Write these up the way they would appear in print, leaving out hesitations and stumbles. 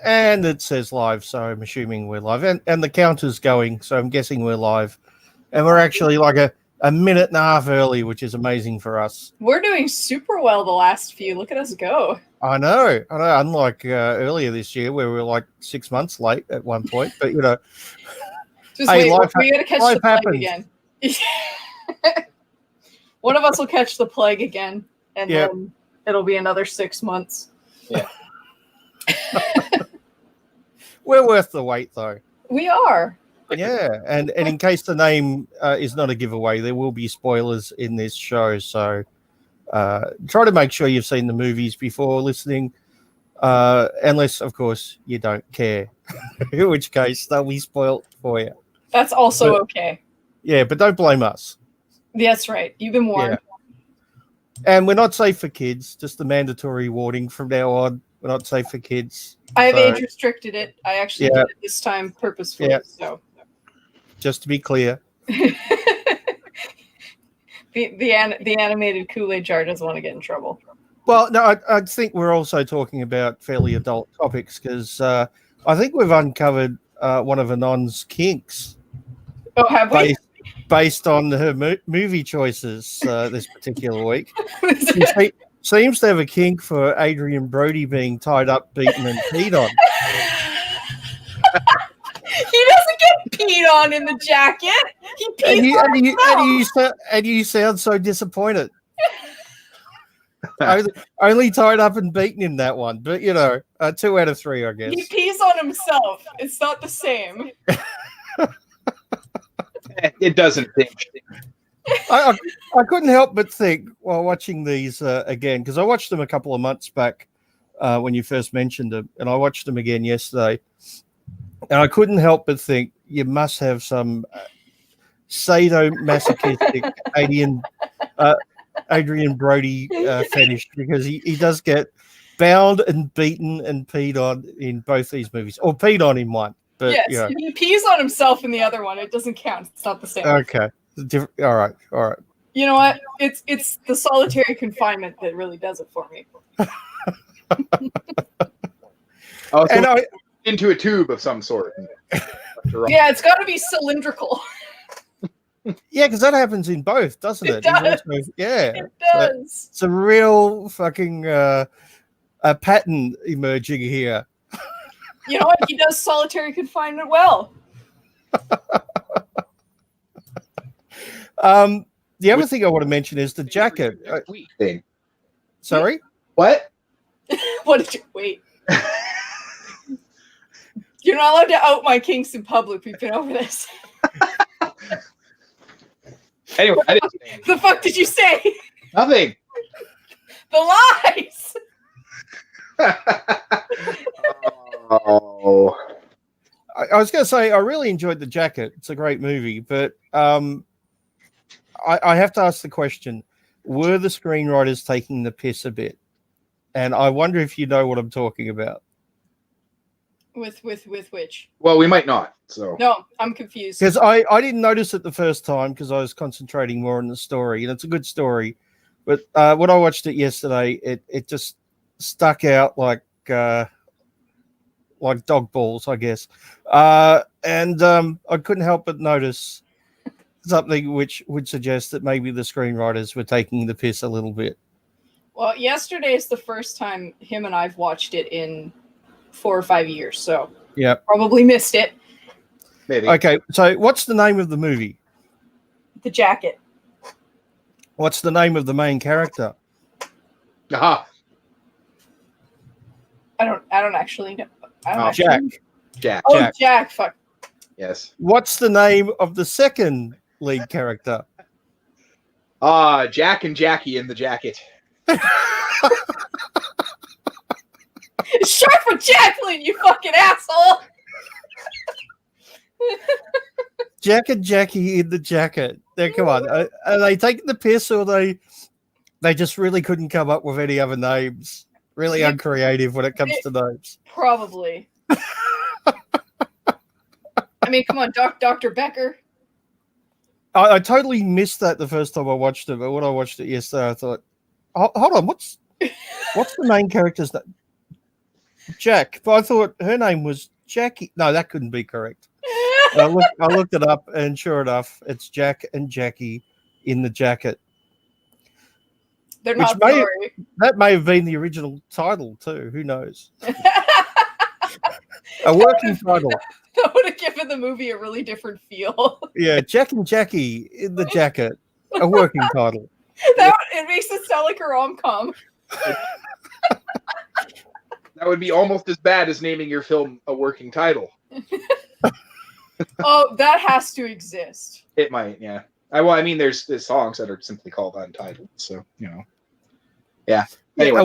And it says live, so I'm assuming we're live. And the counter's going, so I'm guessing we're live. And we're actually like a minute and a half early, which is amazing for us. We're doing super well the last few. Look at us go. I know. Unlike earlier this year, where we were like 6 months late at one point. But, Just wait, we got to catch the plague again. One of us will catch the plague again, and then it'll be another 6 months. Yeah. We're worth the wait, though. We are. Yeah, and in case the name is not a giveaway, there will be spoilers in this show, so try to make sure you've seen the movies before listening, unless, of course, you don't care, in which case they'll be spoiled for you. That's also okay. Yeah, but don't blame us. That's right. You've been warned. Yeah. And we're not safe for kids, just the mandatory warning from now on. We're not safe for kids. I have age restricted it. I actually did it this time purposefully. Yeah. So, just to be clear, the animated Kool-Aid jar doesn't want to get in trouble. Well, no, I think we're also talking about fairly adult topics because I think we've uncovered one of Anon's kinks. Oh, have we? Based on her movie choices this particular week. She seems to have a kink for Adrian Brody being tied up, beaten, and peed on. He doesn't get peed on in the jacket. He pees on himself. And you sound so disappointed. only tied up and beaten in that one. But, 2 out of 3, I guess. He pees on himself. It's not the same. It doesn't think. I couldn't help but think while watching these again, because I watched them a couple of months back when you first mentioned them, and I watched them again yesterday, and I couldn't help but think you must have some sadomasochistic Adrian Brody fetish, because he does get bound and beaten and peed on in both these movies, or peed on in one. But, yes, he pees on himself in the other one. It doesn't count. It's not the same. Okay. All right. You know what? It's the solitary confinement that really does it for me. Into a tube of some sort. Yeah, it's got to be cylindrical. Yeah, because that happens in both, doesn't it? It does. It does. It's a real fucking a pattern emerging here. You know what? He does solitary confinement well. The other thing I want to mention is the jacket. Thing. Sorry? What? What did you wait? You're not allowed to out my kinks in public. We've been over this. Anyway, I didn't say the fuck did you say? Nothing. The lies. Oh. I was going to say I really enjoyed the jacket. It's a great movie, but I have to ask the question: were the screenwriters taking the piss a bit? And I wonder if you know what I'm talking about. With which? Well, we might not. So no, I'm confused. Because I didn't notice it the first time because I was concentrating more on the story, and it's a good story. But when I watched it yesterday, it just stuck out like dog balls, I guess. And I couldn't help but notice something which would suggest that maybe the screenwriters were taking the piss a little bit. Well, yesterday is the first time him and I've watched it in 4 or 5 years, so yeah, probably missed it. Maybe. Okay, so what's the name of the movie? The Jacket. What's the name of the main character? Aha. I don't actually know. Jack. Oh, Jack. Fuck. Yes. What's the name of the second lead character? Jack and Jackie in the Jacket. Short for Jacqueline, you fucking asshole. Jack and Jackie in the Jacket. There, come on. Are they taking the piss, or they just really couldn't come up with any other names? Really uncreative when it comes to names. Probably. I mean, come on, Dr. Becker. I totally missed that the first time I watched it, but when I watched it yesterday, I thought, hold on, what's the main character's name? Jack. But I thought her name was Jackie. No, that couldn't be correct. I looked it up, and sure enough, it's Jack and Jackie in the jacket. They're Which not may- sorry. That may have been the original title too. Who knows? A working title. That would have given the movie a really different feel. Yeah, Jack and Jackie in the jacket. A working title. It makes it sound like a rom-com. That would be almost as bad as naming your film a working title. Oh, that has to exist. It might, yeah. I mean, there's songs that are simply called Untitled, so yeah. Anyway,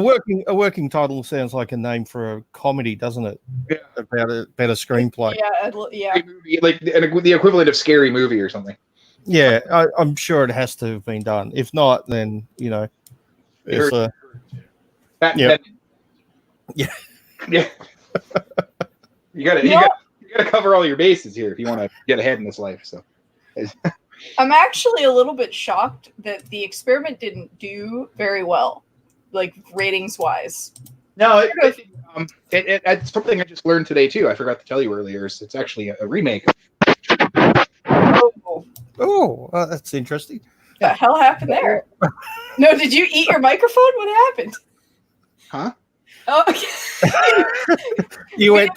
A working title sounds like a name for a comedy, doesn't it? Yeah. About a screenplay. Yeah. scary movie, like the equivalent of Scary Movie or something. Yeah, I'm sure it has to have been done. If not, then it's a That, Yeah. yeah. You gotta cover all your bases here if you want to get ahead in this life. So I'm actually a little bit shocked that the experiment didn't do very well, like ratings-wise. no, it's something I just learned today too. I forgot to tell you earlier. It's actually a remake. Oh, that's interesting. what the hell happened there? No, did you eat your microphone? What happened? Huh? Oh, okay. You went.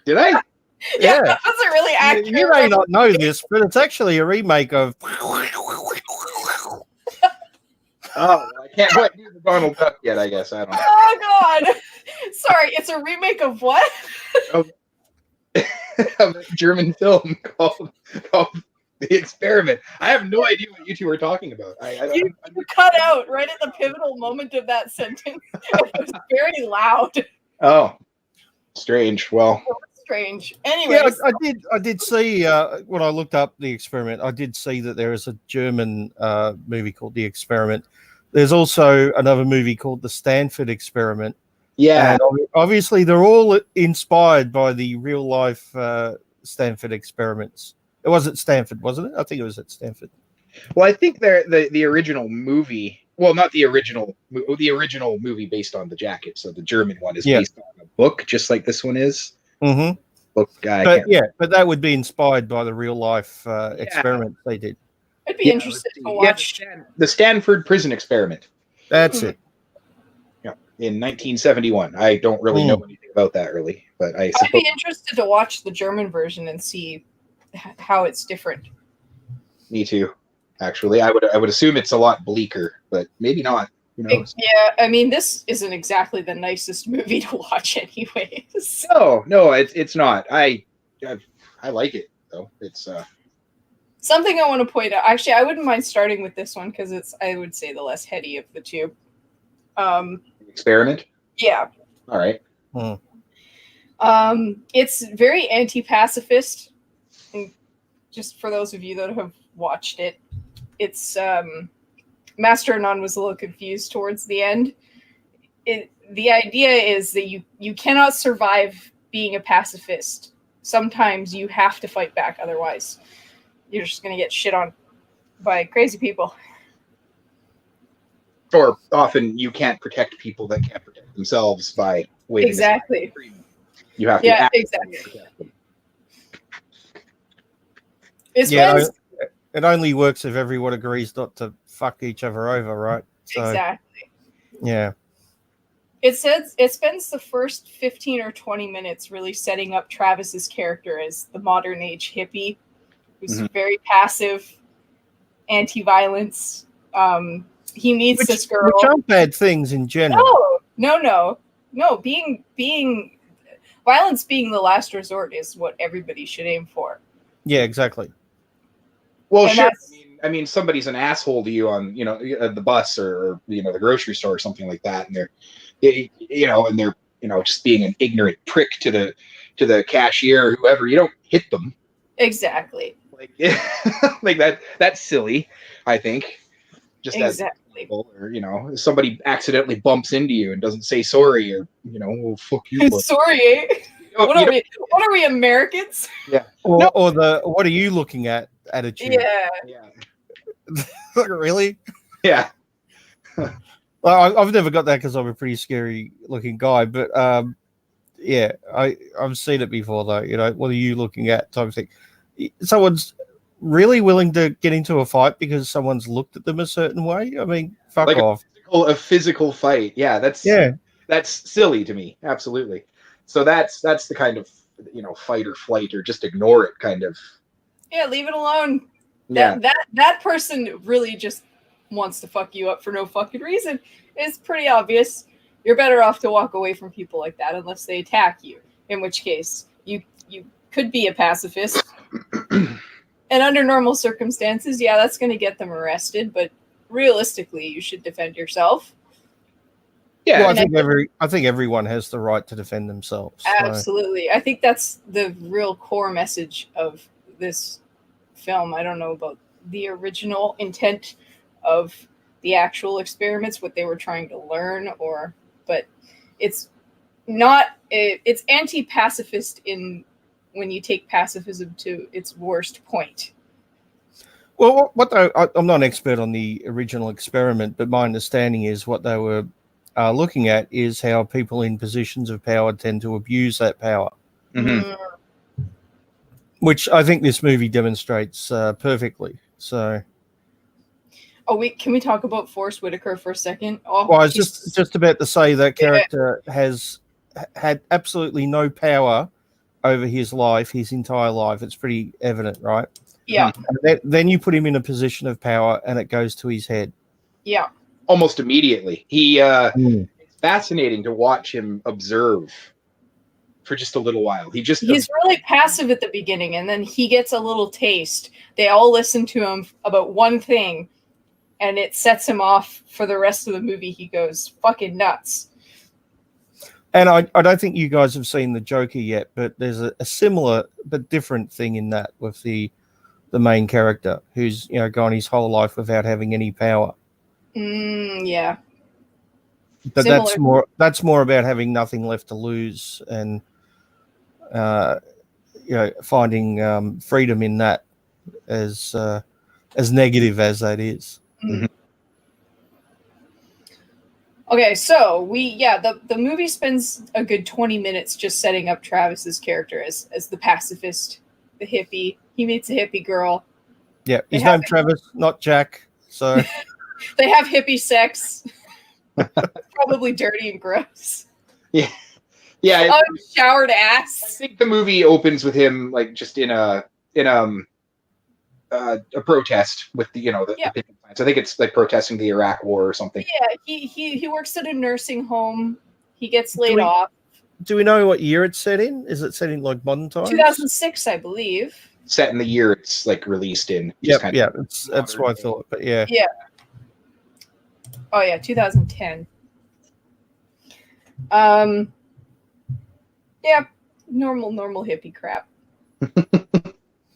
Did I? Yeah, that wasn't really accurate. You may not know this, but it's actually a remake of. Oh, I can't quite do the Donald Duck yet. I guess I don't know. Oh God! Sorry, it's a remake of what? Of a German film called The Experiment. I have no idea what you two are talking about. You cut out right at the pivotal moment of that sentence. It was very loud. Oh, strange. Well, Strange. Anyway, Yeah, I did see when I looked up The Experiment. I did see that there is a German movie called The Experiment. There's also another movie called The Stanford Experiment. yeah. And obviously, they're all inspired by the real life Stanford experiments. It was at Stanford, wasn't it? I think it was at Stanford. Well, I think the original movie. Well, not the original. The original movie based on The Jacket. So the German one is based on a book, just like this one is. Mm-hmm. Book. But that would be inspired by the real life experiments they did. I'd be interested to watch. the Stanford Prison Experiment. That's it. In 1971. I don't really know anything about that really, but I'd be interested to watch the German version and see how it's different. Me too. Actually, I would assume it's a lot bleaker, but maybe not. Who knows? Yeah, I mean, this isn't exactly the nicest movie to watch, anyways. No, it's not. I like it though. It's Something I want to point out. Actually, I wouldn't mind starting with this one because it's, I would say, the less heady of the two. Experiment. Yeah. All right. It's very anti-pacifist. And just for those of you that have watched it, it's Master Anon was a little confused towards the end. The idea is that you cannot survive being a pacifist. Sometimes you have to fight back, otherwise you're just going to get shit on by crazy people. Or often you can't protect people that can't protect themselves by waiting. Exactly. You have to. Yeah, actively exactly. protect them. It only works if everyone agrees not to fuck each other over, right? So, Exactly. Yeah. It says it spends the first 15 or 20 minutes really setting up Travis's character as the modern age hippie who's very passive, anti-violence. He meets this girl. Which aren't bad things in general. No. Being violence being the last resort is what everybody should aim for. Yeah, exactly. Well, And sure. that's- I mean, somebody's an asshole to you on, the bus or the grocery store or something like that, and they're just being an ignorant prick to the cashier or whoever. You don't hit them. Exactly. Like that's silly, I think. Just Exactly. or somebody accidentally bumps into you and doesn't say sorry, or well, fuck you. Sorry, eh? What are we, Americans? Or the what are you looking at attitude. Yeah. Yeah. Really? Yeah. Well, I've never got that because I'm a pretty scary looking guy, but yeah, I've seen it before though. You know, what are you looking at? Type of thing. Someone's really willing to get into a fight because someone's looked at them a certain way. I mean, fuck Like off. a physical fight. Yeah, that's silly to me. Absolutely. So that's the kind of, fight or flight or just ignore it kind of. Yeah, leave it alone. Yeah. That person really just wants to fuck you up for no fucking reason. It's pretty obvious. You're better off to walk away from people like that unless they attack you. In which case, you could be a pacifist. And under normal circumstances, yeah, that's going to get them arrested. But realistically, you should defend yourself. Yeah, well, I think everyone has the right to defend themselves. Absolutely. I think that's the real core message of this film. I don't know about the original intent of the actual experiments, what they were trying to learn, but it's it's anti-pacifist in when you take pacifism to its worst point. Well, I'm not an expert on the original experiment, but my understanding is what they were looking at is how people in positions of power tend to abuse that power. Mm-hmm. Which I think this movie demonstrates perfectly. So, can we talk about Forrest Whitaker for a second? I was just about to say that character has had absolutely no power over his life, his entire life. It's pretty evident, right? Yeah. And then you put him in a position of power, and it goes to his head. Yeah. Almost immediately. It's fascinating to watch him observe for just a little while. He's really passive at the beginning, and then he gets a little taste. They all listen to him about one thing, and it sets him off for the rest of the movie. He goes fucking nuts. And I don't think you guys have seen The Joker yet, but there's a similar but different thing in that with the main character who's gone his whole life without having any power. Yeah. But similar. That's more about having nothing left to lose and finding freedom in that, as negative as that is. Mm-hmm. Okay, so the movie spends a good 20 minutes just setting up Travis's character as the pacifist, the hippie. He meets a hippie girl. Yeah, his name's Travis, not Jack. So they have hippie sex. Probably dirty and gross. Yeah. Showered ass. I think the movie opens with him like just in a protest with the picking signs. I think it's like protesting the Iraq War or something. Yeah, he works at a nursing home. He gets laid off. Do we know what year it's set in? Is it set in like modern times? 2006, I believe. Set in the year it's like released in. That's what I thought. But yeah. Yeah. Oh yeah, 2010. Yeah, normal hippie crap.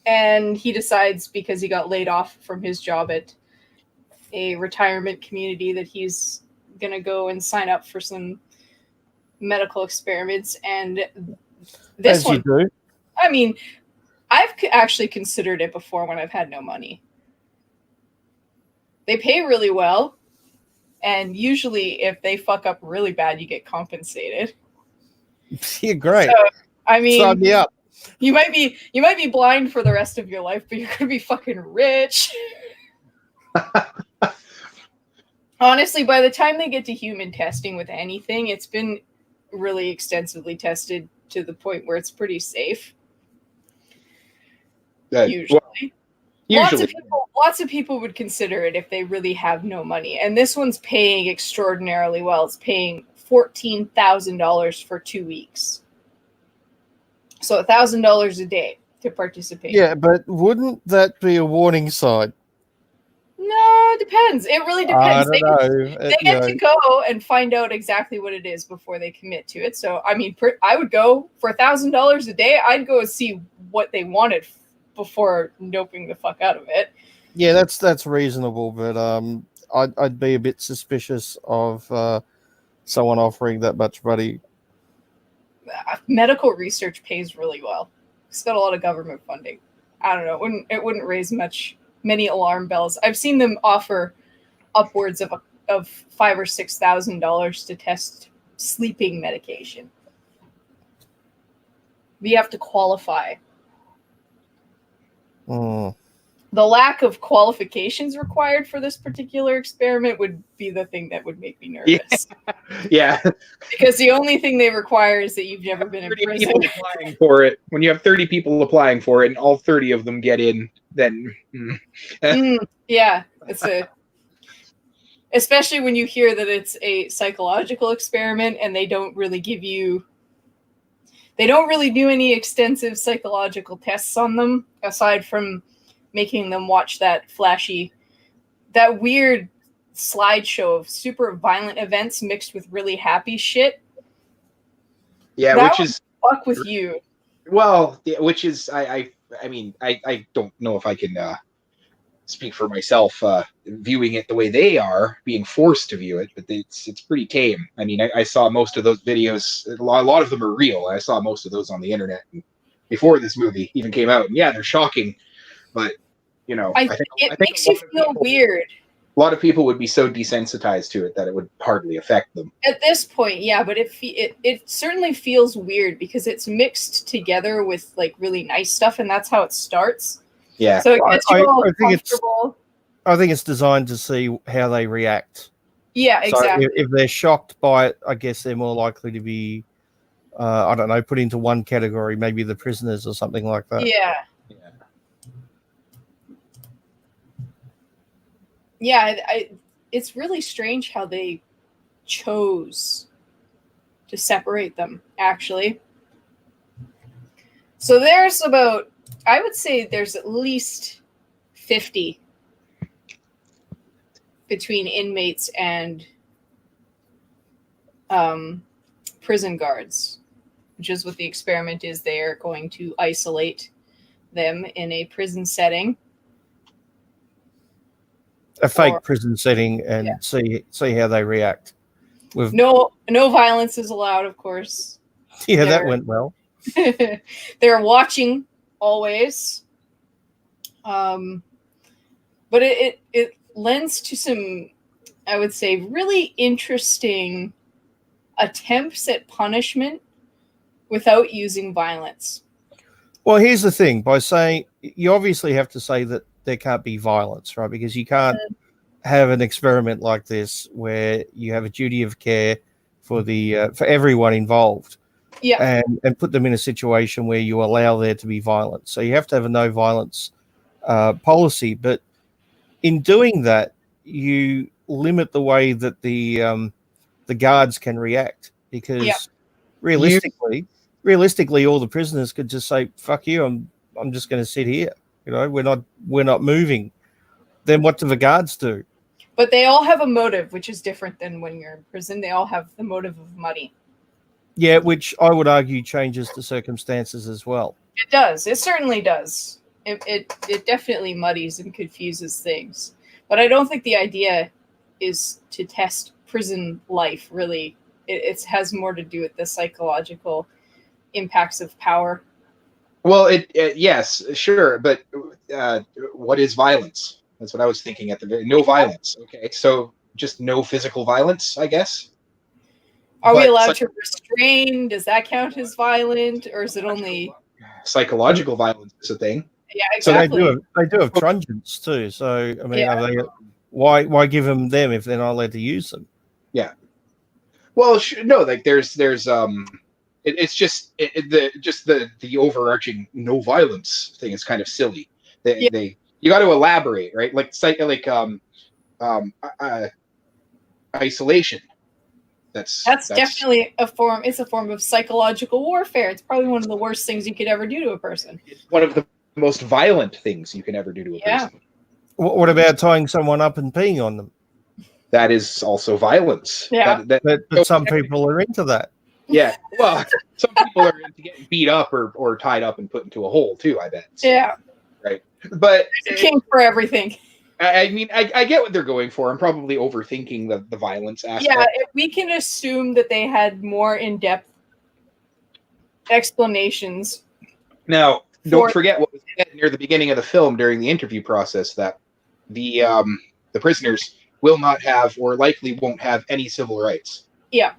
And he decides, because he got laid off from his job at a retirement community, that he's gonna go and sign up for some medical experiments. And this one, I mean, I've actually considered it before when I've had no money. They pay really well, and usually if they fuck up really bad, you get compensated. You're great. So, I mean, sign me up. You might be blind for the rest of your life, but you're gonna be fucking rich. Honestly, by the time they get to human testing with anything, it's been really extensively tested to the point where it's pretty safe. Usually. Lots of people would consider it if they really have no money. And this one's paying extraordinarily well. It's paying $14,000 for 2 weeks. So $1,000 a day to participate. Yeah, but wouldn't that be a warning sign? No, it depends. It really depends. I don't know. They get to go and find out exactly what it is before they commit to it. So, I mean, I would go for $1,000 a day. I'd go and see what they wanted before doping the fuck out of it. Yeah, that's reasonable, but I'd be a bit suspicious of someone offering that much money. Medical research pays really well. It's got a lot of government funding. I don't know. It wouldn't raise many alarm bells. I've seen them offer upwards of of $5,000 or $6,000 to test sleeping medication. We have to qualify. Mm. The lack of qualifications required for this particular experiment would be the thing that would make me nervous. Yeah. Because the only thing they require is that you've never been in 30 prison. people applying for it. When you have 30 people applying for it and all 30 of them get in, then Yeah, especially when you hear that it's a psychological experiment and they don't really do any extensive psychological tests on them aside from making them watch that weird slideshow of super violent events mixed with really happy shit. yeah, That which would is fuck with you. well, yeah, which is I mean I don't know if I can speak for myself viewing it the way they are, being forced to view it, but it's pretty tame. I mean, I saw most of those videos. A lot of them are real. I saw most of those on the internet before this movie even came out. And yeah, they're shocking, but you know, It makes you feel weird. A lot of people would be so desensitized to it that it would hardly affect them. At this point, yeah, but it certainly feels weird because it's mixed together with like really nice stuff, and that's how it starts. Yeah. So it gets you all comfortable. I think it's designed to see how they react. Yeah, exactly. So if they're shocked by it, I guess they're more likely to be, I don't know, put into one category, maybe the prisoners or something like that. Yeah. Yeah, it's really strange how they chose to separate them, actually. So there's I would say there's at least 50 between inmates and prison guards, which is what the experiment is. They are going to isolate them in a prison setting. A fake prison setting and see how they react. With no violence is allowed, of course. Yeah, that went well. They're watching always. But it lends to some, I would say, really interesting attempts at punishment without using violence. Well, here's the thing. By saying, you obviously have to say that there can't be violence, right? Because you can't have an experiment like this where you have a duty of care for everyone involved, and put them in a situation where you allow there to be violence. So you have to have a no violence policy. But in doing that, you limit the way that the guards can react, because realistically, all the prisoners could just say, "Fuck you! I'm just going to sit here." You know, we're not moving. Then what do the guards do? But they all have a motive, which is different than when you're in prison. They all have the motive of money. Yeah, which I would argue changes the circumstances as well. It does. It certainly does. It definitely muddies and confuses things. But I don't think the idea is to test prison life, really. It has more to do with the psychological impacts of power. Well, yes, sure, but what is violence? That's what I was thinking at the very. No violence. Okay, so just no physical violence, I guess. Are we allowed to restrain? Does that count as violent, or is it only psychological violence is a thing? Yeah, exactly. So they do have truncheons too. So I mean, why give them if they're not allowed to use them? Yeah. Well, no, like there's it's just the overarching no violence thing is kind of silly. You got to elaborate, right? Like isolation. That's definitely a form. It's a form of psychological warfare. It's probably one of the worst things you could ever do to a person. It's one of the most violent things you can ever do to a person. What about tying someone up and peeing on them? That is also violence. Yeah. But some people are into that. Yeah. Well, some people are into getting beat up or tied up and put into a hole too, I bet. So, yeah. Right. But there's a king for everything. I mean, I get what they're going for. I'm probably overthinking the violence aspect. Yeah, if we can assume that they had more in-depth explanations. Now, don't forget what was said near the beginning of the film during the interview process, that the prisoners will not have or likely won't have any civil rights. Yeah.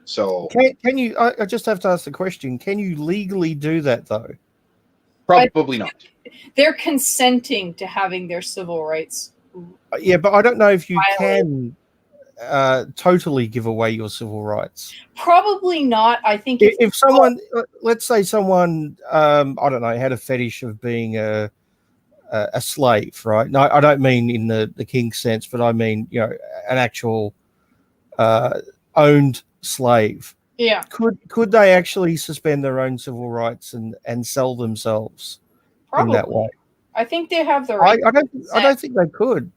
So Can you? I just have to ask the question: can you legally do that though? probably not. They're consenting to having their civil rights. Yeah, but I don't know if you Violated. can totally give away your civil rights. Probably not. I think If someone, let's say someone, I don't know, had a fetish of being a slave, right? No, I don't mean in the king sense, but I mean, you know, an actual owned slave. yeah, Could they actually suspend their own civil rights and sell themselves probably. in that way? I think they have the right. I don't think they could.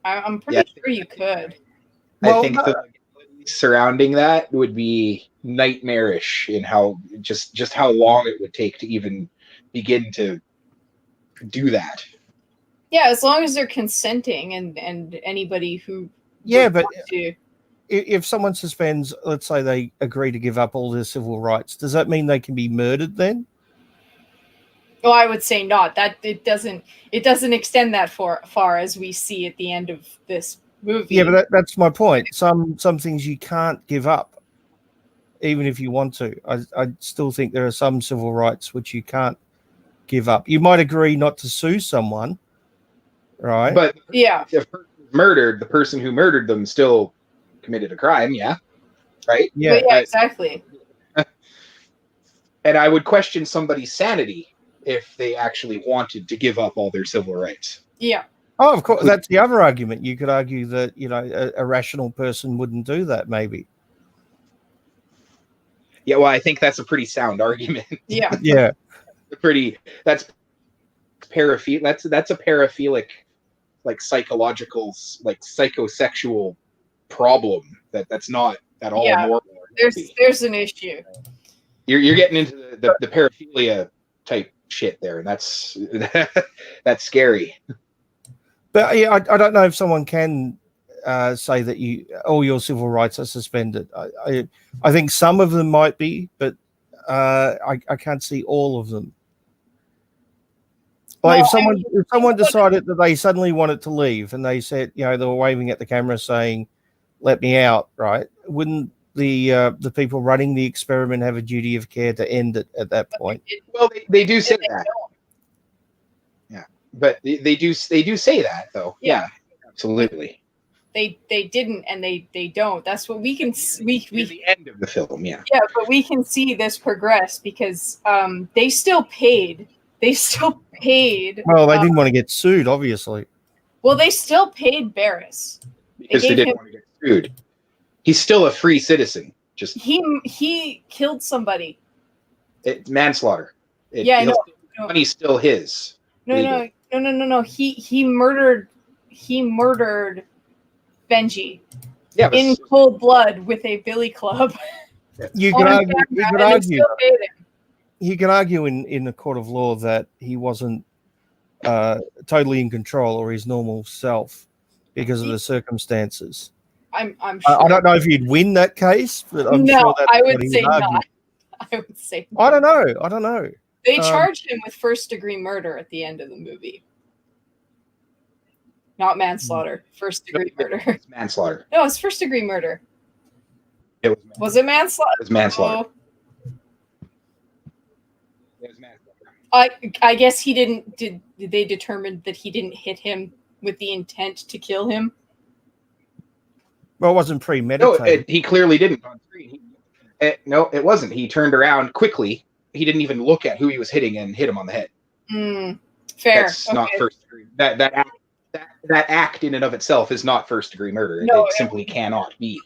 I'm pretty sure you could. I Well, think the surrounding that would be nightmarish in how just how long it would take to even begin to do that. Yeah, as long as they're consenting and anybody who Yeah, would but want to. if someone suspends, let's say they agree to give up all their civil rights, does that mean they can be murdered then? Oh, I would say not. That it doesn't extend that far as we see at the end of this movie. Yeah, but that's my point. Some things you can't give up, even if you want to. I still think there are some civil rights which you can't give up. You might agree not to sue someone, right? But yeah, if murdered, the person who murdered them still committed a crime, yeah, right? Yeah, yeah, exactly. And I would question somebody's sanity if they actually wanted to give up all their civil rights. Yeah. Oh, of course. That's the other argument. You could argue that, you know, a rational person wouldn't do that, maybe. Yeah, well, I think that's a pretty sound argument. Yeah. Yeah. That's paraphilic. That's a paraphilic, like psychological, like psychosexual problem that's not at all normal. There's an issue. You're getting into the paraphilia type shit there, and that's that's scary. But yeah, I don't know if someone can say that all your civil rights are suspended. I think some of them might be, but I can't see all of them. Like if someone decided that they suddenly wanted to leave and they said, you know, they were waving at the camera saying, "Let me out," right? Wouldn't the people running the experiment have a duty of care to end it at that point? Well, they do say that. Yeah, but they do say that though. Yeah, absolutely. They didn't and they don't. That's what we can we the end of the film. Yeah, but we can see this progress because they still paid. Well, they didn't want to get sued, obviously. Well, they still paid Barris because they didn't want to get sued. He's still a free citizen. Just he killed somebody. Manslaughter. Money's still his. No. He murdered Benji. Yeah, in cold blood with a billy club. You could argue. You can argue in the court of law that he wasn't totally in control or his normal self because of the circumstances. I'm sure. I don't know if you'd win that case, but I'm sure that's I what would he say would argue. not. I would say I don't know. They charged him with first-degree murder at the end of the movie. Not manslaughter. First-degree murder. It's manslaughter. No, it's first-degree murder. Was it manslaughter? It was manslaughter. It was manslaughter. I guess he didn't. Did they determine that he didn't hit him with the intent to kill him? Well, it wasn't premeditated. No, he clearly didn't on screen. No, it wasn't. He turned around quickly. He didn't even look at who he was hitting and hit him on the head. Fair. That's not first degree. That act in and of itself is not first degree murder. No, it simply cannot be.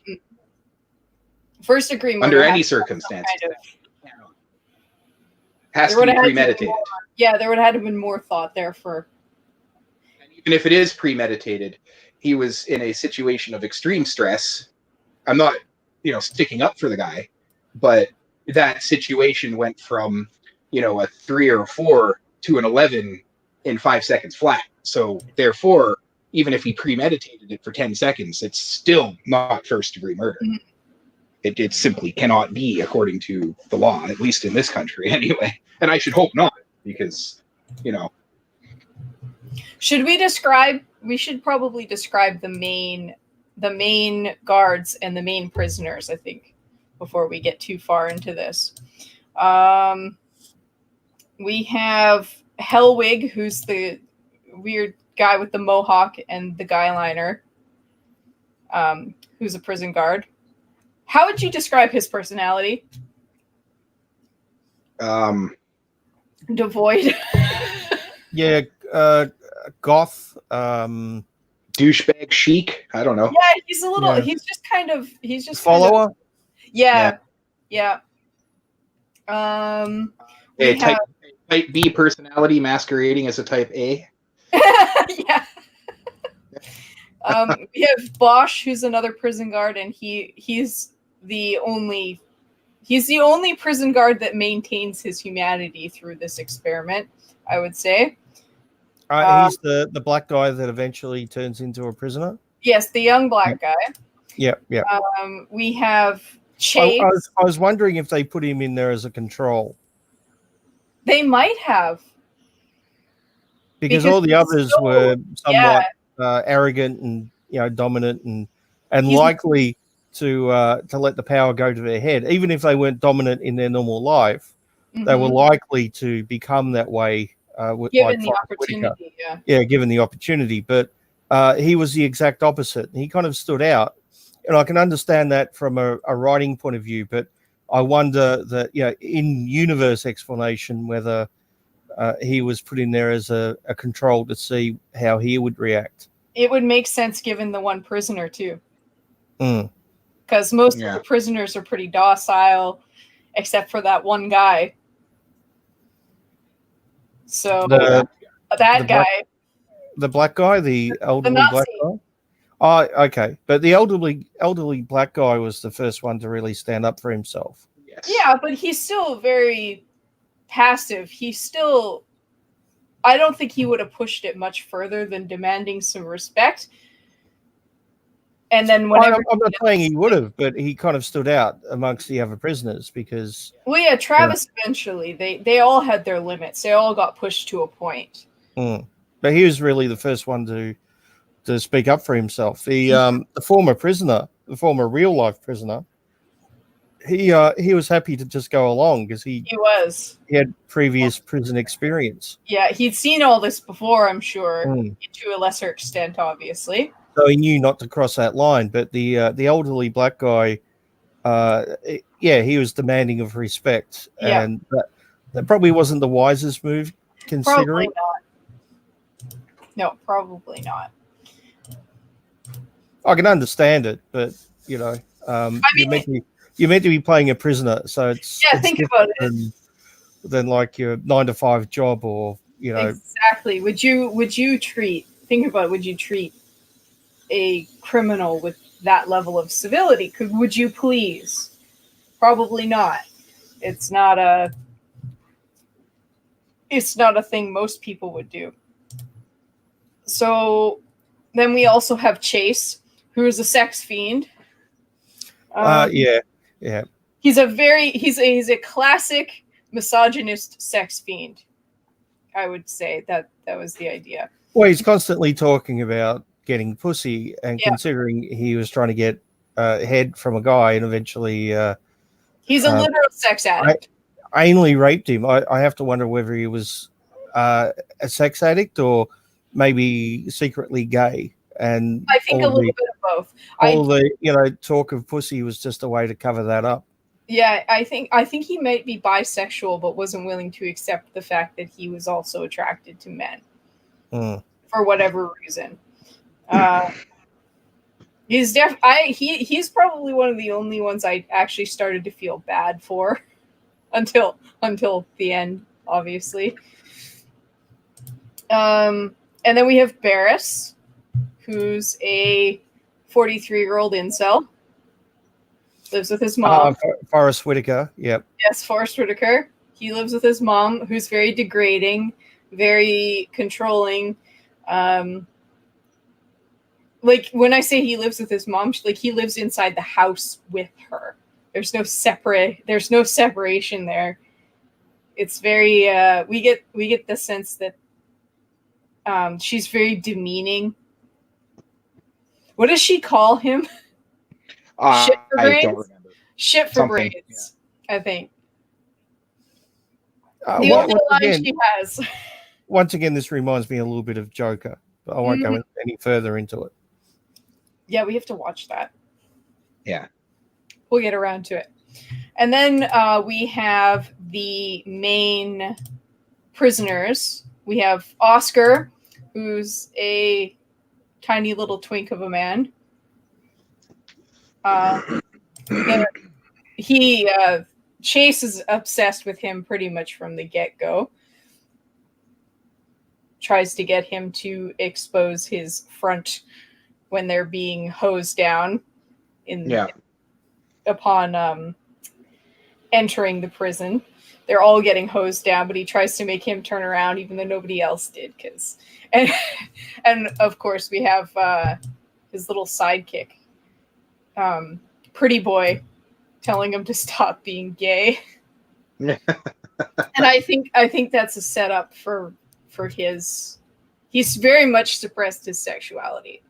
First degree murder under any circumstances. Has to be premeditated. There would have had to been more thought there for. And even if it is premeditated, he was in a situation of extreme stress. I'm not, sticking up for the guy, but that situation went from, a 3 or 4 to an 11 in 5 seconds flat. So therefore, even if he premeditated it for 10 seconds, it's still not first degree murder. Mm-hmm. It simply cannot be according to the law, at least in this country anyway. And I should hope not, because, Should we describe? We should probably describe the main guards and the main prisoners, I think, before we get too far into this. We have Hellwig, who's the weird guy with the mohawk and the guy liner, who's a prison guard. How would you describe his personality? Devoid. Yeah, goth. Douchebag chic. I don't know. Yeah, he's a little. Yeah. He's just kind of. He's just Follower. Yeah. We A have, type B personality masquerading as a type A. yeah. We have Bosch, who's another prison guard, and he's the only prison guard that maintains his humanity through this experiment, I would say. He's the black guy that eventually turns into a prisoner. Yes, the young black guy. Yeah. We have Chase. I was wondering if they put him in there as a control. They might have. Because all the others were somewhat Yeah. arrogant and dominant and likely to let the power go to their head, even if they weren't dominant in their normal life. They were likely to become that way. Given the opportunity, given the opportunity. But he was the exact opposite. He kind of stood out, and I can understand that from a writing point of view. But I wonder that in universe explanation whether he was put in there as a control to see how he would react. It would make sense given the one prisoner too, Mm. because most of the prisoners are pretty docile, except for that one guy. So that guy, the black guy, the elderly Nazi. black guy. Oh, okay. But the elderly black guy was the first one to really stand up for himself. Yes. Yeah, but he's still very passive. I don't think he would have pushed it much further than demanding some respect. And then whenever I'm not saying he would have, but he kind of stood out amongst the other prisoners because. Well, yeah, Travis eventually they all had their limits. They all got pushed to a point. But he was really the first one to speak up for himself. The former prisoner, the former real life prisoner, he was happy to just go along because he had previous prison experience. Yeah, he'd seen all this before, I'm sure, to a lesser extent, obviously. So he knew not to cross that line. But the elderly black guy, he was demanding of respect, and that probably wasn't the wisest move, considering. Probably not. No, probably not. I can understand it, but you're meant to be playing a prisoner, so it's think about it. Than like your 9-to-5 job, or exactly. Would you treat a criminal with that level of civility? Would you please? Probably not. It's not a thing most people would do. So then we also have Chase, who is a sex fiend. He's a classic misogynist sex fiend. I would say that was the idea. Well, he's constantly talking about getting pussy, and considering he was trying to get head from a guy, and eventually he's a literal sex addict. Anally raped him. I have to wonder whether he was a sex addict or maybe secretly gay. And I think a little bit of both. All the talk of pussy was just a way to cover that up. Yeah, I think he might be bisexual, but wasn't willing to accept the fact that he was also attracted to men for whatever reason. He's probably one of the only ones I actually started to feel bad for until the end, obviously. And then we have Barris, who's a 43-year-old incel. Lives with his mom. Forrest Whitaker, yep. Yes, Forrest Whitaker. He lives with his mom, who's very degrading, very controlling. Like, when I say he lives with his mom, he lives inside the house with her. There's no separation there. It's very we get the sense that She's very demeaning. What does she call him? Shit for I don't brains? remember. Shit for Something, brains, I think. Uh, The well, only once line again, she has. once again, this reminds me a little bit of Joker, but I won't go any further into it. Yeah, we have to watch that. Yeah. We'll get around to it. And then we have the main prisoners. We have Oscar, who's a tiny little twink of a man. Chase is obsessed with him pretty much from the get-go. Tries to get him to expose his front when they're being hosed down upon entering the prison. They're all getting hosed down, but he tries to make him turn around even though nobody else did. And of course we have his little sidekick, Pretty Boy, telling him to stop being gay. And I think that's a setup for his. He's very much suppressed his sexuality.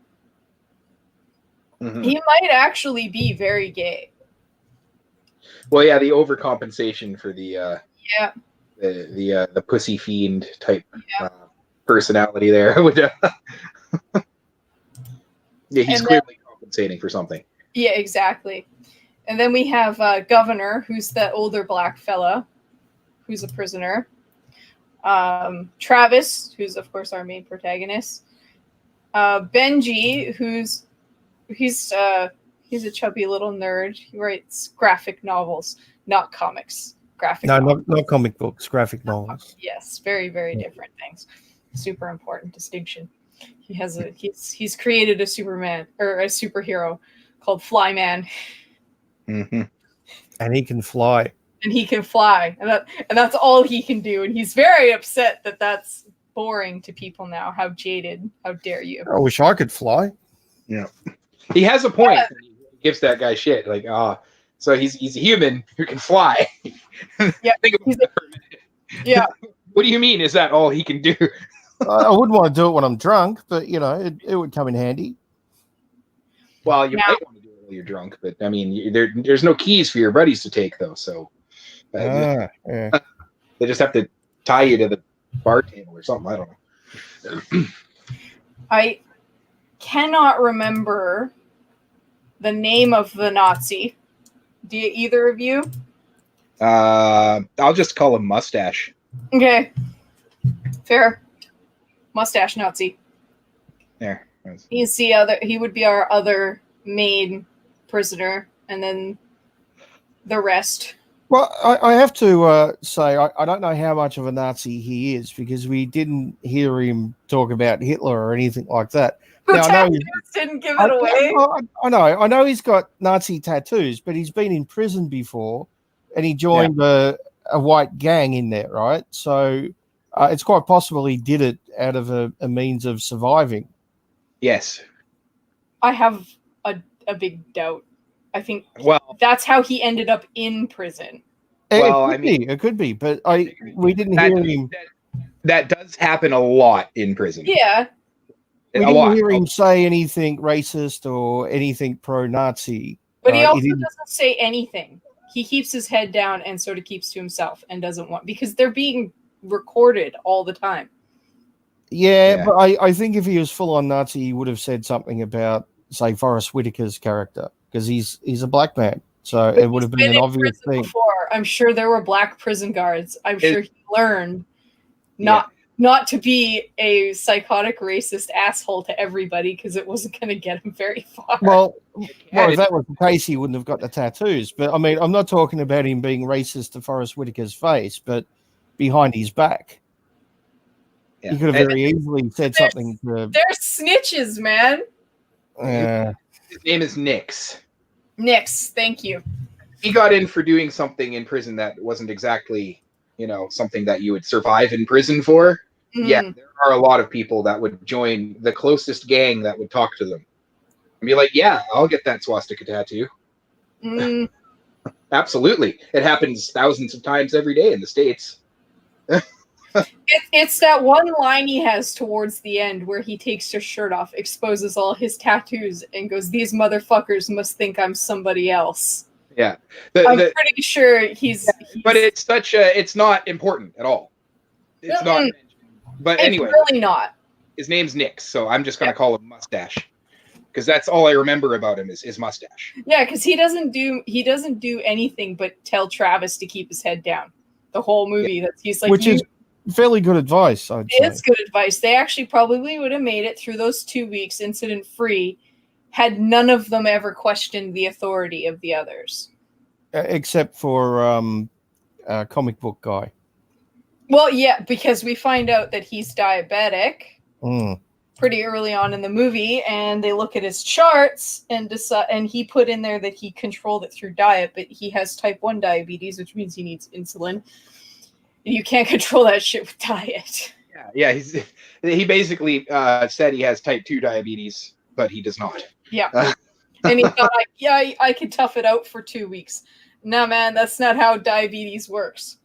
Mm-hmm. He might actually be very gay. Well, yeah, the overcompensation for the pussy fiend type personality there would. Yeah, he's clearly compensating for something. Yeah, exactly. And then we have Governor, who's that older black fella, who's a prisoner. Travis, who's of course our main protagonist. Benji, he's a chubby little nerd. He writes graphic novels, not comics. Novels. Not comic books, graphic novels. Yes, very, very different things. Super important distinction. He's created a Superman or a superhero called Flyman. Mm-hmm. And he can fly. And he can fly, and that's all he can do. And he's very upset that that's boring to people now. How jaded! How dare you? I wish I could fly. Yeah, he has a point. Yeah. He gives that guy shit. Like, so he's a human who can fly. Yeah, think about that for a minute. Yeah. What do you mean? Is that all he can do? I wouldn't want to do it when I'm drunk, but it would come in handy. Well, you might want to do it while you're drunk, but I mean, there's no keys for your buddies to take though, so. Yeah. They just have to tie you to the bar table or something. I don't know. I cannot remember the name of the Nazi. Do either of you? I'll just call him Mustache. Okay. Fair. Mustache Nazi. There. He's the other. He would be our other main prisoner, and then the rest. Well, I have to say, I don't know how much of a Nazi he is because we didn't hear him talk about Hitler or anything like that. Now, I know didn't give it away. I know he's got Nazi tattoos, but he's been in prison before, and he joined a white gang in there, right? So it's quite possible he did it out of a means of surviving. Yes. I have a big doubt. I think that's how he ended up in prison. It could be, but we didn't hear him. That does happen a lot in prison. Yeah. We didn't hear him say anything racist or anything pro-Nazi. But he also doesn't say anything. He keeps his head down and sort of keeps to himself and doesn't want, because they're being recorded all the time. Yeah, but I think if he was full-on Nazi, he would have said something about, say, Forrest Whitaker's character, because he's a black man. So it would have been an obvious thing. Before. I'm sure there were black prison guards. I'm sure he learned not to be a psychotic racist asshole to everybody, because it wasn't going to get him very far. Well, if that was the case, he wouldn't have got the tattoos. But I mean, I'm not talking about him being racist to Forrest Whitaker's face, but behind his back. Yeah. He could have very easily said something. They're snitches, man. His name is Nix. Nix, thank you. He got in for doing something in prison that wasn't exactly, something that you would survive in prison for. Mm-hmm. Yeah, there are a lot of people that would join the closest gang that would talk to them and be like, yeah, I'll get that swastika tattoo. Mm. Absolutely. It happens thousands of times every day in the States. It's that one line he has towards the end where he takes his shirt off, exposes all his tattoos, and goes, "These motherfuckers must think I'm somebody else." Yeah. I'm pretty sure he's but it's not important at all. It's not. But anyway, it's really not. His name's Nick, so I'm just gonna call him Mustache, because that's all I remember about him is his mustache. Yeah, because he doesn't do anything but tell Travis to keep his head down the whole movie. Yeah. He's like, which is fairly good advice. It's good advice. They actually probably would have made it through those 2 weeks incident free had none of them ever questioned the authority of the others. Except for comic book guy. Well, yeah, because we find out that he's diabetic Mm. pretty early on in the movie, and they look at his charts and decide, and he put in there that he controlled it through diet, but he has type 1 diabetes, which means he needs insulin. You can't control that shit with diet. Yeah. He basically said he has type 2 diabetes, but he does not. Yeah. And he thought, I could tough it out for 2 weeks. No, man, that's not how diabetes works.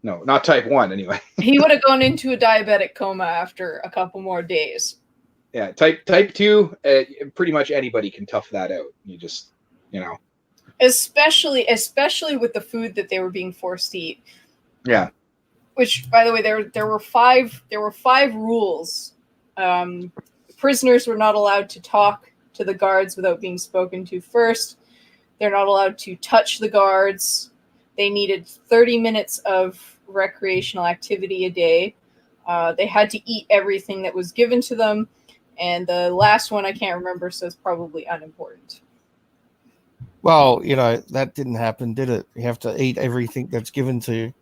No, not type 1 anyway. He would have gone into a diabetic coma after a couple more days. Yeah, type 2, pretty much anybody can tough that out. You just, Especially with the food that they were being forced to eat. Yeah. Which, by the way, there were five rules. Prisoners were not allowed to talk to the guards without being spoken to first. They're not allowed to touch the guards. They needed 30 minutes of recreational activity a day. They had to eat everything that was given to them. And the last one I can't remember, so it's probably unimportant. Well, that didn't happen, did it? You have to eat everything that's given to you.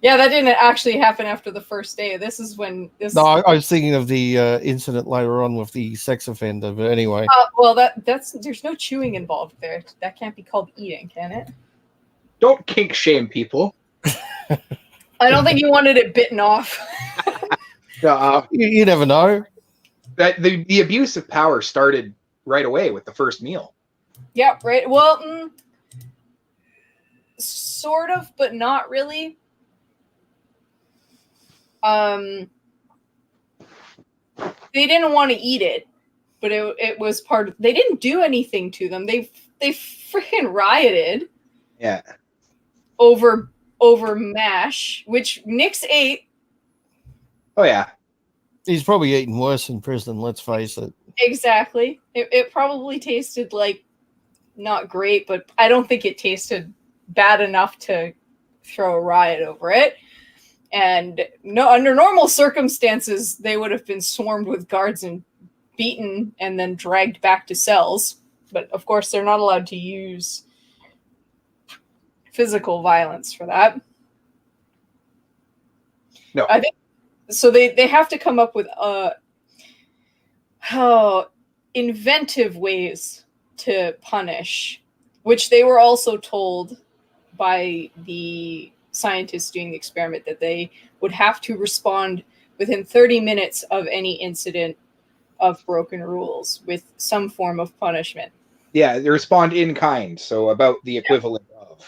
Yeah, that didn't actually happen after the first day. This is when this. No, I was thinking of the incident later on with the sex offender. But anyway. Well, that's there's no chewing involved there. That can't be called eating, can it? Don't kink shame people. I don't think he wanted it bitten off. You never know. That the abuse of power started right away with the first meal. Yeah, right. Well, sort of, but not really. They didn't want to eat it, but it was part of. They didn't do anything to them. They freaking rioted. Yeah. Over MASH, which Nick's ate. Oh yeah. He's probably eating worse in prison. Let's face it. Exactly. It probably tasted like not great, but I don't think it tasted bad enough to throw a riot over it. And no, under normal circumstances, they would have been swarmed with guards and beaten and then dragged back to cells. But of course, they're not allowed to use physical violence for that. No. I think so. They have to come up with inventive ways to punish, which they were also told by the scientists doing the experiment that they would have to respond within 30 minutes of any incident of broken rules with some form of punishment. Yeah, they respond in kind, so about the equivalent of.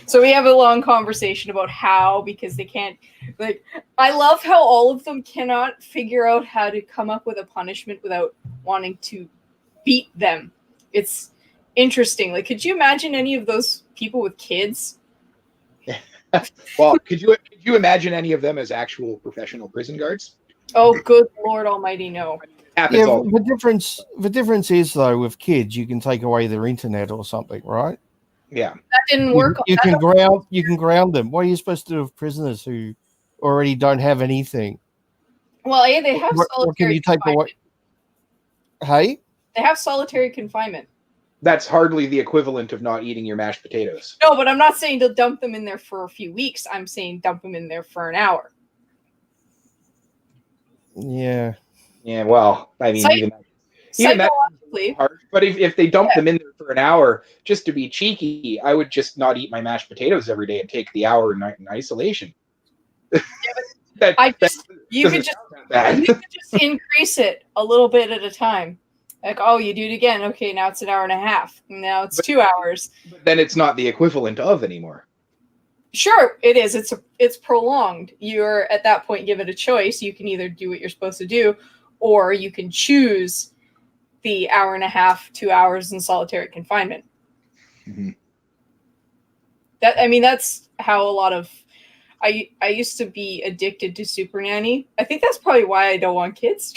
So we have a long conversation about how, because they can't, I love how all of them cannot figure out how to come up with a punishment without wanting to beat them. It's interesting. Could you imagine any of those people with kids? Well, could you imagine any of them as actual professional prison guards? Oh, good Lord Almighty, no. Happens all. The difference is though, with kids, you can take away their internet or something, right? Yeah, that didn't work. You can ground them. What are you supposed to do with prisoners who already don't have anything? Well, they have solitary what can you take away? Hey, they have solitary confinement. That's hardly the equivalent of not eating your mashed potatoes. No, but I'm not saying to dump them in there for a few weeks. I'm saying dump them in there for an hour. Yeah. Yeah, well, I mean, even psychologically. But if they dump them in there for an hour just to be cheeky, I would just not eat my mashed potatoes every day and take the hour in isolation. You could just increase it a little bit at a time. Like, oh, you do it again. Okay, now it's an hour and a half. Now it's 2 hours. But then it's not the equivalent of anymore. Sure, it is. It's prolonged. You're at that point given a choice. You can either do what you're supposed to do, or you can choose the hour and a half, 2 hours in solitary confinement. Mm-hmm. That's how a lot of I used to be addicted to Super Nanny. I think that's probably why I don't want kids.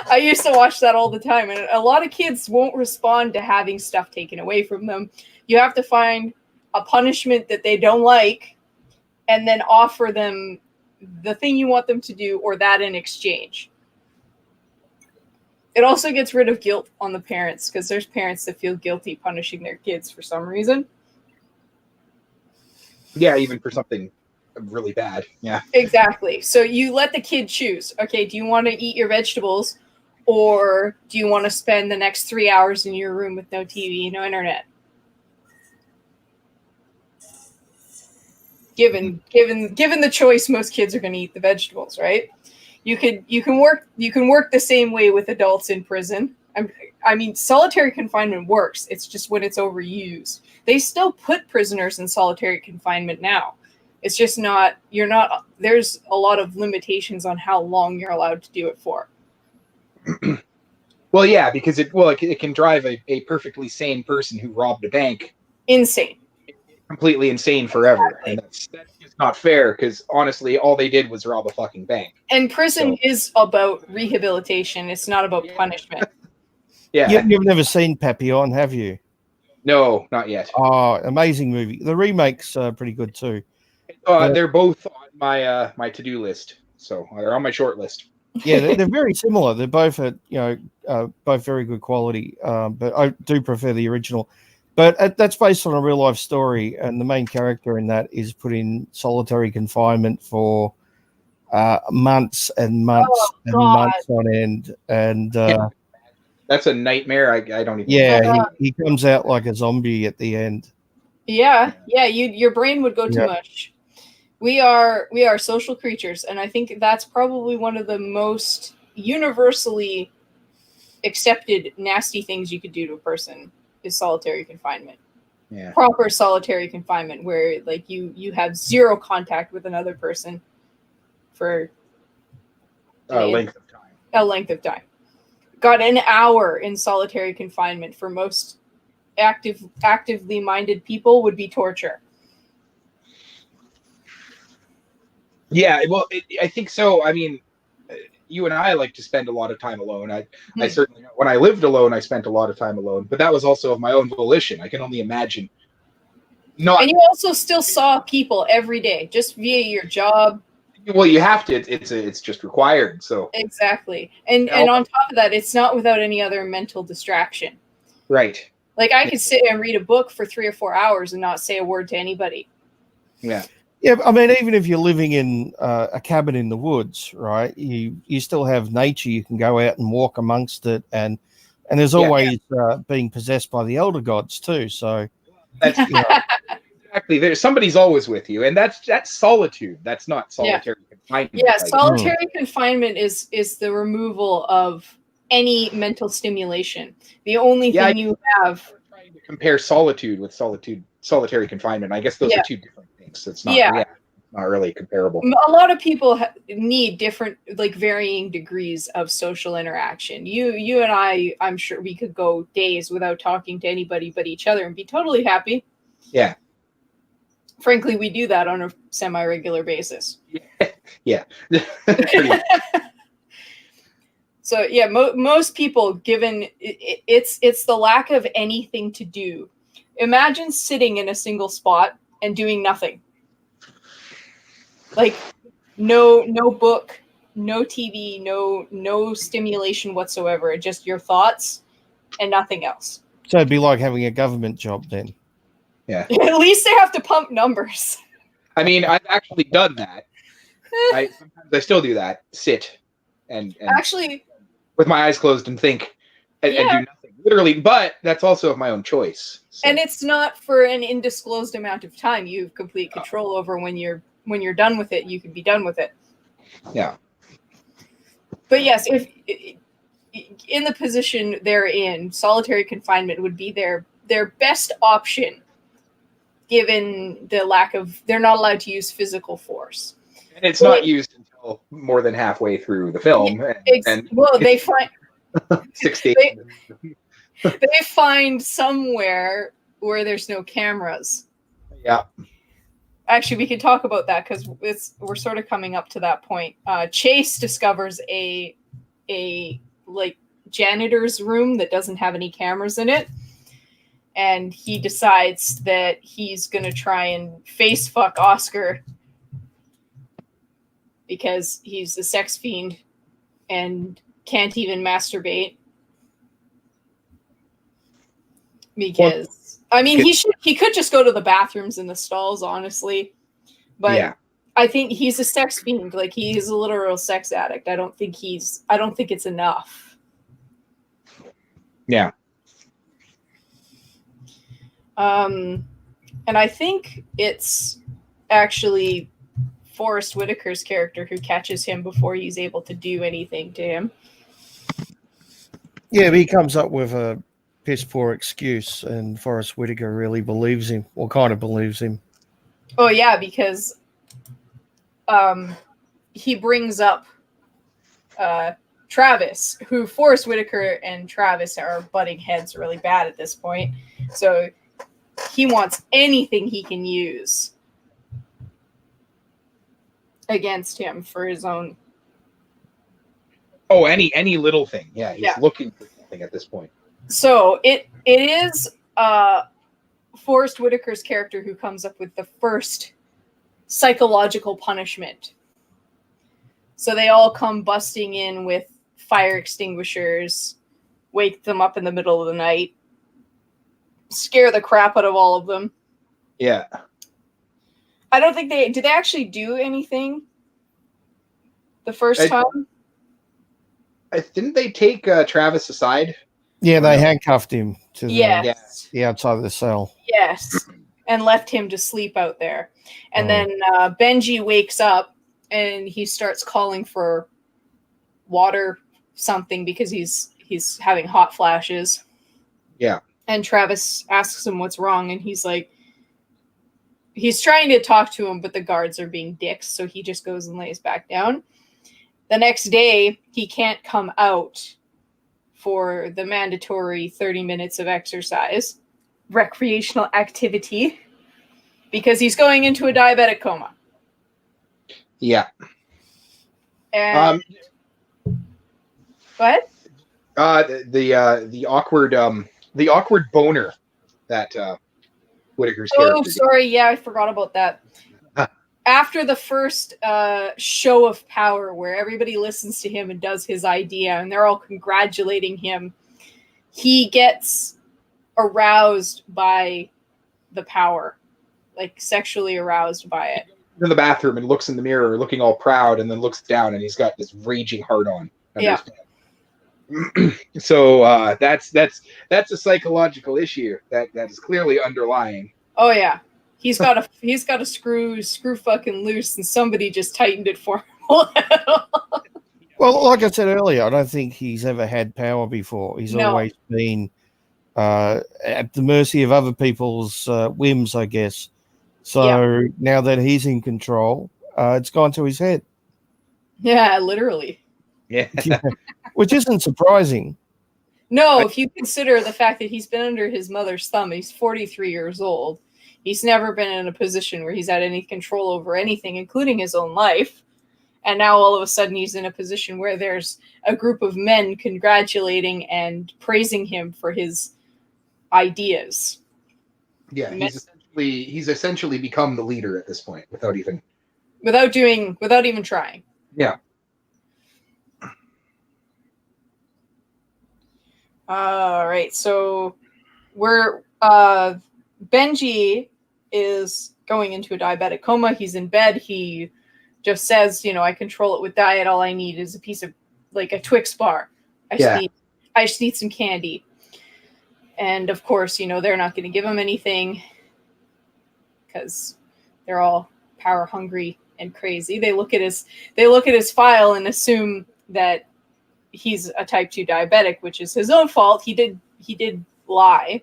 I used to watch that all the time, and a lot of kids won't respond to having stuff taken away from them. You have to find a punishment that they don't like, and then offer them the thing you want them to do or that in exchange. It also gets rid of guilt on the parents, because there's parents that feel guilty punishing their kids for some reason. Yeah, even for something really bad. Yeah. Exactly. So you let the kid choose. Okay, do you want to eat your vegetables, or do you want to spend the next 3 hours in your room with no TV, no internet? Given the choice, most kids are going to eat the vegetables, right? You can work the same way with adults in prison. I mean, solitary confinement works. It's just when it's overused. They still put prisoners in solitary confinement now. It's just there's a lot of limitations on how long you're allowed to do it for. Well, yeah, because it can drive a perfectly sane person who robbed a bank Insane. completely insane forever. Exactly. And that's just not fair, because honestly, all they did was rob a fucking bank. And prison is about rehabilitation. It's not about punishment. Yeah. You've never seen Papillon, have you? No, not yet. Oh, amazing movie. The remake's pretty good too. They're both on my my to-do list, so they're on my short list. Yeah, they're very similar. They're both both very good quality. But I do prefer the original. But that's based on a real life story, and the main character in that is put in solitary confinement for months and months months on end. And that's a nightmare. I don't even. Yeah, he comes out like a zombie at the end. Yeah. Your brain would go too much. We are social creatures, and I think that's probably one of the most universally accepted nasty things you could do to a person is solitary confinement. Yeah. Proper solitary confinement, where like you have zero contact with another person for a length of time. Got an hour in solitary confinement for most actively minded people would be torture. Yeah, well, I think so. I mean, you and I like to spend a lot of time alone. I certainly, when I lived alone, I spent a lot of time alone, but that was also of my own volition. I can only imagine. And you also still saw people every day, just via your job. Well, you have to. It's just required. So exactly, and on top of that, it's not without any other mental distraction. Right. Like I could sit and read a book for 3 or 4 hours and not say a word to anybody. Yeah. Yeah, I mean, even if you're living in a cabin in the woods, right? You still have nature. You can go out and walk amongst it, and there's always being possessed by the elder gods too. So that's exactly. Somebody's always with you, and that's solitude. That's not solitary confinement. Yeah, solitary confinement is the removal of any mental stimulation. The only thing you have. I'm trying to compare solitude with solitary confinement. I guess those are two different things. It's not. Not really comparable. A lot of people need different, like varying degrees of social interaction. You and I'm sure we could go days without talking to anybody but each other and be totally happy. Yeah. Frankly, we do that on a semi-regular basis. Yeah. So yeah, most people, given it's the lack of anything to do. Imagine sitting in a single spot and doing nothing. Like no book, no TV, no stimulation whatsoever. Just your thoughts and nothing else. So it'd be like having a government job then. Yeah. At least they have to pump numbers. I mean, I've actually done that. Sometimes I still do that. Sit and actually with my eyes closed and think and do nothing. Literally, but that's also of my own choice. So. And it's not for an undisclosed amount of time. You have complete control over when you're done with it. You can be done with it. Yeah. But yes, if in the position they're in, solitary confinement would be their best option. given the lack of, they're not allowed to use physical force. And it's not used until more than halfway through the film. And well, they find 6 days. they find somewhere where there's no cameras. Yeah. Actually, we can talk about that because we're sort of coming up to that point. Chase discovers a like janitor's room that doesn't have any cameras in it, and he decides that he's gonna try and face fuck Oscar because he's a sex fiend and can't even masturbate. Because I mean, he could just go to the bathrooms in the stalls, honestly. But yeah. I think he's a sex fiend. Like, he's a literal sex addict. I don't think it's enough. Yeah. And I think it's actually Forrest Whitaker's character who catches him before he's able to do anything to him. Yeah, but he comes up with a piss poor excuse, and Forrest Whitaker really believes him, or kind of believes him. Oh yeah, because he brings up Travis, who Forrest Whitaker and Travis are butting heads really bad at this point. So he wants anything he can use against him for his own. Oh, any little thing. Yeah, he's looking for something at this point. So it is Forrest Whitaker's character who comes up with the first psychological punishment. So they all come busting in with fire extinguishers, wake them up in the middle of the night, scare the crap out of all of them. Yeah. I don't think did they actually do anything the first time? Didn't they take Travis aside? Yeah, they handcuffed him to the outside of the cell. Yes, and left him to sleep out there. And then Benji wakes up and he starts calling for water something because he's having hot flashes. Yeah. And Travis asks him what's wrong, and he's like, he's trying to talk to him, but the guards are being dicks, so he just goes and lays back down. The next day, he can't come out for the mandatory 30 minutes of exercise, recreational activity, because he's going into a diabetic coma. Yeah. And what? The awkward boner that Whitaker's character. Oh, sorry. Yeah, I forgot about that. After the first show of power where everybody listens to him and does his idea and they're all congratulating him, he gets aroused by the power, like sexually aroused by it. In the bathroom and looks in the mirror looking all proud, and then looks down and he's got this raging hard-on. Yeah. So that's a psychological issue that is clearly underlying. Oh yeah. He's got a screw fucking loose, and somebody just tightened it for him. Well, like I said earlier, I don't think he's ever had power before. He's always been at the mercy of other people's whims, I guess. So now that he's in control, it's gone to his head. Yeah, literally. Yeah. Which isn't surprising. No, if you consider the fact that he's been under his mother's thumb, he's 43 years old. He's never been in a position where he's had any control over anything, including his own life. And now all of a sudden he's in a position where there's a group of men congratulating and praising him for his ideas. Yeah, he's essentially become the leader at this point without even trying. Yeah. All right, so we're Benji is going into a diabetic coma. He's in bed. He just says, I control it with diet. All I need is a piece of, like, a Twix bar. I just need some candy. And of course, they're not going to give him anything because they're all power hungry and crazy. They look at his file and assume that he's a type 2 diabetic, which is his own fault. He did lie.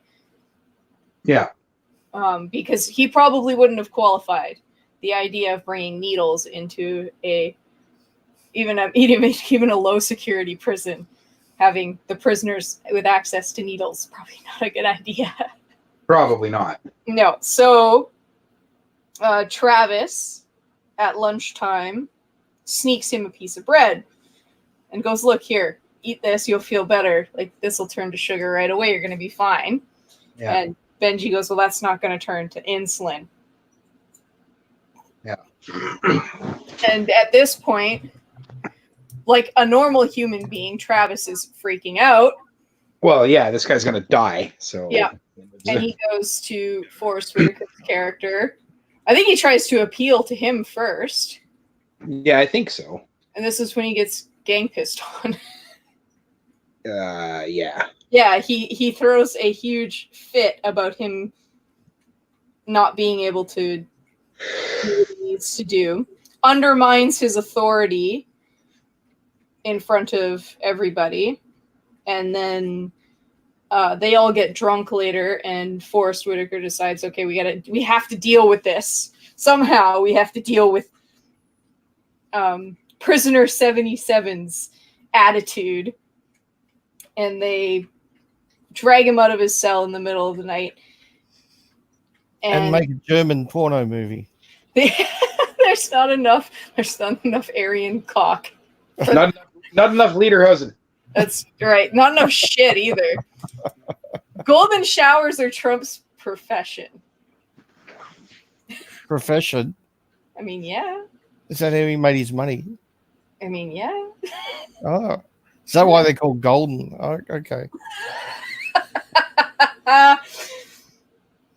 Yeah. because he probably wouldn't have qualified. The idea of bringing needles into even a low security prison, having the prisoners with access to needles, probably not a good idea. Probably not. No. So Travis, at lunchtime, sneaks him a piece of bread and goes, "Look here, eat this, you'll feel better. Like, this will turn to sugar right away, you're going to be fine." Yeah. And Benji goes, "Well, that's not going to turn to insulin." Yeah. And at this point, like a normal human being, Travis is freaking out. Well, yeah, this guy's gonna die. So Yeah. And he goes to Forrest Whitaker's character. I think he tries to appeal to him first. Yeah, I think so. And this is when he gets gang pissed on. Yeah. Yeah, he throws a huge fit about him not being able to do what he needs to do. Undermines his authority in front of everybody. And then they all get drunk later, and Forrest Whitaker decides, okay, we have to deal with this. Somehow we have to deal with Prisoner 77's attitude. And they drag him out of his cell in the middle of the night. And make a German porno movie. There's not enough Aryan cock. Not enough Lederhosen. That's right. Not enough shit either. Golden showers are Trump's profession. Profession? I mean, yeah. Is that how he made his money? I mean, yeah. Oh. Is that why they're called golden? Oh, okay.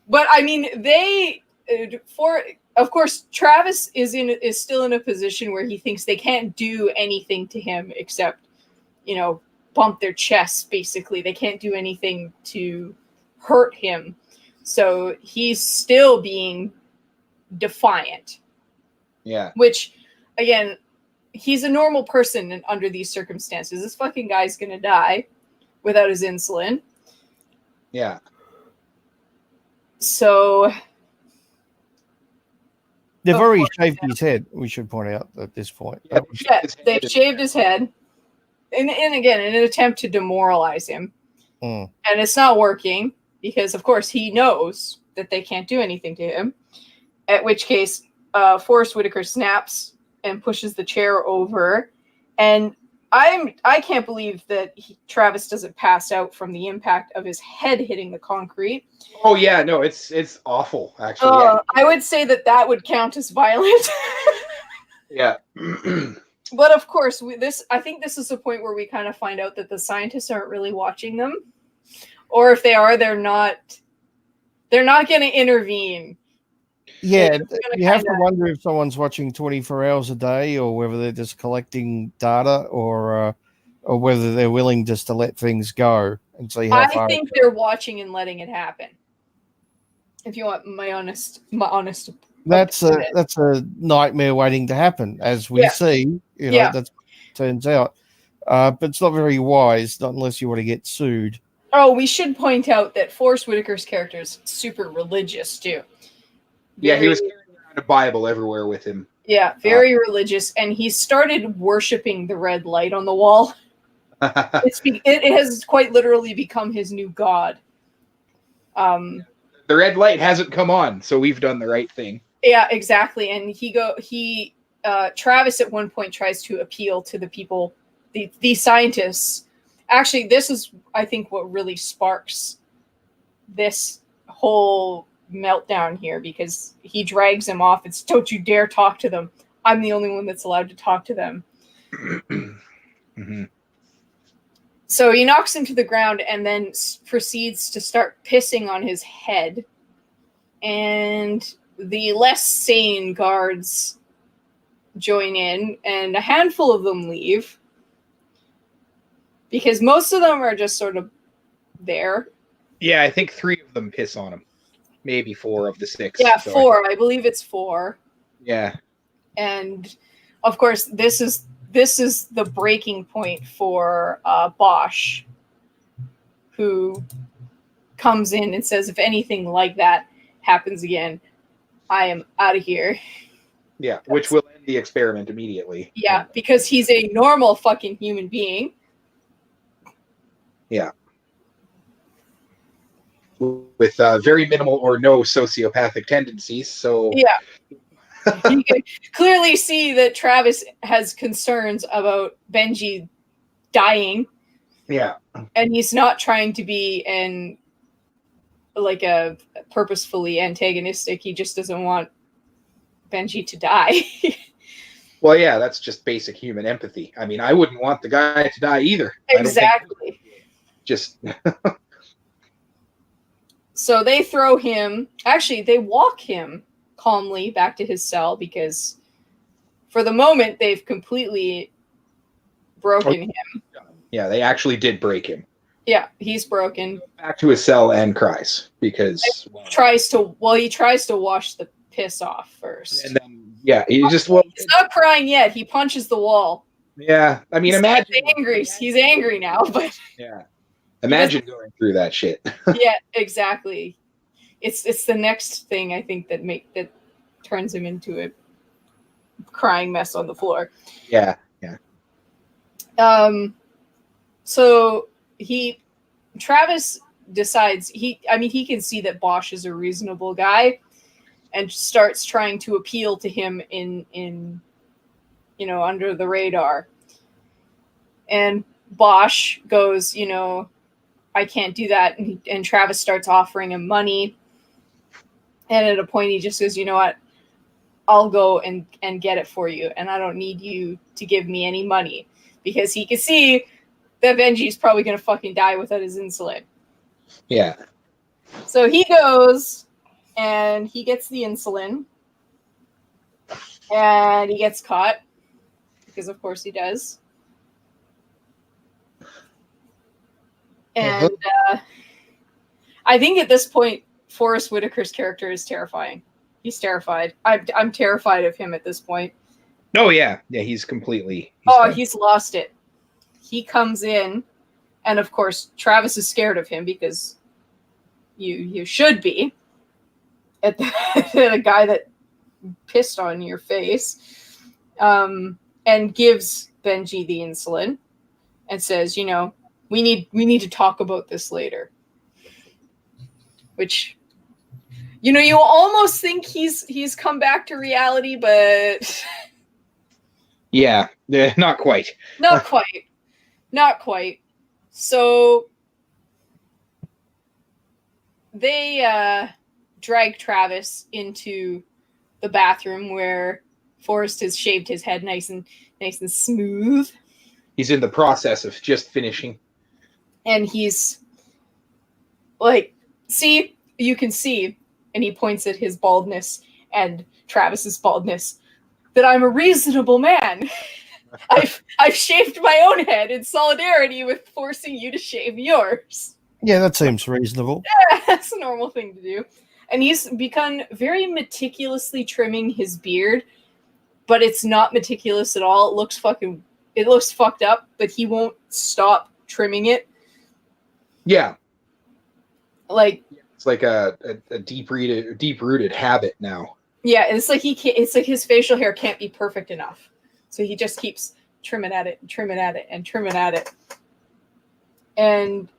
But I mean, of course, Travis is still in a position where he thinks they can't do anything to him except, bump their chests, basically. They can't do anything to hurt him. So he's still being defiant. Yeah. Which, again, he's a normal person under these circumstances. This fucking guy's gonna die without his insulin. Yeah. So they've already shaved his head, we should point out at this point. Yeah, they've shaved his head. And again, in an attempt to demoralize him. Mm. And it's not working because, of course, he knows that they can't do anything to him. At which case, Forrest Whitaker snaps and pushes the chair over. And I can't believe that Travis doesn't pass out from the impact of his head hitting the concrete. Oh yeah, no, it's awful actually. Yeah. I would say that would count as violent. Yeah. But of course, I think this is the point where we kind of find out that the scientists aren't really watching them, or if they are, they're not going to intervene. Yeah, you have to wonder if someone's watching 24 hours a day, or whether they're just collecting data, or whether they're willing just to let things go and see how far. I think they're watching and letting it happen. If you want my honest. That's a nightmare waiting to happen, as we see. That turns out, but it's not very wise, not unless you want to get sued. Oh, we should point out that Forrest Whitaker's character is super religious too. Yeah, he was carrying around a Bible everywhere with him. Yeah, very religious, and he started worshiping the red light on the wall. It has quite literally become his new god. The red light hasn't come on, so we've done the right thing. Yeah, exactly. And Travis at one point tries to appeal to the people, the scientists. Actually, this is, I think, what really sparks this whole meltdown here, because he drags him off. It's, "Don't you dare talk to them. I'm the only one that's allowed to talk to them." Mm-hmm. So he knocks him to the ground and then proceeds to start pissing on his head. And the less sane guards join in, and a handful of them leave, because most of them are just sort of there. Yeah, I think 3 of them piss on him. Maybe 4 of the 6. Yeah, 4. I believe it's 4. Yeah. And of course, this is the breaking point for Bosch, who comes in and says, if anything like that happens again, I am out of here. Yeah, which will end the experiment immediately. Yeah, because he's a normal fucking human being. Yeah. With very minimal or no sociopathic tendencies. So Yeah. You can clearly see that Travis has concerns about Benji dying. Yeah. And he's not trying to be a purposefully antagonistic. He just doesn't want Benji to die. Well, yeah, that's just basic human empathy. I mean, I wouldn't want the guy to die either. Exactly. Just So they throw him. Actually, they walk him calmly back to his cell because for the moment they've completely broken him. Yeah, they actually did break him. Yeah, he's broken. Back to his cell and cries because He tries to wash the piss off first. And then he's not crying yet. He punches the wall. Yeah, I mean, imagine he's angry now, but yeah, imagine going through that shit. Yeah, exactly. It's the next thing I think that turns him into a crying mess on the floor. Yeah. So Travis decides he can see that Bosch is a reasonable guy and starts trying to appeal to him in under the radar. And Bosch goes, I can't do that. And Travis starts offering him money. And at a point he just goes, you know what? I'll go and get it for you. And I don't need you to give me any money. Because he can see that Benji's probably going to fucking die without his insulin. Yeah. So he goes and he gets the insulin. And he gets caught. Because of course he does. And I think at this point, Forrest Whitaker's character is terrifying. He's terrified. I'm terrified of him at this point. Oh, yeah. Yeah, he's completely... He's lost it. He comes in, and of course, Travis is scared of him because you should be at a guy that pissed on your face, and gives Benji the insulin and says, we need to talk about this later. Which, you almost think he's come back to reality, but yeah, not quite. Not quite. Not quite. So they drag Travis into the bathroom where Forrest has shaved his head nice and smooth. He's in the process of just finishing. And he's like, see, you can see, and he points at his baldness and Travis's baldness, that I'm a reasonable man. I've shaved my own head in solidarity with forcing you to shave yours. Yeah, that seems reasonable. Yeah, that's a normal thing to do. And he's begun very meticulously trimming his beard, but it's not meticulous at all. It looks fucked up, but he won't stop trimming it. Yeah. Like it's like a deep-rooted habit now. Yeah, it's like it's like his facial hair can't be perfect enough. So he just keeps trimming at it and trimming at it and trimming at it. And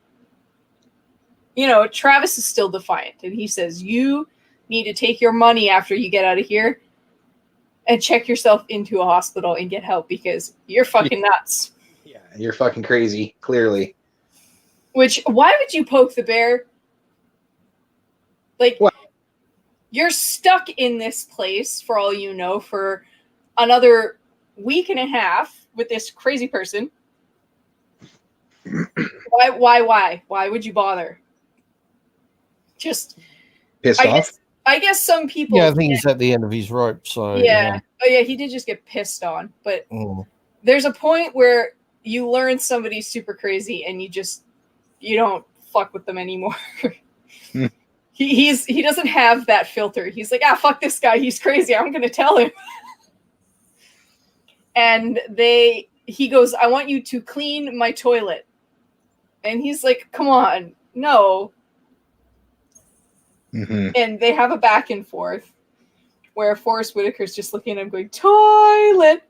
Travis is still defiant, and he says, you need to take your money after you get out of here and check yourself into a hospital and get help because you're fucking nuts. Yeah, you're fucking crazy, clearly. Why would you poke the bear? Like, what? You're stuck in this place, for all you know, for another week and a half with this crazy person. Why? Why would you bother? Just pissed off? I guess some people... Yeah, I think he's at the end of his rope, so... Yeah. Oh, yeah, he did just get pissed on. But there's a point where you learn somebody's super crazy and you don't fuck with them anymore. He doesn't have that filter. He's like, fuck this guy. He's crazy. I'm going to tell him. And he goes, I want you to clean my toilet. And he's like, come on. No. And they have a back and forth where Forrest Whitaker's just looking at him going, toilet,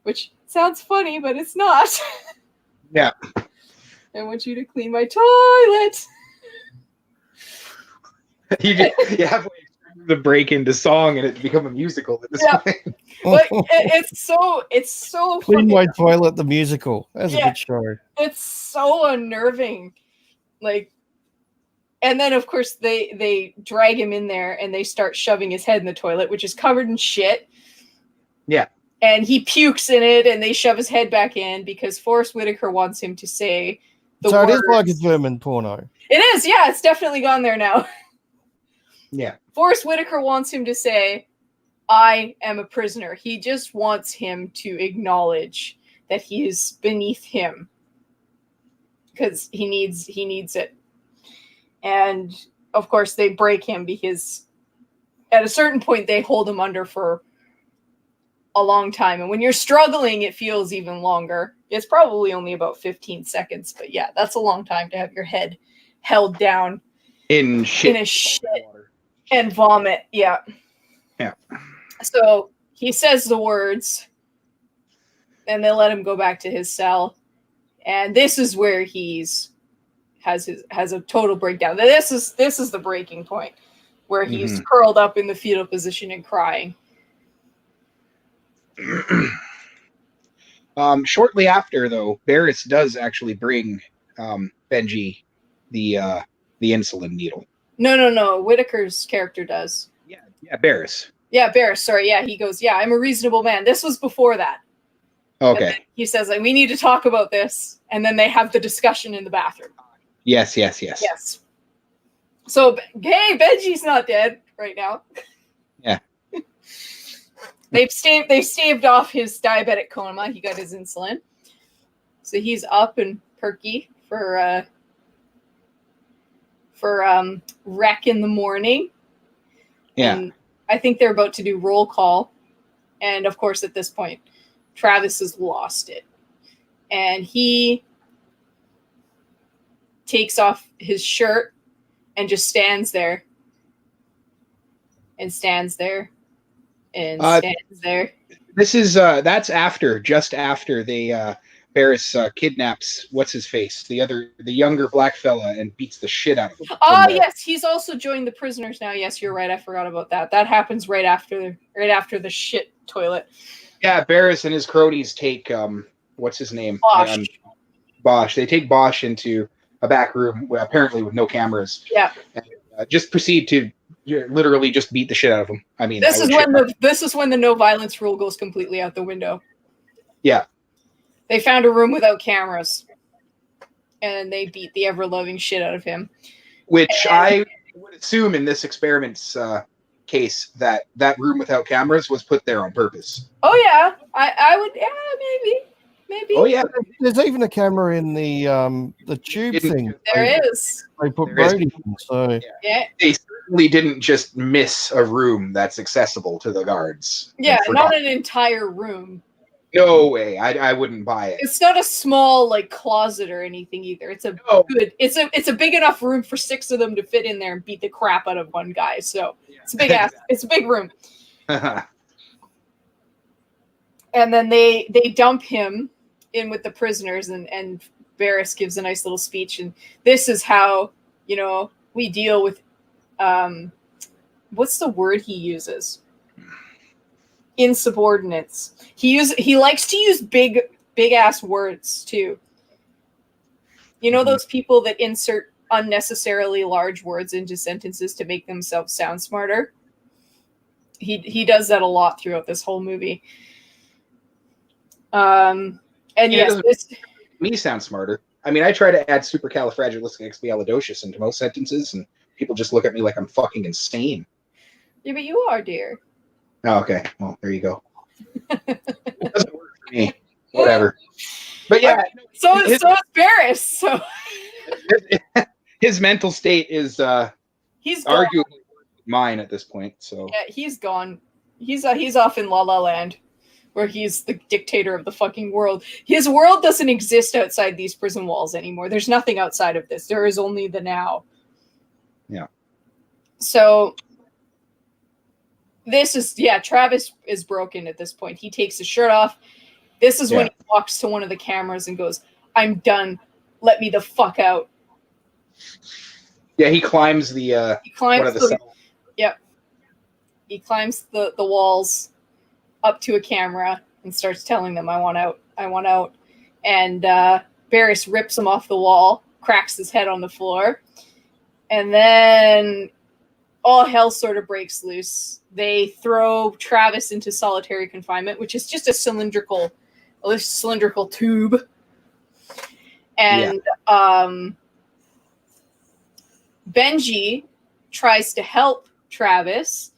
which sounds funny, but it's not. Yeah. I want you to clean my toilet. You halfway through the break into song and it's become a musical at this point. But it's so Clean fucking, My Toilet, the musical. That's a Yeah. good show. it's so unnerving. Like, and then of course they drag him in there and they start shoving his head in the toilet, which is covered in shit. Yeah. And he pukes in it and they shove his head back in because Forrest Whitaker wants him to say the So words. it is like a German porno. It is, yeah, it's definitely gone there now. Yeah. Forrest Whitaker wants him to say, I am a prisoner. He just wants him to acknowledge that he is beneath him. Because he needs it. And of course they break him because at a certain point they hold him under for a long time. And when you're struggling, it feels even longer. It's probably only about 15 seconds, but yeah, that's a long time to have your head held down In shit. in a shit and vomit. Yeah. Yeah. So he says the words and they let him go back to his cell. And this is where has a total breakdown. This is the breaking point where he's curled up in the fetal position and crying. Shortly after, though, Barris does actually bring Benji the insulin needle. No. Whitaker's character does. Yeah, Barris. Yeah, Barris. Sorry. Yeah, he goes, yeah, I'm a reasonable man. This was before that. And Okay. then he says, like, we need to talk about this. And then they have the discussion in the bathroom. Yes. Yes. So, hey, Benji's not dead right now. Yeah. They've staved off his diabetic coma. He got his insulin. So he's up and perky for rec in the morning. Yeah. And I think they're about to do roll call. And of course, at this point, Travis has lost it. And he takes off his shirt and just stands there. And stands there. And stands there. This is that's just after they Barris kidnaps what's his face, the younger black fella, and beats the shit out of him. Yes, he's also joined the prisoners now. Yes, you're right. I forgot about that. That happens right after the shit toilet. Yeah, Barris and his cronies take what's his name? Bosch. Bosch. They take Bosch into a back room, apparently with no cameras. Yeah. And, just proceed to literally just beat the shit out of him. I mean, this is when the no violence rule goes completely out the window. Yeah. They found a room without cameras, and they beat the ever-loving shit out of him. Which I would assume in this experiment's case that room without cameras was put there on purpose. Oh yeah, I would. Yeah, maybe. Oh yeah, There's even a camera in the tube thing. There is. They put There is. Brody in, so Yeah. They certainly didn't just miss a room that's accessible to the guards. Yeah, and not forgot. an entire room. No way. I wouldn't buy it. It's not a small like closet or anything either. It's a No. good. It's a big enough room for 6 of them to fit in there and beat the crap out of one guy. So it's a big ass. It's a big room. And then they dump him in with the prisoners, and Barris gives a nice little speech. And this is how we deal with what's the word he uses? Insubordinates. He likes to use big ass words too. You know those people that insert unnecessarily large words into sentences to make themselves sound smarter? He does that a lot throughout this whole movie. And Yeah, yes, me sound smarter. I mean, I try to add supercalifragilisticexpialidocious into most sentences, and people just look at me like I'm fucking insane. yeah, but you are, dear. Oh, okay. Well, there you go. It doesn't work for me. Whatever. But yeah, So is Barris. So his mental state is he's gone. arguably mine at this point. So Yeah, he's gone. He's off in La La Land, where he's the dictator of the fucking world. His world doesn't exist outside these prison walls anymore. There's nothing outside of this. There is only the now. Yeah. So this is, Travis is broken at this point. He takes his shirt off. This is when he walks to one of the cameras and goes, "I'm done. Let me the fuck out." Yeah, he climbs the He climbs one of the cells. Yep. He climbs the walls up to a camera and starts telling them, "I want out. I want out." And Barris rips him off the wall, cracks his head on the floor. And then all hell sort of breaks loose. They throw Travis into solitary confinement, which is just a cylindrical tube. And Benji tries to help Travis,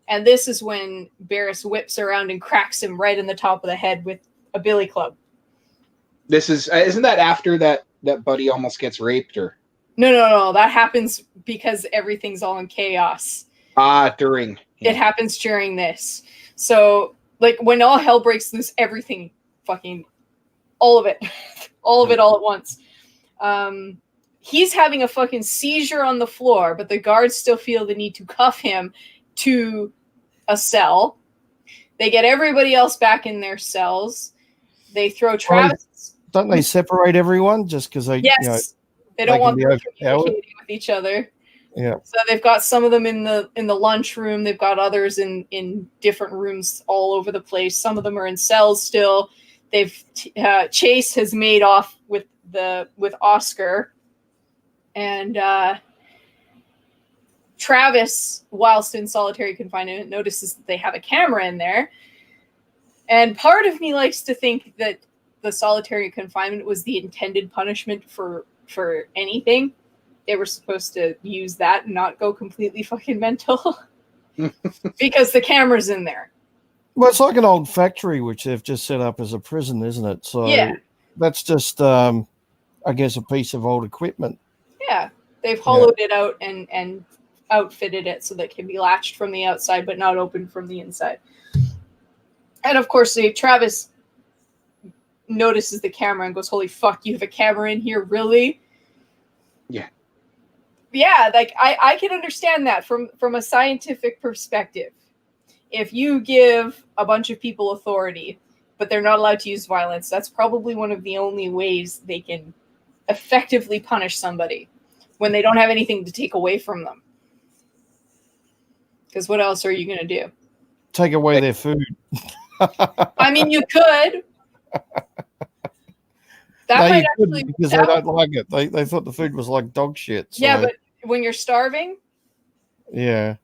and this is when Barris whips around and cracks him right in the top of the head with a billy club. This is isn't that after that Buddy almost gets raped, or No. That happens because everything's all in chaos. During. It happens during this. So, like, when all hell breaks loose, everything, fucking, all of it, all at once. He's having a fucking seizure on the floor, but the guards still feel the need to cuff him to a cell. They get everybody else back in their cells. They throw Travis. Don't they separate everyone just because they? Yes, they don't want them communicating with each other. Yeah. So they've got some of them in the lunchroom. They've got others in different rooms all over the place. Some of them are in cells still. Chase has made off with Oscar, and Travis, whilst in solitary confinement, notices that they have a camera in there. And part of me likes to think that the solitary confinement was the intended punishment for anything. They were supposed to use that and not go completely fucking mental because the camera's in there. Well, it's like an old factory which they've just set up as a prison, isn't it? So that's just, I guess, a piece of old equipment. Yeah, they've hollowed it out and outfitted it so that it can be latched from the outside but not open from the inside. And of course, Travis notices the camera and goes, "Holy fuck, you have a camera in here, really?" Yeah, like I can understand that from a scientific perspective. If you give a bunch of people authority, but they're not allowed to use violence, that's probably one of the only ways they can effectively punish somebody when they don't have anything to take away from them. Because what else are you going to do? Take away their food. I mean, you could. They don't like it. They thought the food was like dog shit. So. Yeah, but when you're starving? Yeah.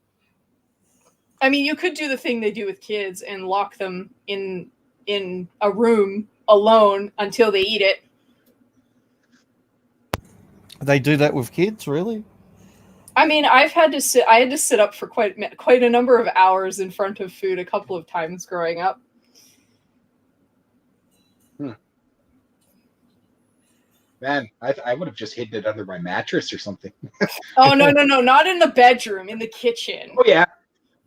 I mean, you could do the thing they do with kids and lock them in a room alone until they eat it. They do that with kids, really? I mean, I had to sit up for quite a number of hours in front of food a couple of times growing up. Man, I would have just hidden it under my mattress or something. Oh, no, not in the bedroom, in the kitchen. Oh, yeah.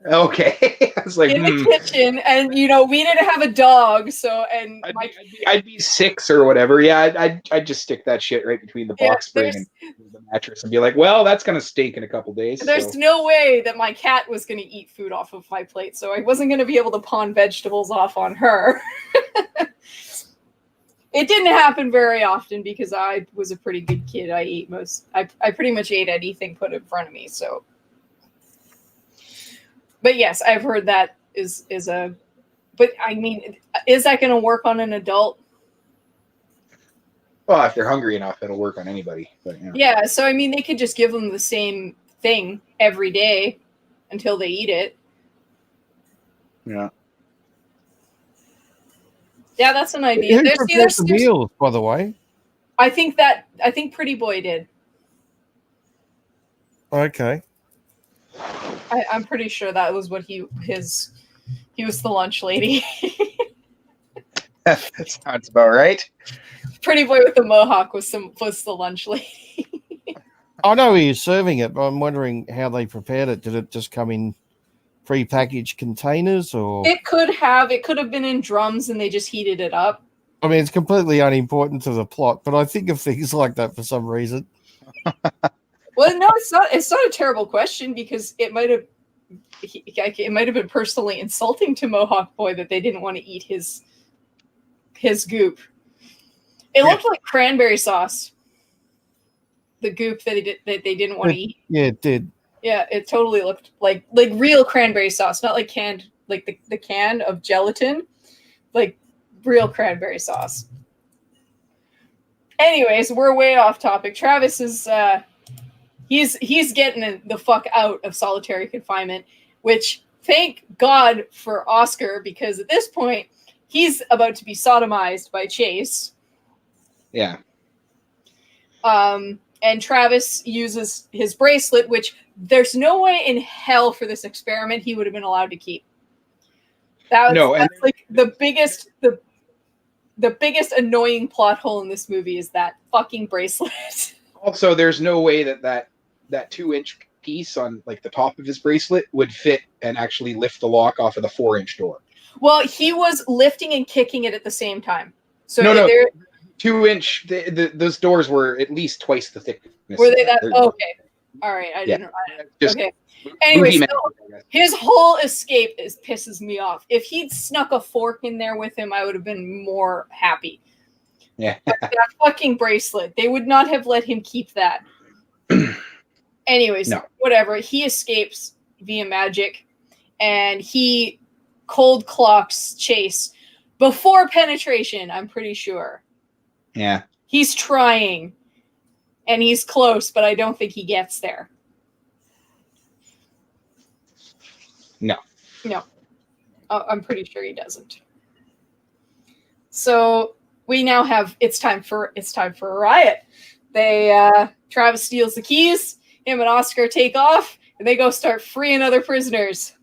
Okay. I was like, in the kitchen, and we didn't have a dog, so I'd be 6 or whatever. Yeah, I'd just stick that shit right between the box spring and the mattress and be like, well, that's gonna stink in a couple days. There's no way that my cat was gonna eat food off of my plate, so I wasn't gonna be able to pawn vegetables off on her. It didn't happen very often because I was a pretty good kid. I pretty much ate anything put in front of me. So, but yes, I've heard that is a. But I mean, is that going to work on an adult? Well, if they're hungry enough, it'll work on anybody. But yeah, so I mean, they could just give them the same thing every day until they eat it. Yeah. Yeah, that's an idea. Who prepared the meals, by the way? I think Pretty Boy did. Okay. I'm pretty sure that was what he was the lunch lady. That sounds about right. Pretty Boy with the mohawk was the lunch lady. I know he was serving it, but I'm wondering how they prepared it. Did it just come in pre-packaged containers, or it could have been in drums and they just heated it up. I mean, it's completely unimportant to the plot, but I think of things like that for some reason. Well, no, it's not. It's not a terrible question because it might have been personally insulting to Mohawk Boy that they didn't want to eat his goop. It looked like cranberry sauce. The goop that they didn't want to eat. Yeah, it did. Yeah, it totally looked like real cranberry sauce, not like canned, like the can of gelatin, like real cranberry sauce. Anyways, we're way off topic. Travis is he's getting the fuck out of solitary confinement, which thank God for Oscar, because at this point he's about to be sodomized by Chase. Yeah. And Travis uses his bracelet, which there's no way in hell for this experiment he would have been allowed to keep. That's like the biggest annoying plot hole in this movie is that fucking bracelet. Also, there's no way that 2-inch piece on like the top of his bracelet would fit and actually lift the lock off of the 4-inch door. Well, he was lifting and kicking it at the same time. So no. 2-inch. Those doors were at least twice the thickness. Were they that? Oh, okay. All right. I didn't. Okay. Anyway, so his whole escape pisses me off. If he'd snuck a fork in there with him, I would have been more happy. Yeah. But that fucking bracelet. They would not have let him keep that. Anyways, whatever. He escapes via magic, and he cold clocks Chase before penetration, I'm pretty sure. Yeah. He's trying, and he's close, but I don't think he gets there. No. I'm pretty sure he doesn't. So we now have it's time for a riot. Travis steals the keys, him and Oscar take off, and they go start freeing other prisoners.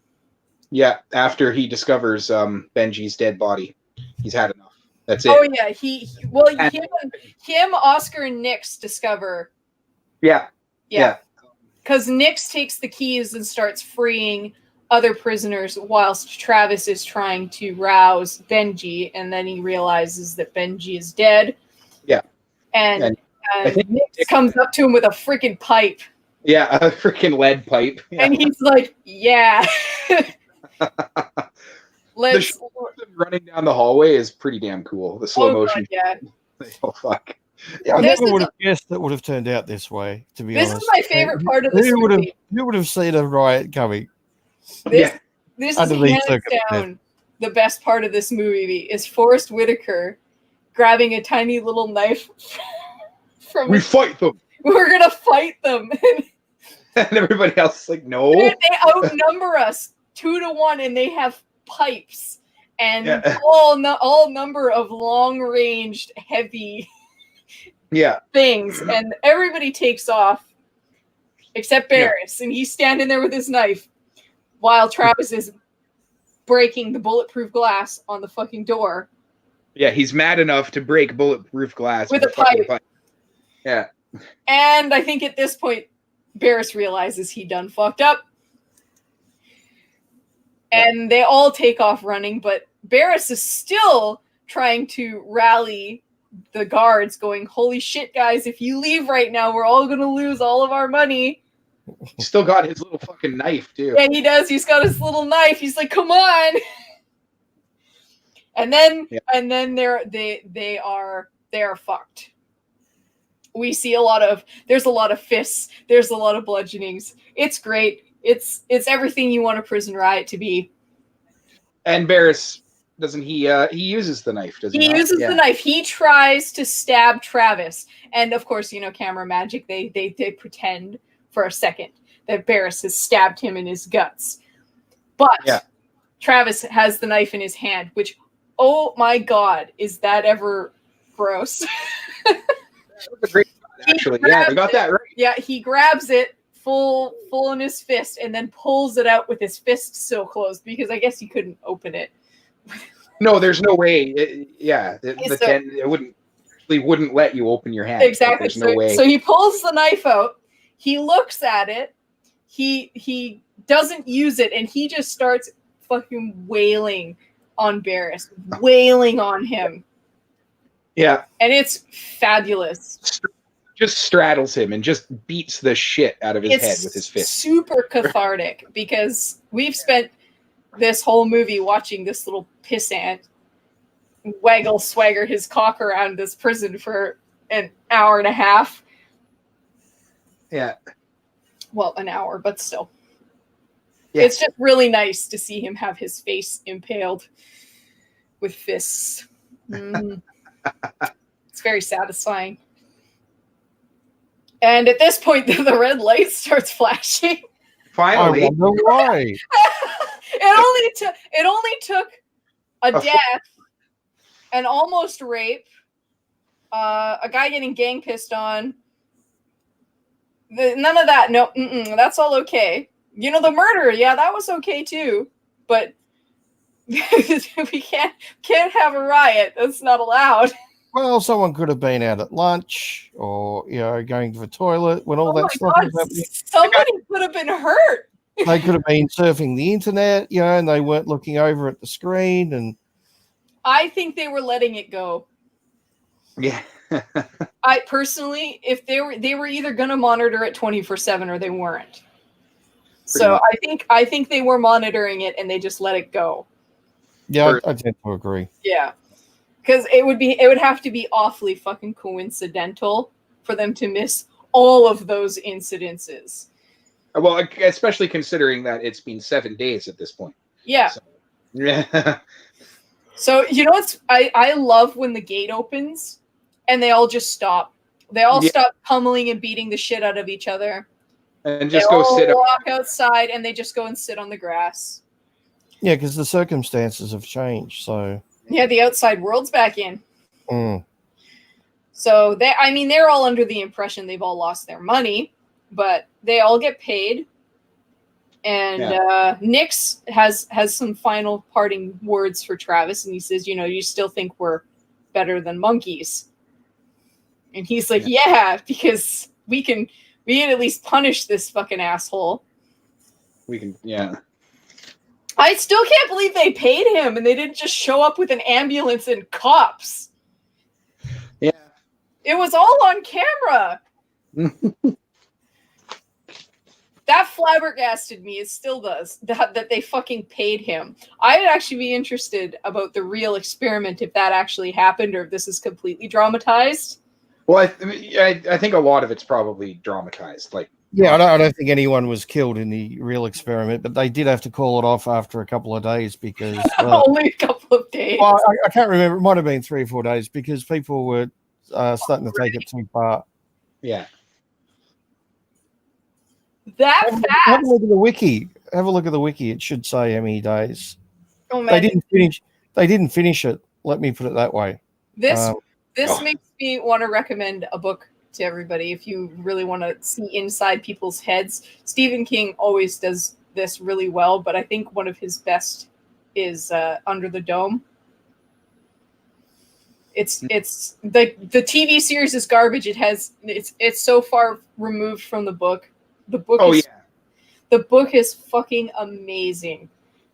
Yeah, after he discovers Benji's dead body. He's had enough. That's it. Oh yeah, him, Oscar, and Nix discover. Yeah. Because Nix takes the keys and starts freeing other prisoners whilst Travis is trying to rouse Benji, and then he realizes that Benji is dead. Yeah. And Nix comes up to him with a freaking pipe. Yeah, a freaking lead pipe. Yeah. And he's like, yeah. The shot of them running down the hallway is pretty damn cool. The slow motion. God, yeah. Oh fuck. Yeah, I never would have guessed that would have turned out this way, to be honest. This is my favorite part of this movie. Who would have seen a riot coming? This is hands down the best part of this movie is Forrest Whitaker grabbing a tiny little knife from fight them. We're gonna fight them. And everybody else is like, no. Dude, they outnumber us 2-1, and they have pipes and all number of long-ranged heavy things, and everybody takes off except Barris, and he's standing there with his knife while Travis is breaking the bulletproof glass on the fucking door. Yeah, he's mad enough to break bulletproof glass with a pipe. Yeah. And I think at this point, Barris realizes he done fucked up. And they all take off running, but Barris is still trying to rally the guards, going, holy shit, guys, if you leave right now, we're all going to lose all of our money. He's still got his little fucking knife, too. Yeah, he does. He's got his little knife. He's like, come on. And then they are fucked. We see there's a lot of fists. There's a lot of bludgeonings. It's great. It's everything you want a prison riot to be. And Barris, doesn't he uses the knife, doesn't he? He uses the knife. He tries to stab Travis. And of course, camera magic, they pretend for a second that Barris has stabbed him in his guts. But Travis has the knife in his hand, which, oh my God, is that ever gross? That was a great shot, actually. Yeah, they got that right. Yeah, he grabs it full in his fist and then pulls it out with his fist still closed, because I guess he couldn't open it. No, there's no way. It wouldn't let you open your hand. Exactly. There's no way. So he pulls the knife out. He looks at it. He doesn't use it, and he just starts fucking wailing on Barris, wailing on him. Yeah. And it's fabulous. just straddles him and just beats the shit out of his It's head with his fist. super cathartic because we've spent this whole movie watching this little pissant waggle swagger his cock around this prison for an hour and a half. Yeah. Well, an hour, but still. Yeah. It's just really nice to see him have his face impaled with fists. It's very satisfying. And at this point, the red light starts flashing. Finally. I wonder why. It only took a death, an almost rape, a guy getting gang pissed on. None of that. No, that's all okay. You know, the murder, yeah, that was okay too. But we can't have a riot. That's not allowed. Well, someone could have been out at lunch or, going to the toilet when all that stuff was happening. Somebody could have been hurt. They could have been surfing the internet, and they weren't looking over at the screen. And I think they were letting it go. Yeah. I personally, if they were either going to monitor it 24/7 or they weren't. So I think they were monitoring it and they just let it go. Yeah, I tend to agree. Yeah. Because it would have to be awfully fucking coincidental for them to miss all of those incidences. Well, especially considering that it's been 7 days at this point. Yeah. So, yeah. So I love when the gate opens and they all just stop. They all stop pummeling and beating the shit out of each other. And just go sit up. Walk outside and they just go and sit on the grass. Yeah, because the circumstances have changed. So yeah, the outside world's back in. Mm. So they're all under the impression they've all lost their money, but they all get paid. And Nix has some final parting words for Travis, and he says, you still think we're better than monkeys. And he's like, yeah, because we can at least punish this fucking asshole. We can, yeah. I still can't believe they paid him and they didn't just show up with an ambulance and cops. Yeah. It was all on camera. That flabbergasted me. It still does. That they fucking paid him. I'd actually be interested about the real experiment if that actually happened or if this is completely dramatized. Well, I think a lot of it's probably dramatized. Like, yeah, I don't think anyone was killed in the real experiment, but they did have to call it off after a couple of days because only a couple of days. Well, I can't remember. It might have been 3 or 4 days because people were starting to take it too far. Yeah. That Have fast. a look at the wiki. Have a look at the wiki. It should say how many days. Oh man, They didn't finish it. Let me put it that way. This makes me want to recommend a book to everybody if you really want to see inside people's heads. Stephen King always does this really well, but I think one of his best is Under the Dome. It's the TV series is garbage. It's so far removed from the book. The book is fucking amazing.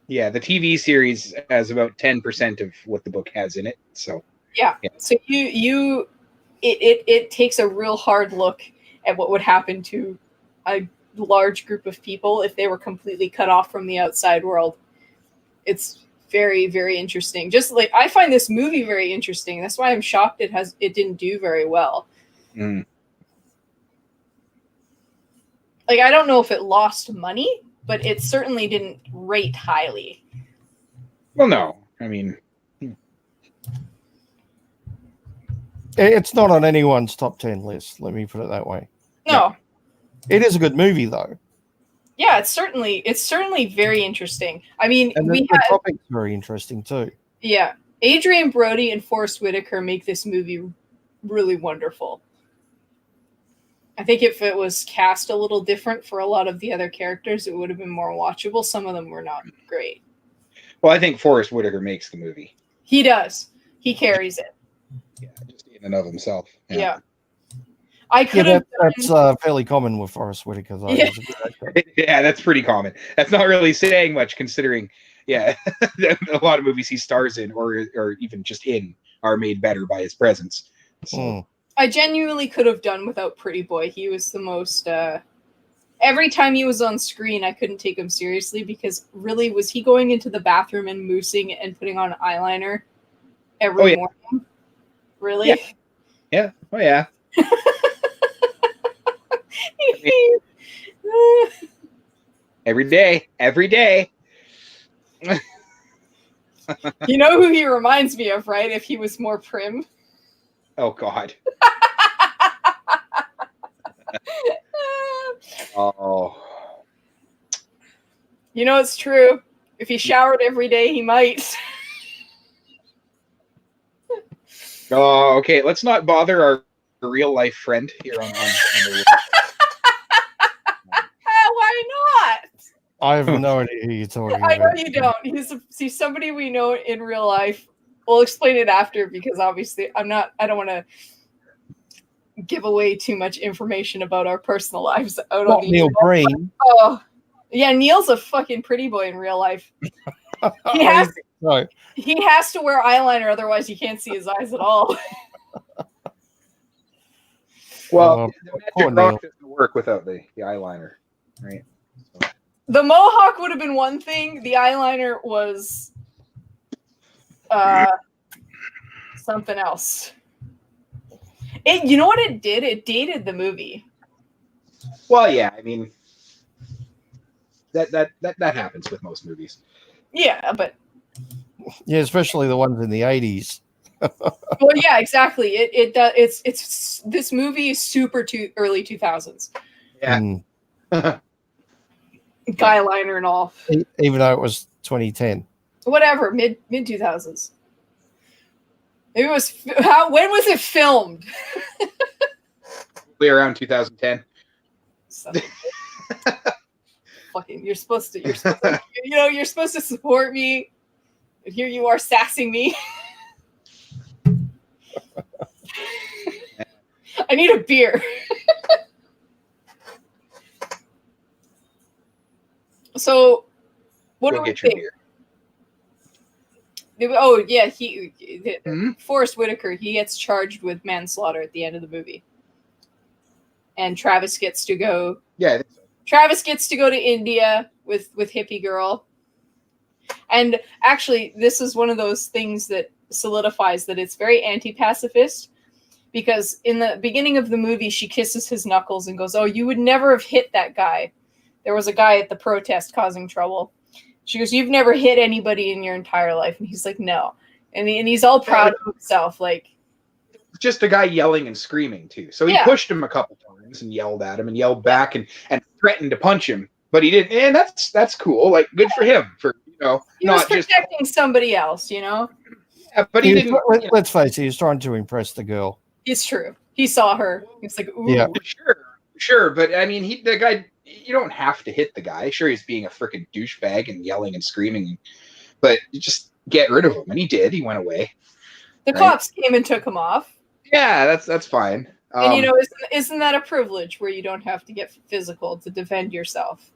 Yeah, the TV series has about 10% of what the book has in it. So yeah. So it takes a real hard look at what would happen to a large group of people if they were completely cut off from the outside world. It's very, very interesting. Just like I find this movie very interesting. That's why I'm shocked it didn't do very well. Mm. Like I don't know if it lost money, but it certainly didn't rate highly. Well, no. I mean, it's not on anyone's top 10 list. Let me put it that way. No. It is a good movie though. Yeah, it's certainly very interesting. I mean, And the topic's very interesting too. Yeah. Adrian Brody and Forrest Whitaker make this movie really wonderful. I think if it was cast a little different for a lot of the other characters, it would have been more watchable. Some of them were not great. well, I think Forrest Whitaker makes the movie. He does. He carries it. Yeah, just in and of himself. Yeah. I could have. That's fairly common with Forrest Whitaker though. Yeah. Yeah, that's pretty common. That's not really saying much considering, a lot of movies he stars in or even just in are made better by his presence. So, I genuinely could have done without Pretty Boy. He was the most. Every time he was on screen, I couldn't take him seriously because really, was he going into the bathroom and moosing and putting on eyeliner every morning? Really? Yeah. Yeah. Oh yeah. Every day. Every day. You know who he reminds me of, right? If he was more prim. Oh God. Oh. You know it's true. If he showered every day, he might. Oh, okay. Let's not bother our real life friend here on the Why not? I have no idea who you're talking about. I know you don't. He's somebody we know in real life. We'll explain it after because obviously I don't want to give away too much information about our personal lives out Not on the Neil internet. Breen. Oh, yeah, Neil's a fucking pretty boy in real life. He has No. He has to wear eyeliner, otherwise you can't see his eyes at all. Well, the poor magic rock Neil. doesn't work without the eyeliner, right? So. The mohawk would have been one thing. The eyeliner was something else. You know what it did? It dated the movie. Well, yeah. I mean, that happens with most movies. Yeah, but Yeah, especially the ones in the 80s. well, yeah, exactly. It's this movie is super early 2000s. Yeah. Mm. Guy liner and all. Even though it was 2010. Whatever, mid 2000s. It was when was it filmed? Probably around 2010. Fucking, you're supposed to, you're supposed to support me, and here you are sassing me. I need a beer. So, what Go do we get your think? beer. Oh yeah, Hmm? Forrest Whitaker. He gets charged with manslaughter at the end of the movie, and Travis gets to go. Yeah. I think so. Travis gets to go to India with Hippie Girl. And actually, this is one of those things that solidifies that it's very anti-pacifist, because in the beginning of the movie, she kisses his knuckles and goes, "Oh, you would never have hit that guy. There was a guy at the protest causing trouble." She goes, "You've never hit anybody in your entire life." And he's like, "No." And he's all proud of himself. Like, Just a guy yelling and screaming too. So he pushed him a couple times and yelled at him and yelled back and threatened to punch him, but he didn't. And that's cool. Like, good for him for he was not just protecting somebody else. Yeah, but he didn't. Let's face it, he was trying to impress the girl. It's true. He saw her. He's like, "Ooh." Yeah. Sure, but I mean, the guy. You don't have to hit the guy. Sure, he's being a freaking douchebag and yelling and screaming, but you just get rid of him. And he did. He went away. The cops came and took him off. Yeah, that's fine. And isn't that a privilege where you don't have to get physical to defend yourself?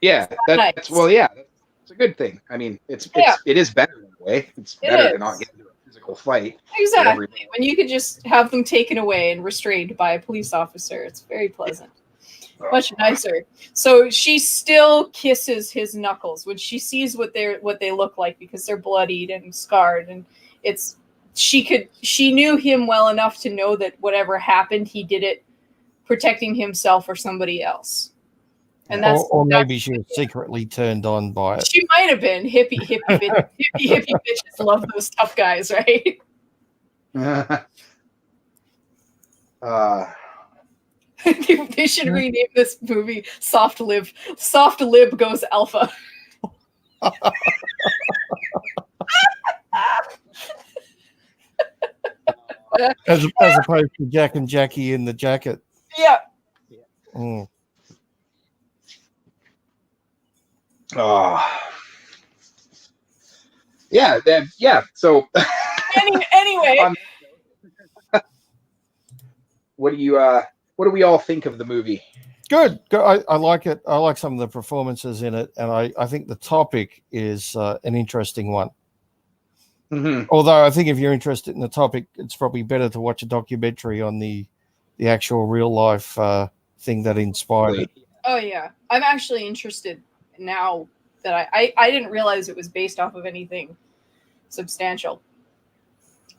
Yeah, nice. that's it's a good thing. I mean, it is better in a way. It's better to not get into a physical fight. Exactly. When you could just have them taken away and restrained by a police officer, it's very pleasant. Much nicer. So she still kisses his knuckles when she sees what they look like, because they're bloodied and scarred, and she knew him well enough to know that whatever happened, he did it protecting himself or somebody else. And or maybe she was secretly turned on by it. She might have been. Hippie bitches love those tough guys, right? They should rename this movie Soft Lib. Soft Lib goes alpha. As opposed to Jack and Jackie in the jacket. Yeah. Mm. Yeah. So anyway, what do we all think of the movie? Good. I like it. I like some of the performances in it, and I think the topic is an interesting one. Mhm. Although I think if you're interested in the topic, it's probably better to watch a documentary on the actual real life thing that inspired it. Oh yeah, I'm actually interested now that I didn't realize it was based off of anything substantial.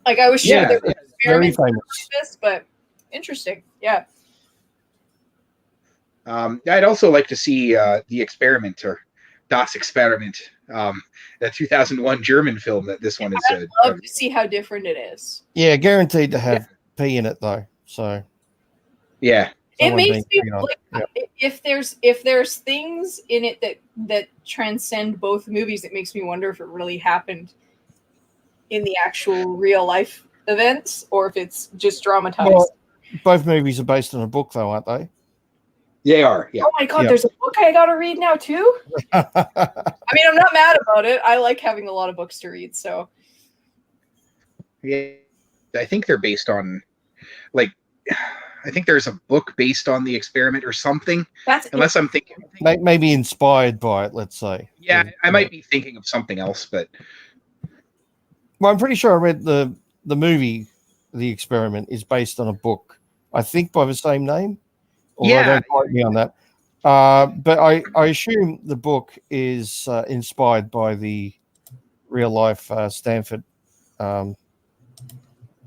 Like I was sure Yeah, there were Very experiments famous. like this, but interesting. Yeah. I'd also like to see the experiment or Das Experiment, the 2001 German film that this one is. I'd love to see how different it is. Yeah, guaranteed to have P in it though. So yeah, It someone makes being me peed on. like Yeah. if there's things in it that transcend both movies, it makes me wonder if it really happened in the actual real life events or if it's just dramatized. Well, both movies are based on a book, though, aren't they? they are. Yeah, Oh my god, Yeah. there's a book I gotta read now too. I mean, I'm not mad about it. I like having a lot of books to read. So yeah. I think they're based on, like, I think there's a book based on the experiment or something. that's Unless I'm thinking. Maybe inspired by it, let's say. Yeah, I might be thinking of something else, but Well, I'm pretty sure I read the movie. The Experiment is based on a book, I think, by the same name. Although Yeah. don't quote me on that. But I assume the book is inspired by the real life Stanford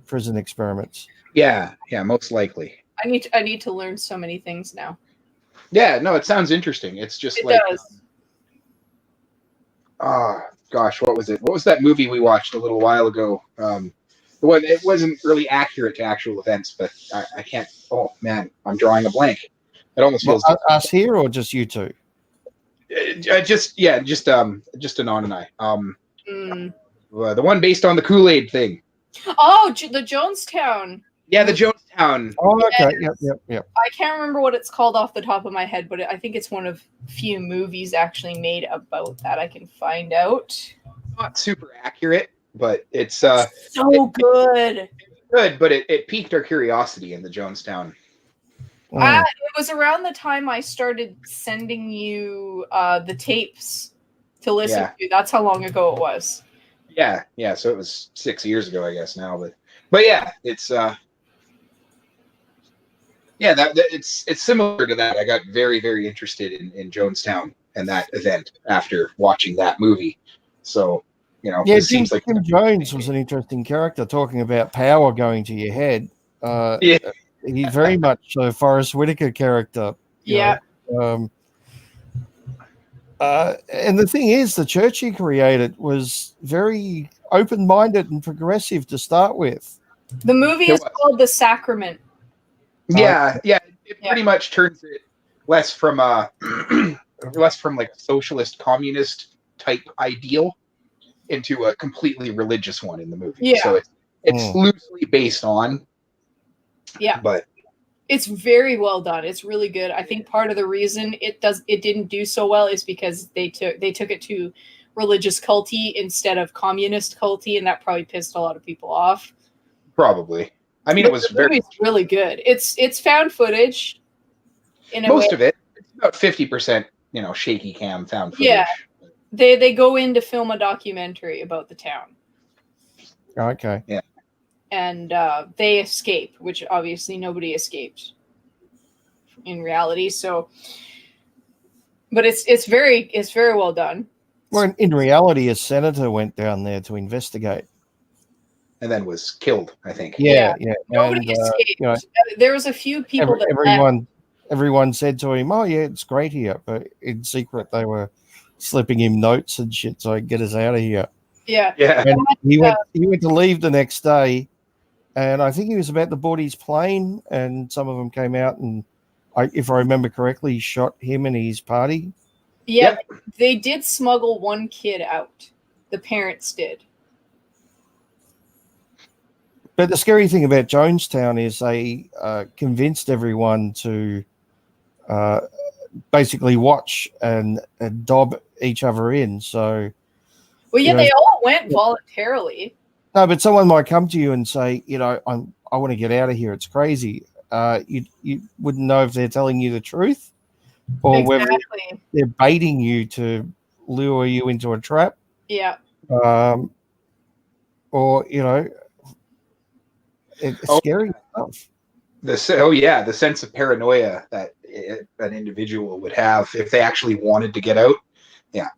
prison experiments. yeah, most likely. I need to learn so many things now. Yeah, no, it sounds interesting. It's just It like, does. Gosh, what was it? What was that movie we watched a little while ago? The one, it wasn't really accurate to actual events, but I can't. Oh man, I'm drawing a blank. It almost Well, feels us here or just you two? just Anon and I. Mm. The one based on the Kool-Aid thing. Oh, the Jonestown. Yeah, the Jonestown. Oh, okay. Yes. Yep. I can't remember what it's called off the top of my head, but I think it's one of few movies actually made about that. I can find out. Not super accurate, but it's So good. good. But it piqued our curiosity in the Jonestown. Mm. It was around the time I started sending you the tapes to listen Yeah. to. That's how long ago it was. Yeah. So it was 6 years ago, I guess now, but yeah, it's yeah, that it's similar to that. I got very, very interested in Jonestown and that event after watching that movie. So, Yeah, it seems like Jim Jones was an interesting character, talking about power going to your head. Yeah. He's very much a Forrest Whitaker character. you Yeah. know. And the thing is, the church he created was very open-minded and progressive to start with. The movie It is was. called The Sacrament. Yeah. It pretty much turns it less from like a socialist communist type ideal into a completely religious one in the movie. Yeah. So it's loosely based on. Yeah. But It's very well done. It's really good. I think part of the reason it didn't do so well is because they took it to religious culty instead of communist culty, and that probably pissed a lot of people off. probably. I mean, But it was the very movie's really good. It's found footage in a most way. of it. It's about 50%, shaky cam found footage. Yeah. They go in to film a documentary about the town. Okay. And they escape, which obviously nobody escaped in reality. So, but it's very well done. Well, in reality, a senator went down there to investigate. And then was killed, I think. Yeah. Nobody And, escaped. There was a few people that left. everyone said to him, "Oh yeah, it's great here," but in secret they were slipping him notes and shit so get us out of here. Yeah. And he went to leave the next day, and I think he was about to board his plane, and some of them came out and, if I remember correctly, shot him and his party. Yeah, they did smuggle one kid out. The parents did. But the scary thing about Jonestown is they convinced everyone to basically watch and dob each other in. So, well, yeah, they all went voluntarily. No, but someone might come to you and say, I want to get out of here. It's crazy. You wouldn't know if they're telling you the truth or whether they're baiting you to lure you into a trap. Yeah. or it's Oh, scary stuff. the sense of paranoia that an individual would have if they actually wanted to get out. Yeah.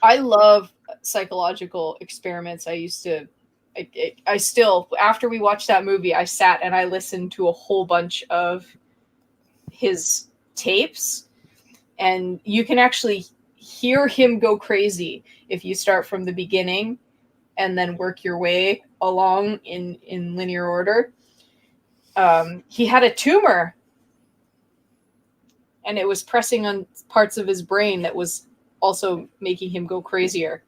I love psychological experiments. I still, after we watched that movie, I sat and I listened to a whole bunch of his tapes, and you can actually hear him go crazy if you start from the beginning and then work your way along in linear order. He had a tumor, and it was pressing on parts of his brain that was also making him go crazier.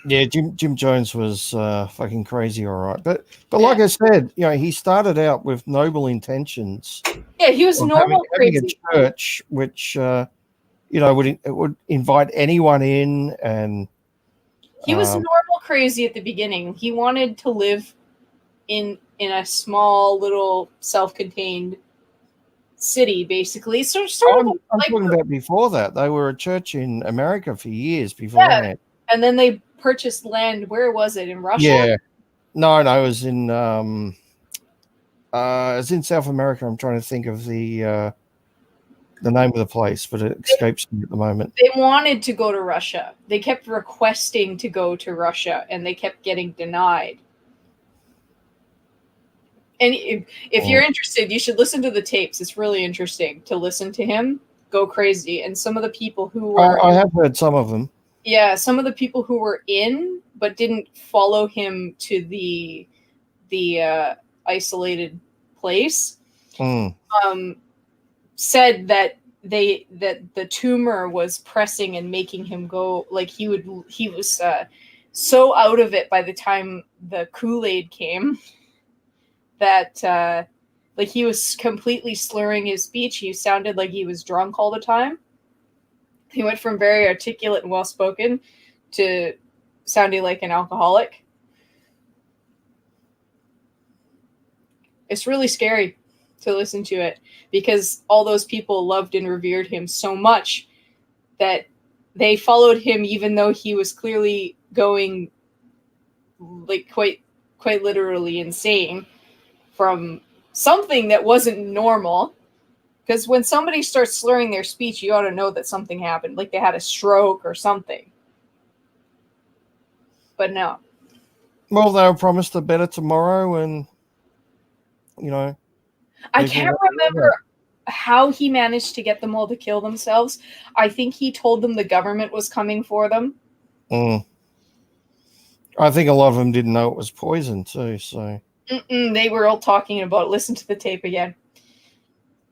Yeah, Jim Jones was fucking crazy, all right. But like I said, he started out with noble intentions. Yeah, he was normal having crazy. a church which would invite anyone in, and He was normal crazy at the beginning. He wanted to live in a small little self-contained city, basically. So I'm talking about before that. They were a church in America for years before that. And then they purchased land. Where was it? In Russia? Yeah. No, it was in South America. I'm trying to think of the name of the place, but it escapes me at the moment. They wanted to go to Russia. They kept requesting to go to Russia, and they kept getting denied. And if you're interested, you should listen to the tapes. It's really interesting to listen to him go crazy. And some of the people who were... I have heard some of them. Yeah, some of the people who were in but didn't follow him to the isolated place said that the tumor was pressing and making him go, like he was so out of it by the time the Kool-Aid came that like he was completely slurring his speech. He sounded like he was drunk all the time. He went from very articulate and well-spoken to sounding like an alcoholic. It's really scary to listen to it because all those people loved and revered him so much that they followed him even though he was clearly going like quite literally insane from something that wasn't normal. Because when somebody starts slurring their speech, you ought to know that something happened, like they had a stroke or something. But no. Well, they were promised a better tomorrow, and I can't remember how he managed to get them all to kill themselves. I think he told them the government was coming for them. I think a lot of them didn't know it was poison too. So they were all talking about it. Listen to the tape again.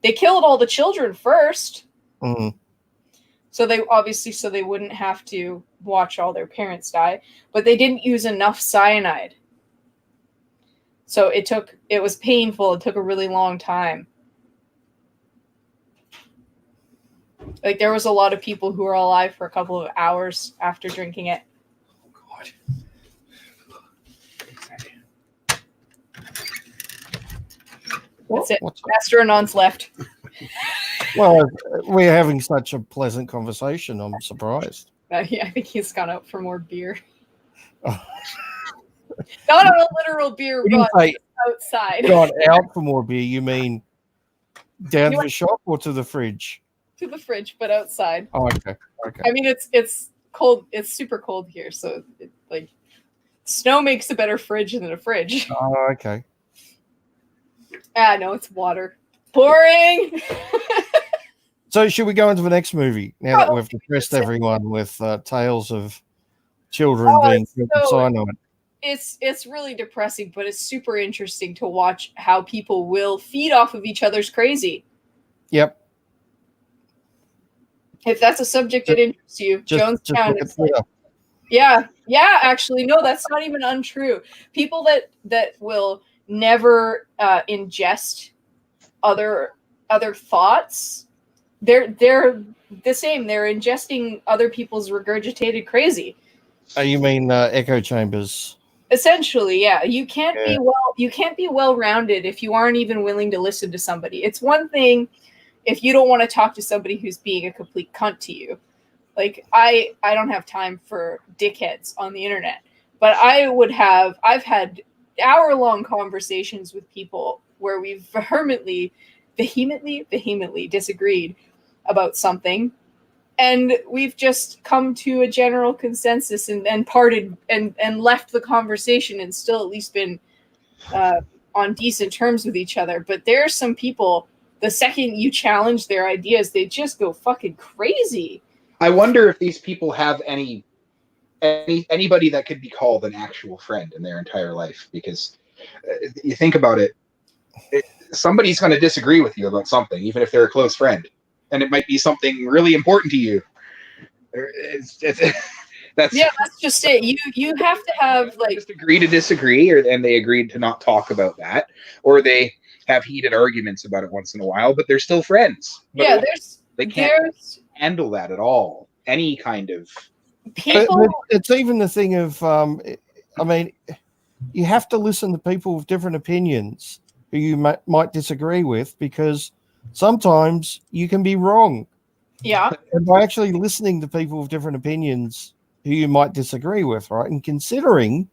They killed all the children first. So they wouldn't have to watch all their parents die, but they didn't use enough cyanide. So it was painful. It took a really long time. Like there was a lot of people who were alive for a couple of hours after drinking it. Oh God. That's it. Master Anon's left. Well, we're having such a pleasant conversation. I'm surprised. Yeah, I think he's gone out for more beer. Not a literal beer run outside. Gone out for more beer. You mean down to the shop or to the fridge? To the fridge, but outside. Oh, okay. I mean, it's cold. It's super cold here, so like snow makes a better fridge than a fridge. Oh, okay. No, it's water. Boring. So should we go into the next movie now that we've depressed everyone with tales of children being killed with cyanide? It's really depressing, but it's super interesting to watch how people will feed off of each other's crazy. Yep. If that's a subject that interests you, Jonestown is like, yeah, actually, no, that's not even untrue. People that will never ingest other thoughts, they're the same. They're ingesting other people's regurgitated crazy. You mean echo chambers? Essentially, yeah. You can't be well-rounded if you aren't even willing to listen to somebody. It's one thing if you don't want to talk to somebody who's being a complete cunt to you. Like I don't have time for dickheads on the internet. But I've had hour-long conversations with people where we've vehemently disagreed about something, and we've just come to a general consensus and parted and left the conversation and still at least been on decent terms with each other. But there are some people, the second you challenge their ideas, they just go fucking crazy. I wonder if these people have anybody that could be called an actual friend in their entire life, because you think about it, somebody's going to disagree with you about something, even if they're a close friend, and it might be something really important to you. That's just it. You have to have like just agree to disagree, and they agreed to not talk about that, or they have heated arguments about it once in a while, but they're still friends. But they can't handle that at all. Any kind of people. But it's even the thing of, I mean, you have to listen to people with different opinions who you might disagree with, because sometimes you can be wrong. Yeah. And by actually listening to people with different opinions who you might disagree with, right, and considering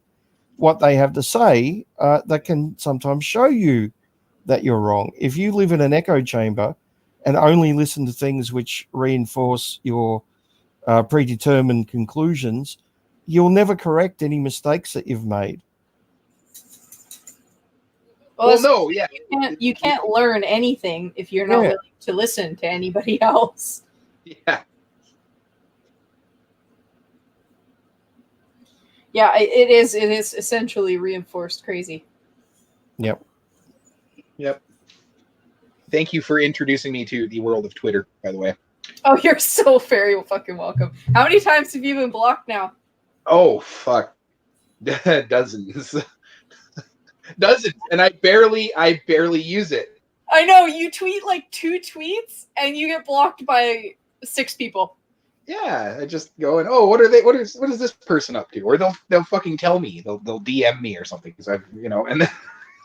what they have to say, that can sometimes show you that you're wrong. If you live in an echo chamber and only listen to things which reinforce your predetermined conclusions, you'll never correct any mistakes that you've made. Well, no, yeah. You can't learn anything if you're not willing to listen to anybody else. Yeah. Yeah, it is essentially reinforced crazy. Yep. Thank you for introducing me to the world of Twitter, by the way. Oh, you're so very fucking welcome. How many times have you been blocked now? Oh, fuck. Dozens. Dozens. And I barely use it. I know, you tweet like 2 tweets and you get blocked by 6 people. Yeah, I just go and what is this person up to? Or they'll fucking tell me. They'll DM me or something, because I've and then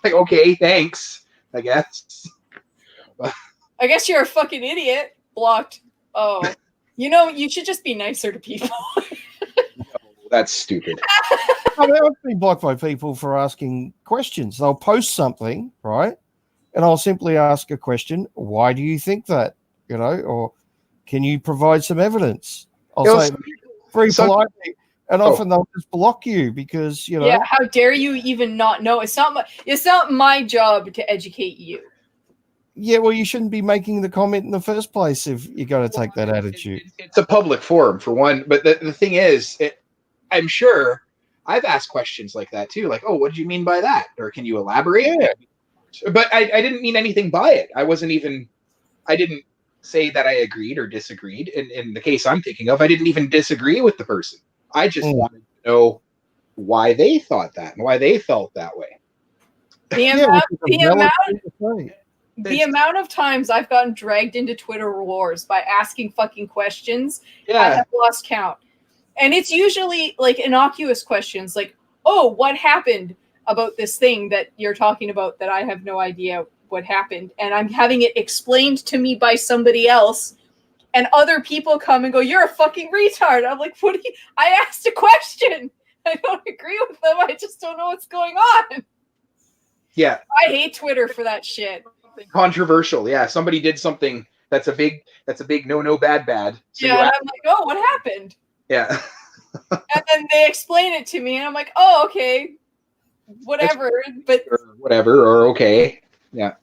like, okay, thanks, I guess. I guess you're a fucking idiot. Blocked. Oh. You should just be nicer to people. No, that's stupid. I mean, I've been blocked by people for asking questions. They'll post something, right? And I'll simply ask a question. Why do you think that? Or can you provide some evidence? I'll say very politely, and often they'll just block you because, Yeah, how dare you even not know? It's not my job to educate you. Yeah, well, you shouldn't be making the comment in the first place if you're going to take that attitude. It's a public forum, for one. But the thing is, I'm sure I've asked questions like that too. Like, what did you mean by that? Or can you elaborate? Yeah. But I didn't mean anything by it. I didn't say that I agreed or disagreed. In the case I'm thinking of, I didn't even disagree with the person. I just wanted to know why they thought that and why they felt that way. The amount of times I've gotten dragged into Twitter wars by asking fucking questions, I have lost count. And it's usually like innocuous questions like, what happened about this thing that you're talking about that I have no idea what happened? And I'm having it explained to me by somebody else. And other people come and go, you're a fucking retard. I'm like, I asked a question. I don't agree with them. I just don't know what's going on. Yeah. I hate Twitter for that shit. Controversial. Yeah. Somebody did something that's a big no, bad. So yeah. And I'm like, what happened? Yeah. And then they explain it to me and I'm like, okay, whatever. But whatever, or okay. Yeah.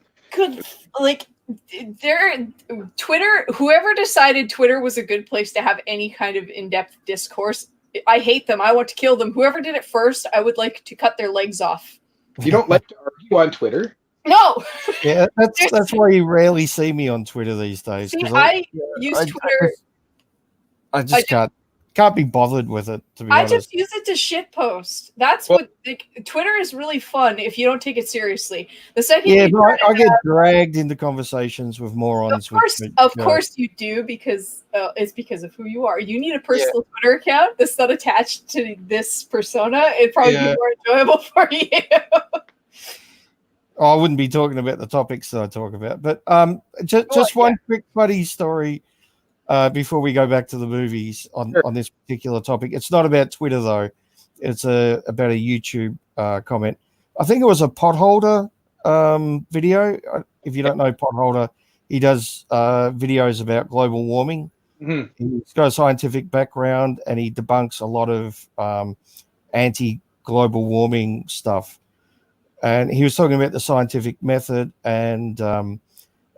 Twitter, whoever decided Twitter was a good place to have any kind of in-depth discourse, I hate them. I want to kill them. Whoever did it first, I would like to cut their legs off. You don't like to argue on Twitter? No. Yeah, that's why you rarely see me on Twitter these days. See, I use Twitter. I just can't be bothered with it, to be honest. I just use it to shitpost. That's what Twitter is really fun if you don't take it seriously. The second I get dragged into conversations with morons. Of course you do, because it's because of who you are. You need a personal Twitter account that's not attached to this persona. It'd probably be more enjoyable for you. I wouldn't be talking about the topics that I talk about, but just one quick funny story. Before we go back to the movies on this particular topic. It's not about Twitter, though. It's about a YouTube comment. I think it was a Potholder video. If you don't know Potholder, he does videos about global warming. Mhm. He's got a scientific background, and he debunks a lot of anti-global warming stuff. And he was talking about the scientific method and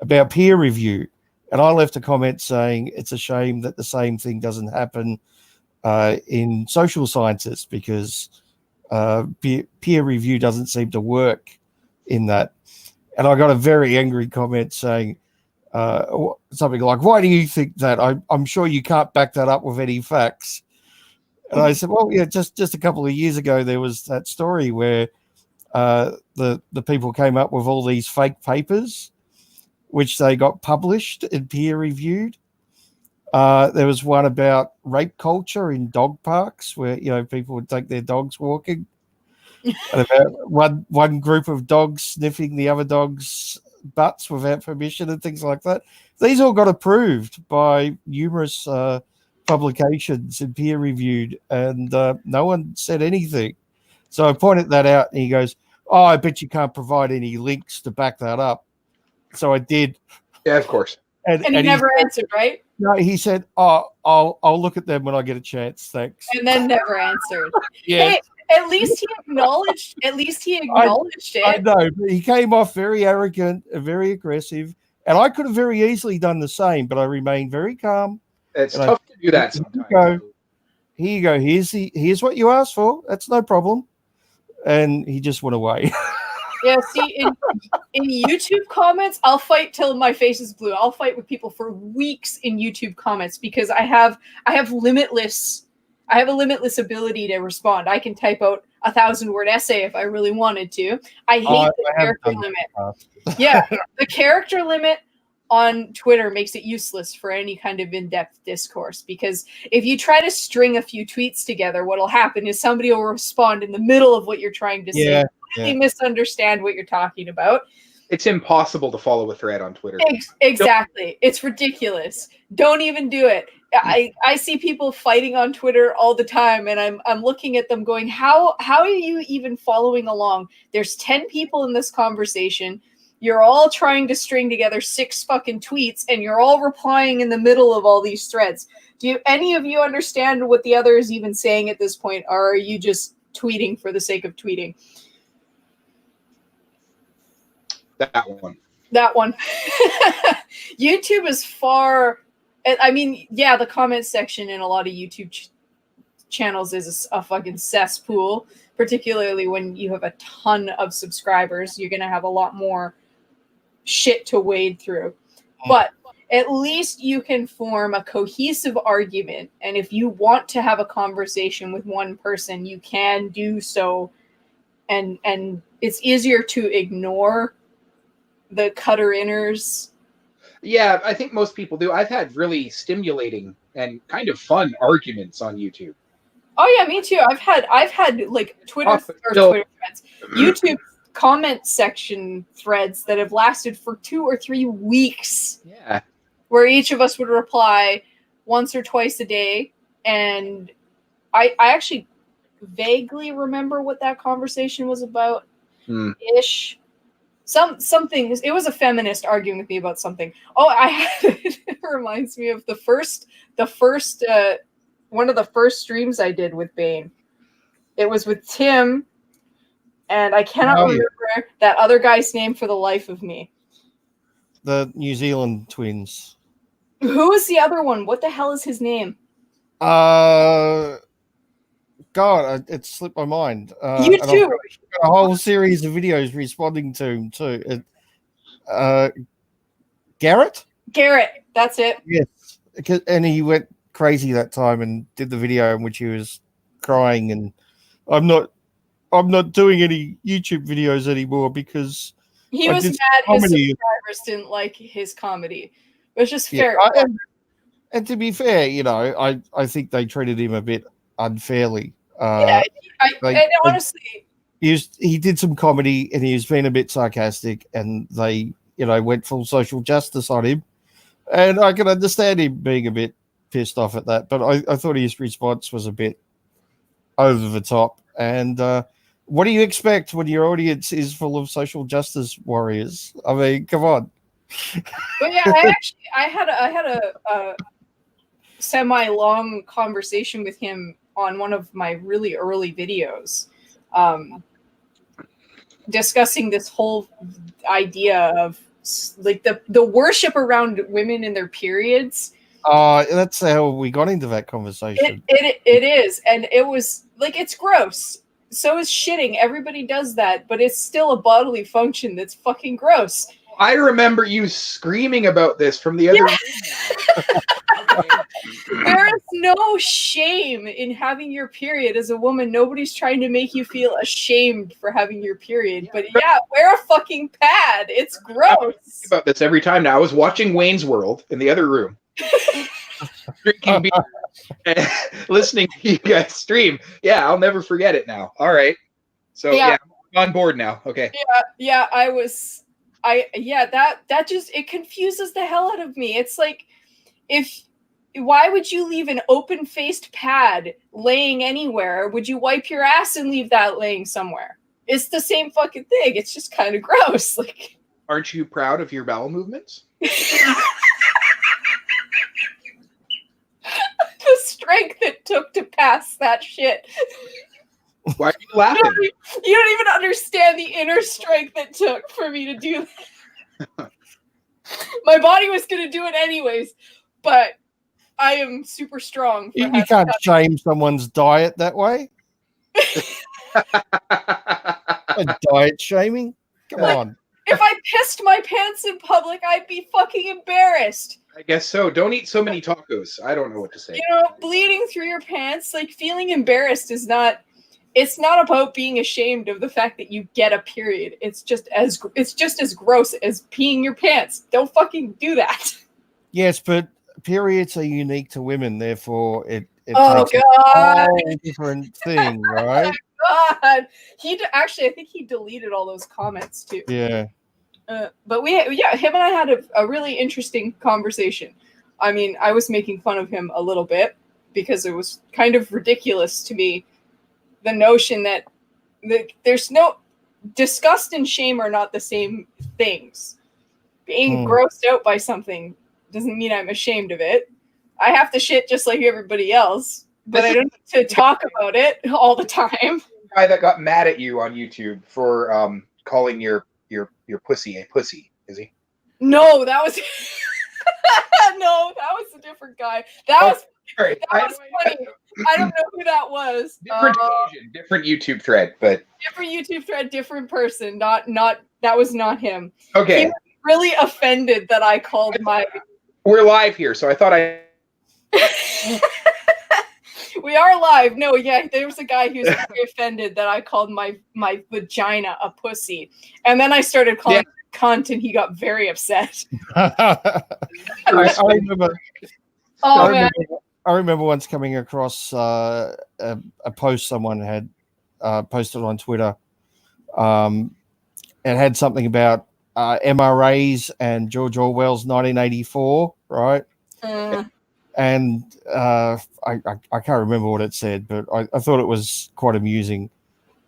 about peer review. And I left a comment saying it's a shame that the same thing doesn't happen in social sciences, because peer review doesn't seem to work in that. And I got a very angry comment saying something like, "Why do you think that? I'm sure you can't back that up with any facts." And I said, "Well, yeah, just a couple of years ago, there was that story where the people came up with all these fake papers, which they got published and peer reviewed. There was one about rape culture in dog parks, where people would take their dogs walking, and about one group of dogs sniffing the other dog's butts without permission and things like that. These all got approved by numerous publications and peer reviewed, and no one said anything. So I pointed that out, and he goes, "Oh, I bet you can't provide any links to back that up." So I did. Yeah, of course. And he never answered, right? No, he said, "Oh, I'll look at them when I get a chance. Thanks." And then never answered. Yeah. Hey, at least he acknowledged. At least he acknowledged I it. know, but he came off very arrogant and very aggressive, and I could have very easily done the same, but I remained very calm. It's And tough to do that Here you sometimes. go. Here you go. Here's what you asked for. That's no problem. And he just went away. Yeah, see, in YouTube comments, I'll fight till my face is blue. I'll fight with people for weeks in YouTube comments because I have a limitless ability to respond. I can type out 1,000-word essay if I really wanted to. I hate the character limit. Yeah, the character limit on Twitter makes it useless for any kind of in-depth discourse, because if you try to string a few tweets together, what'll happen is somebody will respond in the middle of what you're trying to say. They misunderstand what you're talking about. It's impossible to follow a thread on Twitter. Exactly. It's ridiculous. Don't even do it. I see people fighting on Twitter all the time, and I'm looking at them going, how are you even following along? There's 10 people in this conversation. You're all trying to string together 6 fucking tweets, and you're all replying in the middle of all these threads. Do any of you understand what the other is even saying at this point, or are you just tweeting for the sake of tweeting? That one. YouTube is far. I mean, yeah, the comment section in a lot of YouTube channels is a fucking cesspool, particularly when you have a ton of subscribers. You're going to have a lot more shit to wade through. But at least you can form a cohesive argument. And if you want to have a conversation with one person, you can do so. And it's easier to ignore the cutter inners. Yeah, I think most people do. I've had really stimulating and kind of fun arguments on YouTube. Oh yeah, me too. I've had like Twitter threads, YouTube comment section threads that have lasted for 2 or 3 weeks. Yeah. Where each of us would reply once or twice a day, and I actually vaguely remember what that conversation was about. Ish. Something. It was a feminist arguing with me about something. Oh, it reminds me of the first one of the first streams I did with Bane. It was with Tim, and I cannot remember that other guy's name for the life of me. The New Zealand twins. Who is the other one? What the hell is his name? God, it slipped my mind. You too. A whole series of videos responding to him too. Garrett, that's it. Yes, and he went crazy that time and did the video in which he was crying. And I'm not doing any YouTube videos anymore because he was mad his subscribers didn't like his comedy. It was just fair. And to be fair, I think they treated him a bit unfairly. And honestly, he did some comedy and he was being a bit sarcastic, and they, went full social justice on him. And I can understand him being a bit pissed off at that, but I thought his response was a bit over the top. And what do you expect when your audience is full of social justice warriors? I mean, come on. But yeah, I had a semi-long conversation with him on one of my really early videos, discussing this whole idea of like the worship around women in their periods. That's how we got into that conversation. It is, and it was like, it's gross. So is shitting. Everybody does that, but it's still a bodily function that's fucking gross. I remember you screaming about this from the other room. Okay. There is no shame in having your period as a woman. Nobody's trying to make you feel ashamed for having your period. But yeah, wear a fucking pad. It's gross. About this every time now. I was watching Wayne's World in the other room. Drinking beer and listening to you guys stream. Yeah, I'll never forget it now. All right. So yeah, I'm on board now. Okay. Yeah, that just, it confuses the hell out of me. It's like, why would you leave an open-faced pad laying anywhere? Would you wipe your ass and leave that laying somewhere? It's the same fucking thing. It's just kind of gross. Like, aren't you proud of your bowel movements? The strength it took to pass that shit. Why are you laughing? You don't even understand the inner strength it took for me to do that. My body was going to do it anyways, but I am super strong. You can't shame someone's diet that way. Diet shaming? Come on. If I pissed my pants in public, I'd be fucking embarrassed. I guess so. Don't eat so many tacos. I don't know what to say. You know, bleeding through your pants, like feeling embarrassed is not, it's not about being ashamed of the fact that you get a period. It's just as gross as peeing your pants. Don't fucking do that. Yes, but periods are unique to women, therefore it takes a whole different thing, right? God, I think he deleted all those comments too. Yeah. But him and I had a really interesting conversation. I mean, I was making fun of him a little bit because it was kind of ridiculous to me, the notion that there's no, disgust and shame are not the same things. Being grossed out by something doesn't mean I'm ashamed of it. I have to shit just like everybody else, but I don't have to talk about it all the time. Guy that got mad at you on YouTube for calling your pussy a pussy, is he? No, that was a different guy. That was funny. I don't know who that was. Different YouTube thread, but different YouTube thread, different person. Not that was not him. Okay. He was really offended that I called my. We're live here, so I thought I. We are live. No, yeah, there was a guy who was very offended that I called my vagina a pussy, and then I started calling it a cunt, and he got very upset. I remember. Oh man. I remember once coming across a post someone had posted on Twitter. It had something about MRAs and George Orwell's 1984, right? And I can't remember what it said, but I thought it was quite amusing.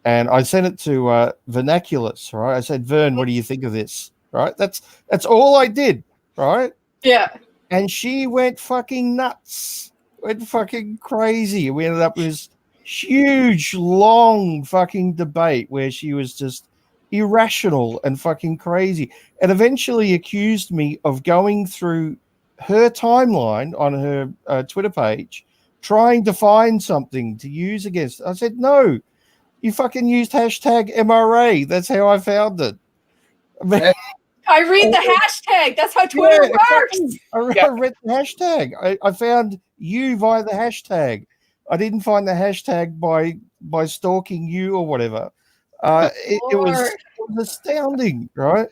And I sent it to Vernaculus, right? I said, Vern, what do you think of this? Right? That's all I did, right? Yeah. And she went fucking nuts. Went fucking crazy. We ended up with this huge, long fucking debate where she was just irrational and fucking crazy, and eventually accused me of going through her timeline on her Twitter page trying to find something to use against it. I said, no, you fucking used hashtag MRA. That's how I found it. I read the hashtag. That's how Twitter works. I read the hashtag. I found you via the hashtag. I didn't find the hashtag by stalking you or whatever. It was astounding, right?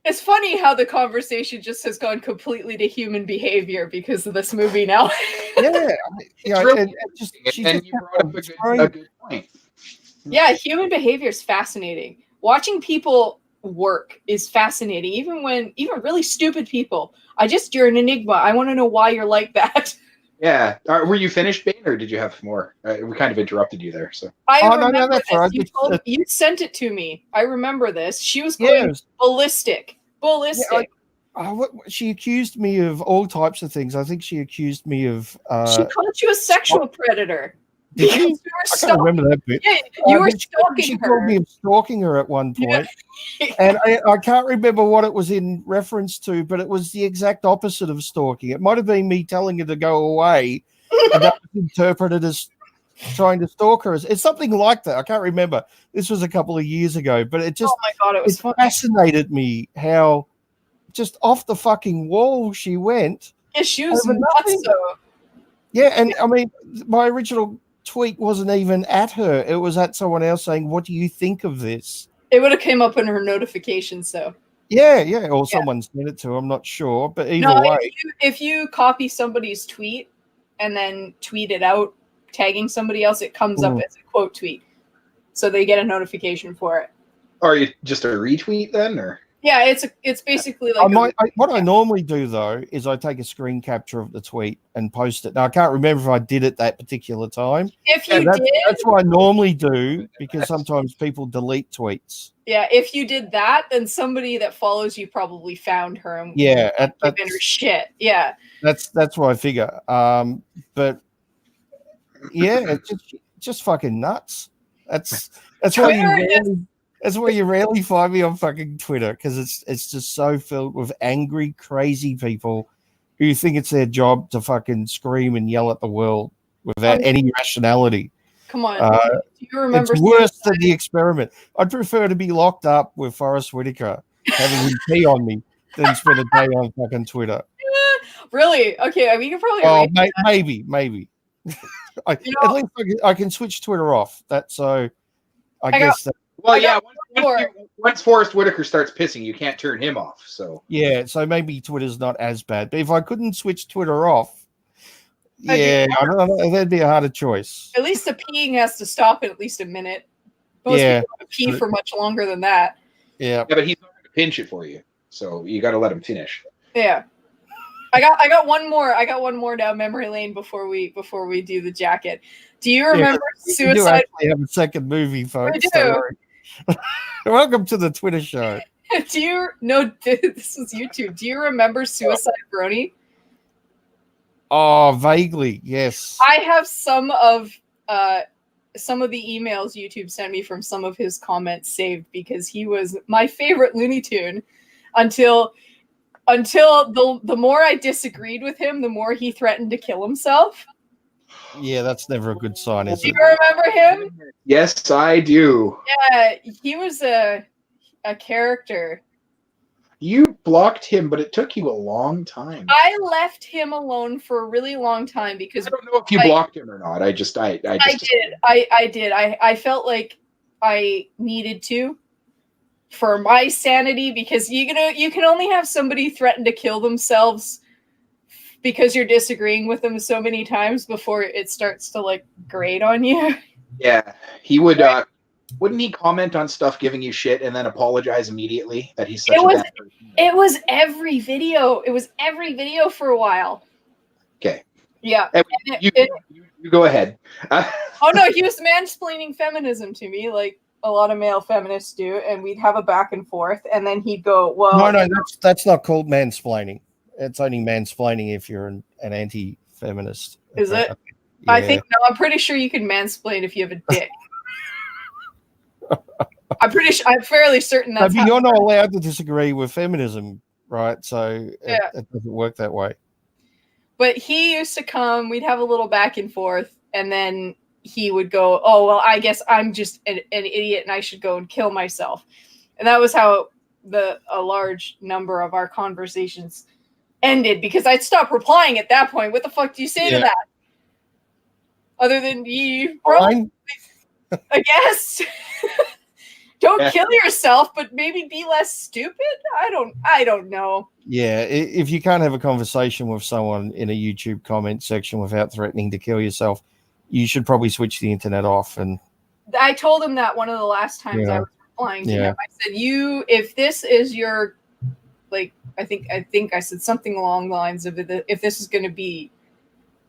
It's funny how the conversation just has gone completely to human behavior because of this movie now. Yeah, really and you brought up a good point. Yeah, human behavior is fascinating. Watching people work is fascinating, even really stupid people. You're an enigma. I want to know why you're like that. Yeah. Were you finished, Bane, or did you have more? We kind of interrupted you there. So. I Oh, remember no, that's this. right. You sent it to me. I remember this. She was Yeah, going ballistic. Ballistic. she accused me of all types of things. I think she accused me of. She called you a sexual predator. Did she? Because you were I can't stalking. remember that bit. Yeah, you were She stalking told me her. of stalking her at one Yeah. point. And I can't remember what it was in reference to, but it was the exact opposite of stalking. It might have been me telling her to go away, and that was interpreted as trying to stalk her. It's something like that. I can't remember. This was a couple of years ago, but it just Oh my god, it was fun. fascinated me how just off the fucking wall she went. Yeah, she was over nuts nothing. though. Yeah, and I mean, my original tweet wasn't even at her. It was at someone else saying, "What do you think of this?" It would have came up in her notifications, so. Yeah, or someone sent it to her. I'm not sure, but either No, way, if you copy somebody's tweet and then tweet it out, tagging somebody else, it comes up as a quote tweet, so they get a notification for it. Are you just a retweet then, or? Yeah, it's basically like. what I normally do though is I take a screen capture of the tweet and post it. Now I can't remember if I did it that particular time. If you that's, did, that's what I normally do because sometimes people delete tweets. Yeah, if you did that, then somebody that follows you probably found her and Yeah, given her shit. Yeah, that's what I figure. But yeah, it's just fucking nuts. That's why you rarely find me on fucking Twitter, because it's just so filled with angry, crazy people who think it's their job to fucking scream and yell at the world without any rationality. Come on, do you remember? It's worse than The Experiment. I'd prefer to be locked up with Forrest Whitaker having him pee on me than spend a day on fucking Twitter. Really? Okay, I mean, you can probably. Oh, maybe. At least I can switch Twitter off. That's so. I guess. Well, yeah. Once Forrest Whitaker starts pissing, you can't turn him off. So yeah, so maybe Twitter's not as bad. But if I couldn't switch Twitter off, I don't know, that'd be a harder choice. At least the peeing has to stop in at least a minute. Most people don't pee for much longer than that. Yeah, but he's not going to pinch it for you, so you got to let him finish. Yeah. I got one more. I got one more down memory lane before we do the jacket. Do you remember Suicide? We do actually have a second movie, folks. We do. Welcome to the Twitter show. Do you know? This is YouTube. Do you remember Suicide Brony? Oh, vaguely, yes. I have some of the emails YouTube sent me from some of his comments saved because he was my favorite Looney Tune until the more I disagreed with him, the more he threatened to kill himself. Yeah, that's never a good sign, is it? Do you remember him? Yes, I do. Yeah, he was a character. You blocked him, but it took you a long time. I left him alone for a really long time because I don't know if you blocked him or not. I did. I did. I felt like I needed to for my sanity, because you can only have somebody threaten to kill themselves because you're disagreeing with them so many times before it starts to like grate on you. Yeah, he would. Wouldn't he comment on stuff giving you shit and then apologize immediately that he's such a bad person? It was every video. It was every video for a while. Okay. Yeah. You go ahead. Oh no, he was mansplaining feminism to me, like a lot of male feminists do, and we'd have a back and forth, and then he'd go, "Well, no, that's not called mansplaining. It's only mansplaining if you're an anti-feminist." Is it? Yeah. I think no. I'm pretty sure you can mansplain if you have a dick. I'm fairly certain that's. I mean, you're not allowed to disagree with feminism, right? So it doesn't work that way. But he used to come. We'd have a little back and forth, and then he would go, "Oh well, I guess I'm just an idiot, and I should go and kill myself." And that was how a large number of our conversations ended, because I'd stop replying at that point. What the fuck do you say to that? Other than you, probably, I guess. Don't kill yourself, but maybe be less stupid. I don't know. Yeah, if you can't have a conversation with someone in a YouTube comment section without threatening to kill yourself, you should probably switch the internet off. And I told him that one of the last times I was replying to him. I said, if this is your, like, I think I said something along the lines of, if this is going to be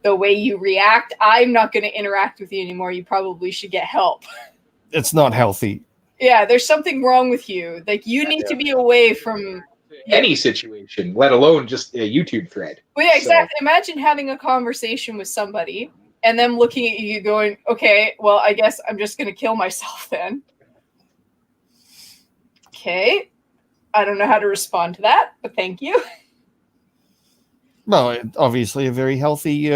the way you react, I'm not going to interact with you anymore. You probably should get help. It's not healthy. Yeah, there's something wrong with you. Like, you need to be away from any situation, let alone just a YouTube thread. Well, yeah, exactly. So, imagine having a conversation with somebody and them looking at you going, okay, well, I guess I'm just going to kill myself then. Okay. I don't know how to respond to that, but thank you. Well, obviously a very healthy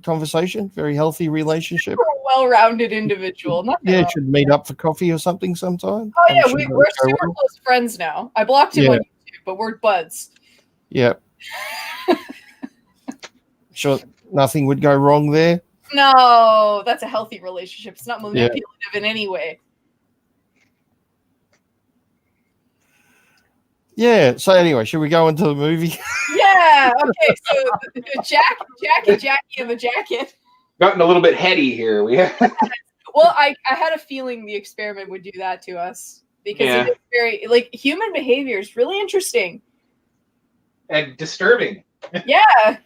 conversation, very healthy relationship. You're a well-rounded individual. Should meet up for coffee or something sometime. Oh, yeah, we're super close friends now. I blocked him on YouTube, but we're buds. Yep. Sure, nothing would go wrong there. No, that's a healthy relationship. It's not manipulative in any way. Yeah. So anyway, should we go into the movie? Yeah. Okay. So Jack and Jackie in the jacket. Gotten a little bit heady here. Well, I had a feeling the experiment would do that to us because it is very like human behavior is really interesting and disturbing. Yeah.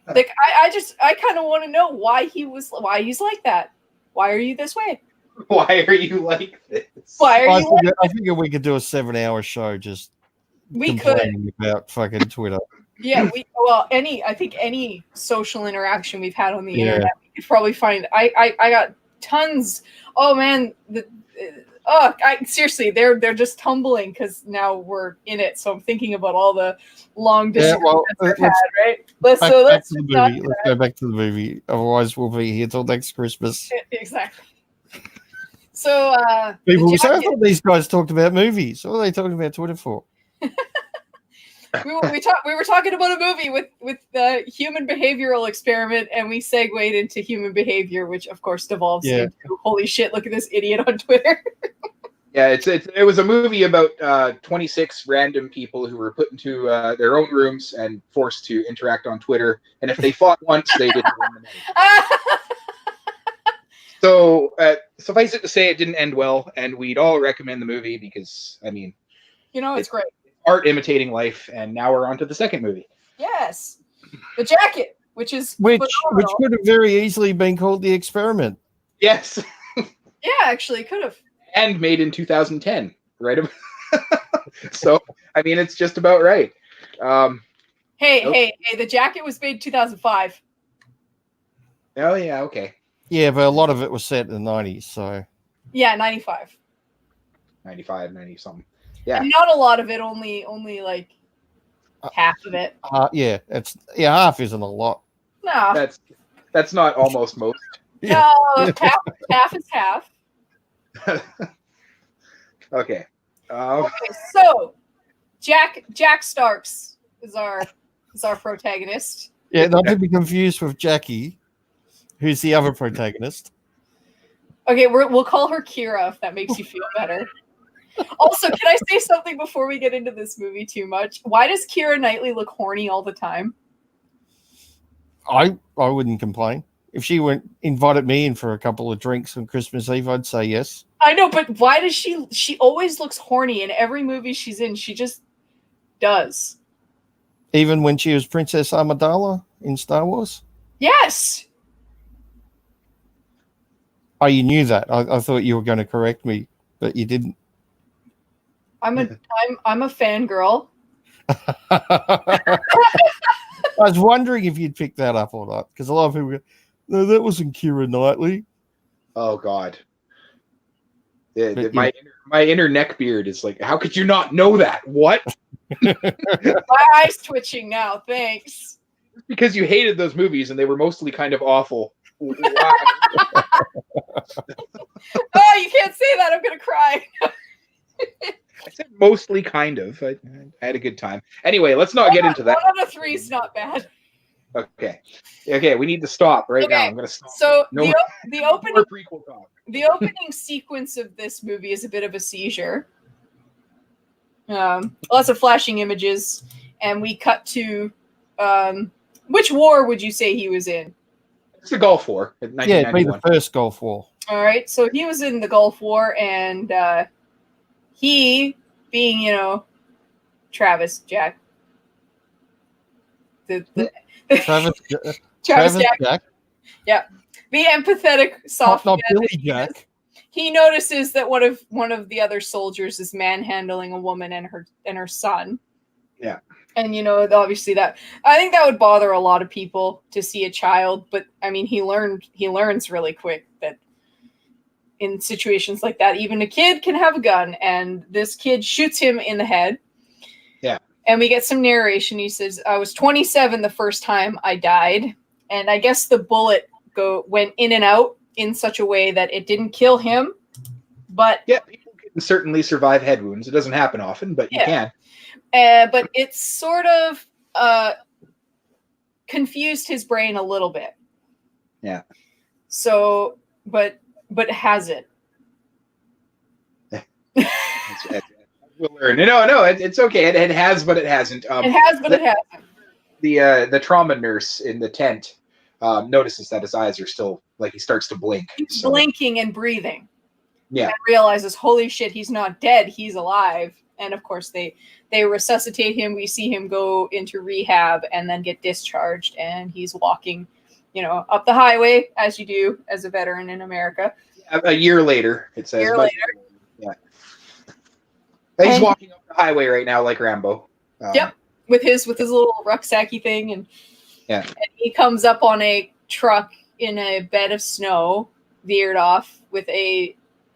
Like I kind of want to know why he's like that. Why are you this way? Why are you like this? Why are you? I figure we could do a 7-hour show just complaining about fucking Twitter. Yeah, I think any social interaction we've had on the internet, we could probably find. I got tons. Oh man, seriously, they're just tumbling because now we're in it. So I'm thinking about all the long distance I've had, right? Let's go back to the movie. Otherwise, we'll be here till next Christmas. Exactly. So people will say, I thought these guys talked about movies. What are they talking about Twitter for? we were talking about a movie with the human behavioral experiment, and we segued into human behavior, which of course devolves into holy shit, look at this idiot on Twitter. Yeah, it was a movie about 26 random people who were put into their own rooms and forced to interact on Twitter, and if they fought once, they didn't win the night. So suffice it to say, it didn't end well, and we'd all recommend the movie because, I mean, it's great. Art imitating life, and now we're on to the second movie. Yes, The Jacket, which could have very easily been called The Experiment. Yes. Yeah, actually, could have. And made in 2010, right? So, I mean, it's just about right. Hey, The Jacket was made in 2005. Oh yeah, okay. Yeah, but a lot of it was set in the 90s, so. Yeah, 95. 95, 90 something. Yeah. And not a lot of it, only like half of it. Half isn't a lot. No. That's not almost most. No, half is half. Okay. So Jack Starks is our protagonist. Yeah, not to be confused with Jackie, who's the other protagonist. Okay, we'll call her Kira if that makes you feel better. Also, can I say something before we get into this movie too much? Why does Keira Knightley look horny all the time? I wouldn't complain. If she invited me in for a couple of drinks on Christmas Eve, I'd say yes. I know, but why does she always looks horny in every movie she's in? She just does. Even when she was Princess Amidala in Star Wars? Yes. Oh, you knew that. I thought you were going to correct me, but you didn't. I'm a fangirl. I was wondering if you'd pick that up or not, because a lot of people go, no, that wasn't Keira Knightley. Oh God. My inner neckbeard is like, how could you not know that? What? My eyes twitching now. Thanks. Because you hated those movies and they were mostly kind of awful. Oh, you can't say that. I'm gonna cry. I said mostly kind of. I had a good time. Anyway, let's not get into that. 1 out of 3 is not bad. Okay, we need to stop now. I'm going to stop. So the opening prequel talk. The opening sequence of this movie is a bit of a seizure. Lots of flashing images, and we cut to which war would you say he was in? It's the Gulf War. Yeah, it'd be the first Gulf War. All right, so he was in the Gulf War, and he, being, Travis Jack. Travis Jack. The empathetic soft Not man Billy that he Jack. is. He notices that one of the other soldiers is manhandling a woman and her son. Yeah. And obviously that I think that would bother a lot of people to see a child, but I mean he learns really quick that in situations like that, even a kid can have a gun, and this kid shoots him in the head. Yeah. And we get some narration. He says, I was 27 the first time I died, and I guess the bullet went in and out in such a way that it didn't kill him. But yeah, people can certainly survive head wounds. It doesn't happen often, but you can. But it's sort of confused his brain a little bit. Yeah. So, but has it? We'll learn. No, it's okay. It has, but it hasn't. It has, but it hasn't. The trauma nurse in the tent notices that his eyes are still like he starts to blink. He's blinking and breathing. Yeah. And realizes, holy shit, he's not dead. He's alive. And of course, they resuscitate him. We see him go into rehab and then get discharged. And he's walking, up the highway, as you do as a veteran in America. A year later, it says. Yeah. He's walking up the highway right now like Rambo. Yep. With his little rucksacky thing. And he comes up on a truck in a bed of snow, veered off with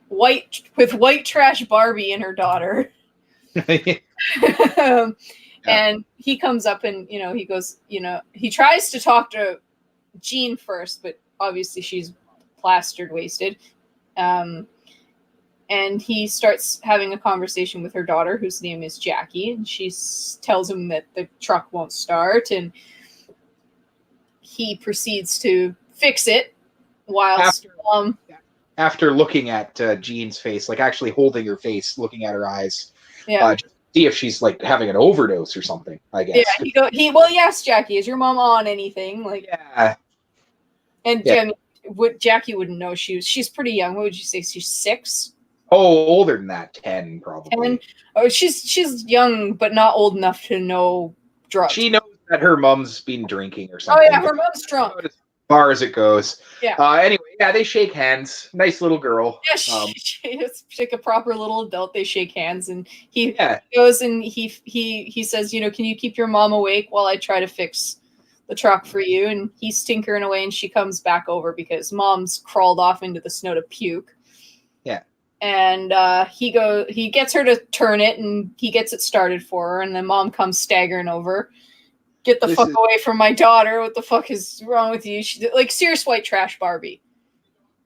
white trash Barbie and her daughter. And he comes up and he goes, he tries to talk to Jean first, but obviously she's plastered, wasted. And he starts having a conversation with her daughter, whose name is Jackie, and she tells him that the truck won't start, and he proceeds to fix it whilst after looking at Jean's face, like actually holding her face, looking at her eyes. Yeah. Just see if she's like having an overdose or something, I guess. Yeah, yes, Jackie, is your mom on anything? Like, yeah. And Jackie wouldn't know. She's pretty young. What would you say? She's 6? Oh, older than that, 10 probably. 10? Oh, she's young, but not old enough to know drugs. She knows that her mom's been drinking or something. Oh yeah, her mom's drunk. As far as it goes. Yeah. Anyway, they shake hands. Nice little girl. Yeah, she's like a proper little adult. They shake hands, and he Yeah. goes and he says, can you keep your mom awake while I try to fix the truck for you? And he's tinkering away, and she comes back over because mom's crawled off into the snow to puke. Yeah. And he gets her to turn it, and he gets it started for her, and then mom comes staggering over. Get the fuck away from my daughter. What the fuck is wrong with you? She like serious white trash Barbie.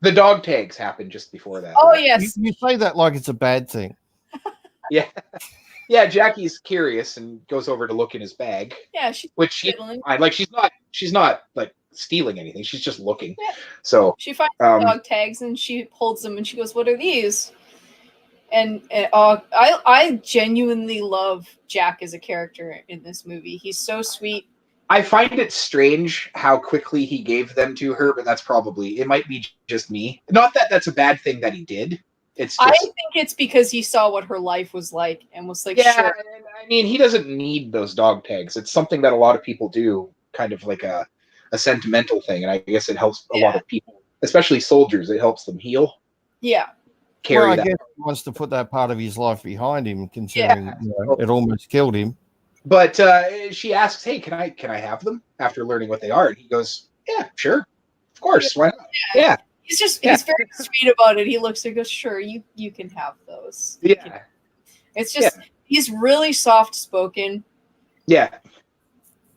The dog tags happened just before that. Oh, right? yes. You say that like it's a bad thing. Yeah. Yeah, Jackie's curious and goes over to look in his bag. Yeah, she's fiddling. Like she's not like stealing anything. She's just looking. Yeah. So she finds the dog tags and she holds them and she goes, "What are these?" And I genuinely love Jack as a character in this movie. He's so sweet. I find it strange how quickly he gave them to her, but it might be just me. Not that that's a bad thing that he did. It's just, I think it's because he saw what her life was like and was like, yeah, sure. I mean, he doesn't need those dog tags. It's something that a lot of people do, kind of like a sentimental thing, and I guess it helps a lot of people, especially soldiers. It helps them heal. Yeah. I guess he wants to put that part of his life behind him, considering it almost killed him. But she asks, "Hey, can I have them?" After learning what they are, and he goes, "Yeah, sure, of course, why not?" Yeah. He's very sweet about it. He looks and goes, "Sure, you can have those." Yeah. It's just he's really soft spoken. Yeah.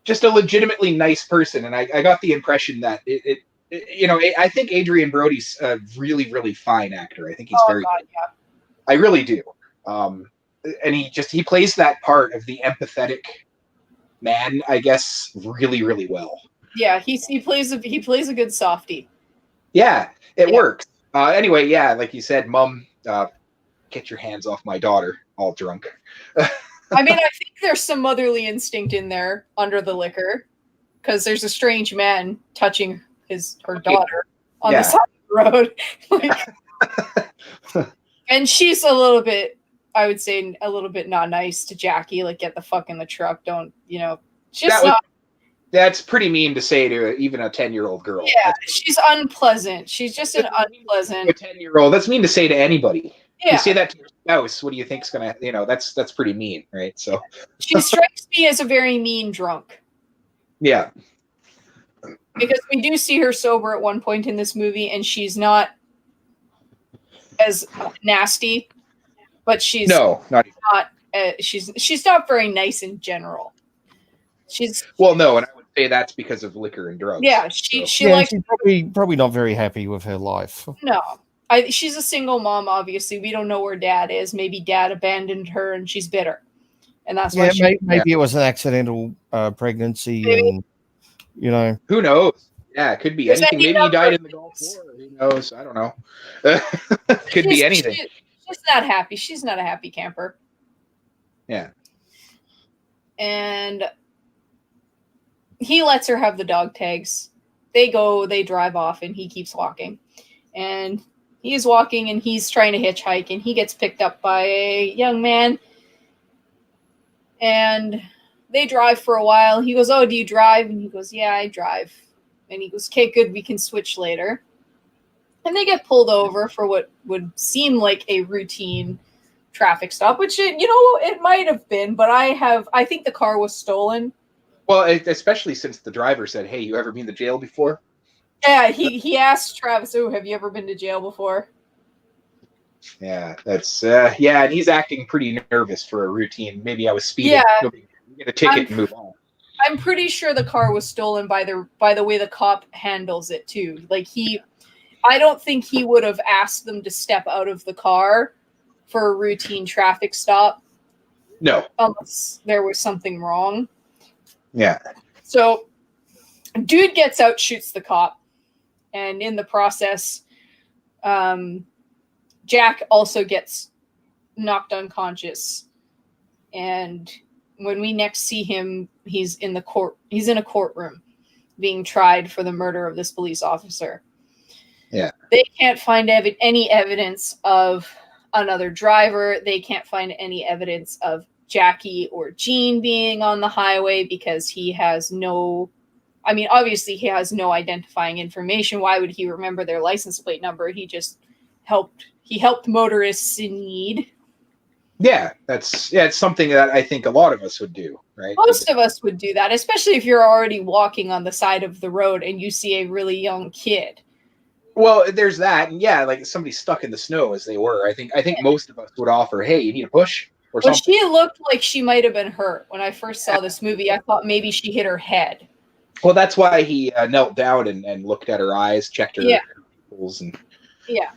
Just a legitimately nice person, and I got the impression that I think Adrian Brody's a really, really fine actor. I think he's very good. Yeah. I really do. And he plays that part of the empathetic man, I guess, really, really well. Yeah, he plays a good softie. Yeah, it works. Anyway, like you said, Mom, get your hands off my daughter, all drunk. I mean, I think there's some motherly instinct in there under the liquor, because there's a strange man touching her daughter on the side of the road. And she's a little bit, I would say, a little bit not nice to Jackie. Like, get the fuck in the truck. Don't, she's not. That's pretty mean to say to even a 10-year-old girl. Yeah, she's unpleasant. She's just an A unpleasant. 10-year-old. That's mean to say to anybody. You Yeah, say that to your spouse. What do you think's gonna? That's pretty mean, right? So she strikes me as a very mean drunk. yeah, Because we do see her sober at one point in this movie, and she's not as nasty, but she's no, not even. not. She's not very nice in general. She's Well, no, and I would say that's because of liquor and drugs. yeah. She Yeah, likes she's probably not very happy with her life. no. She's a single mom. Obviously, we don't know where dad is. Maybe dad abandoned her, and she's bitter, and that's why. Yeah, maybe it was an accidental pregnancy, Maybe. and you know, Who knows? Yeah, it could be There's anything. any Maybe he number died of in the Gulf things. War. Who knows? I don't know. Could be anything. She's not happy. She's not a happy camper. Yeah. And he lets her have the dog tags. They drive off, and he keeps walking. And he's walking, and he's trying to hitchhike, and he gets picked up by a young man. And they drive for a while. He goes, "Oh, do you drive?" And he goes, "Yeah, I drive." And he goes, "Okay, good. We can switch later." And they get pulled over for what would seem like a routine traffic stop, which it might have been, but I think the car was stolen. Well, especially since the driver said, "Hey, you ever been to jail before?" Yeah, he asked Travis, "Oh, have you ever been to jail before?" Yeah, that's yeah, and he's acting pretty nervous for a routine. Maybe I was speeding. Yeah. Nobody get a ticket and move on. I'm pretty sure the car was stolen by the way the cop handles it too. Like I don't think he would have asked them to step out of the car for a routine traffic stop No. unless there was something wrong. Yeah. So, dude gets out, shoots the cop, and in the process, Jack also gets knocked unconscious. And when we next see him, he's in a courtroom being tried for the murder of this police officer. Yeah. They can't find any evidence of another driver. They can't find any evidence of Jackie or Gene being on the highway because he has obviously he has no identifying information. Why would he remember their license plate number? He just helped motorists in need. Yeah, it's something that I think a lot of us would do, right? Most of us would do that, especially if you're already walking on the side of the road and you see a really young kid. Well, there's that, and yeah, like somebody stuck in the snow as they were. I think most of us would offer, "Hey, you need a push or Well, something." she looked like she might have been hurt. When I first saw this movie, I thought maybe she hit her head. Well, that's why he knelt down and looked at her eyes, checked her pupils, and Yeah.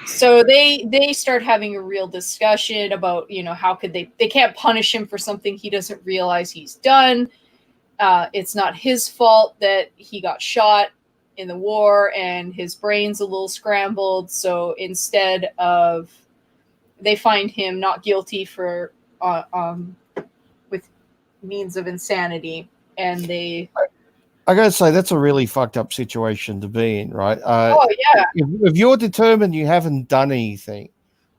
So they start having a real discussion about, how could they can't punish him for something he doesn't realize he's done. It's not his fault that he got shot in the war and his brain's a little scrambled. So instead of, they find him not guilty for with means of insanity, and they. I gotta say that's a really fucked up situation to be in, right? Oh yeah. If you're determined you haven't done anything,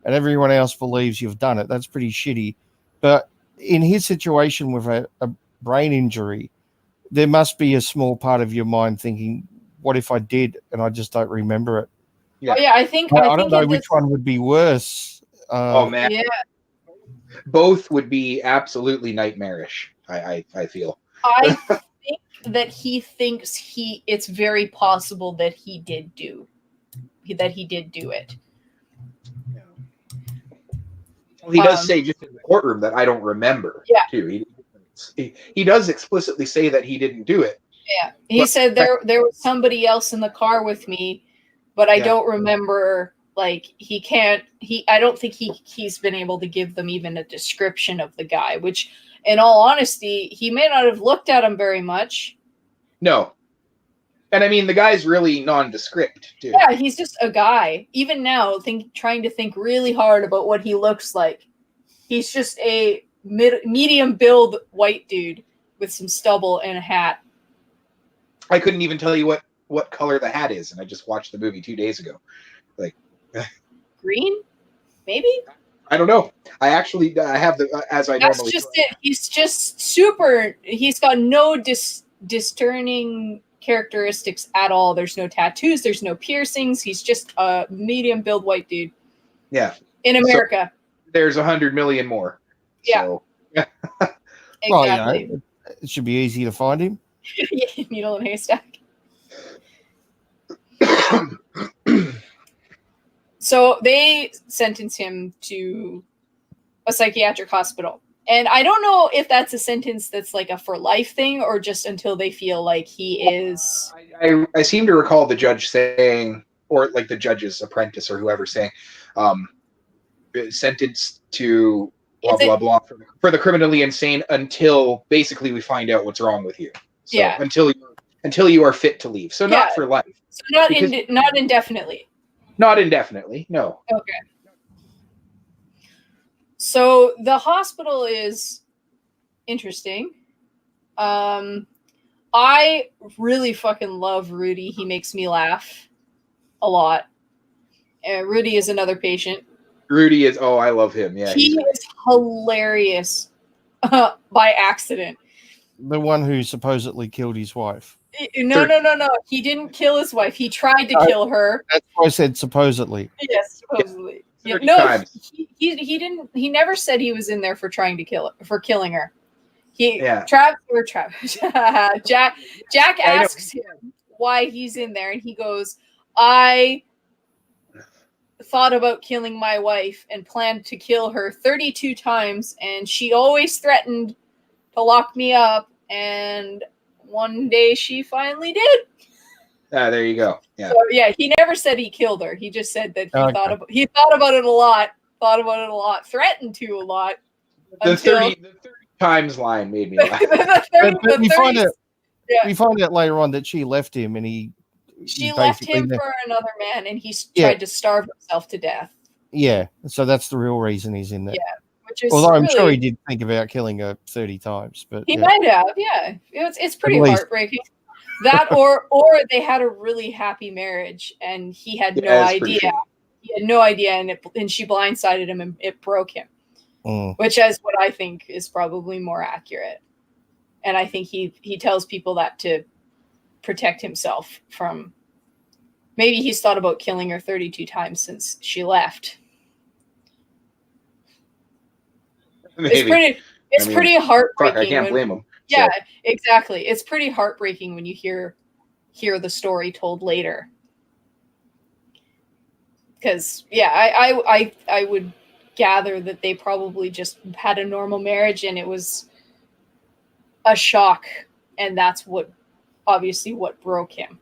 and everyone else believes you've done it, that's pretty shitty. But in his situation with a brain injury, there must be a small part of your mind thinking, "What if I did and I just don't remember it?" Yeah. Oh yeah, I think I don't know which one would be worse. oh man, Yeah. both would be absolutely nightmarish. I feel. I think that he thinks it's very possible that he did do it. Well, he does say just in the courtroom that I don't remember. Yeah. Too. He does explicitly say that he didn't do it. Yeah. He said there was somebody else in the car with me, but I don't remember. Like I don't think he's been able to give them even a description of the guy, which in all honesty, he may not have looked at him very much. No. And I mean, the guy's really nondescript, too. Yeah, he's just a guy. Even now, trying to think really hard about what he looks like. He's just a medium build white dude with some stubble and a hat. I couldn't even tell you what color the hat is, and I just watched the movie 2 days ago. Like Green? Maybe? I don't know. I actually I have the as I That's normally. just it. He's just super. He's got no discerning characteristics at all. There's no tattoos. There's no piercings. He's just a medium build white dude Yeah. in America. So there's 100 million more. Yeah. So, Well, Exactly. it should be easy to find him. Needle in a haystack. So they sentence him to a psychiatric hospital. And I don't know if that's a sentence that's like a for life thing or just until they feel like he is. I seem to recall the judge saying, or like the judge's apprentice or whoever saying, sentenced to blah Is it- blah blah for the criminally insane until basically we find out what's wrong with you. So Yeah. until you are fit to leave. So Yeah. not for life, So not Because- not indefinitely. not indefinitely. No. Okay. So the hospital is interesting. I really fucking love Rudy. He makes me laugh a lot. Rudy is another patient. Rudy is. Oh, I love him. Yeah. He is hilarious by accident. The one who supposedly killed his wife. No. He didn't kill his wife. He tried to kill her. That's why I said supposedly. Yes, supposedly. Yeah, 30 no, times. he didn't. He never said he was in there for trying to killing her. Yeah. Jack asks him why he's in there, and he goes, "I thought about killing my wife and planned to kill her 32 times, and she always threatened to lock me up, and one day she finally did." There you go. Yeah. So, yeah, he never said he killed her. He just said that he Okay. thought about it a lot. Threatened to a lot. The until 30 times line made me laugh. But we find out Yeah. we find out later on that she left him, and She he left basically him left- for another man, and he Yeah. tried to starve himself to death. Yeah, so that's the real reason he's in there. Yeah, which is Although I'm sure really- he did think about killing her 30 times, but He yeah. might have, yeah. It's pretty least. heartbreaking. That or they had a really happy marriage, and he had no Yeah, it's pretty idea. shitty. He had no idea, and she blindsided him, and it broke him. Mm. Which is what I think is probably more accurate. And I think he tells people that to protect himself from. Maybe he's thought about killing her 32 times since she left. Maybe. It's I mean, pretty heartbreaking. Fuck, I can't when- blame him. Yeah, exactly. It's pretty heartbreaking when you hear the story told later. Because I would gather that they probably just had a normal marriage and it was a shock, and that's what broke him.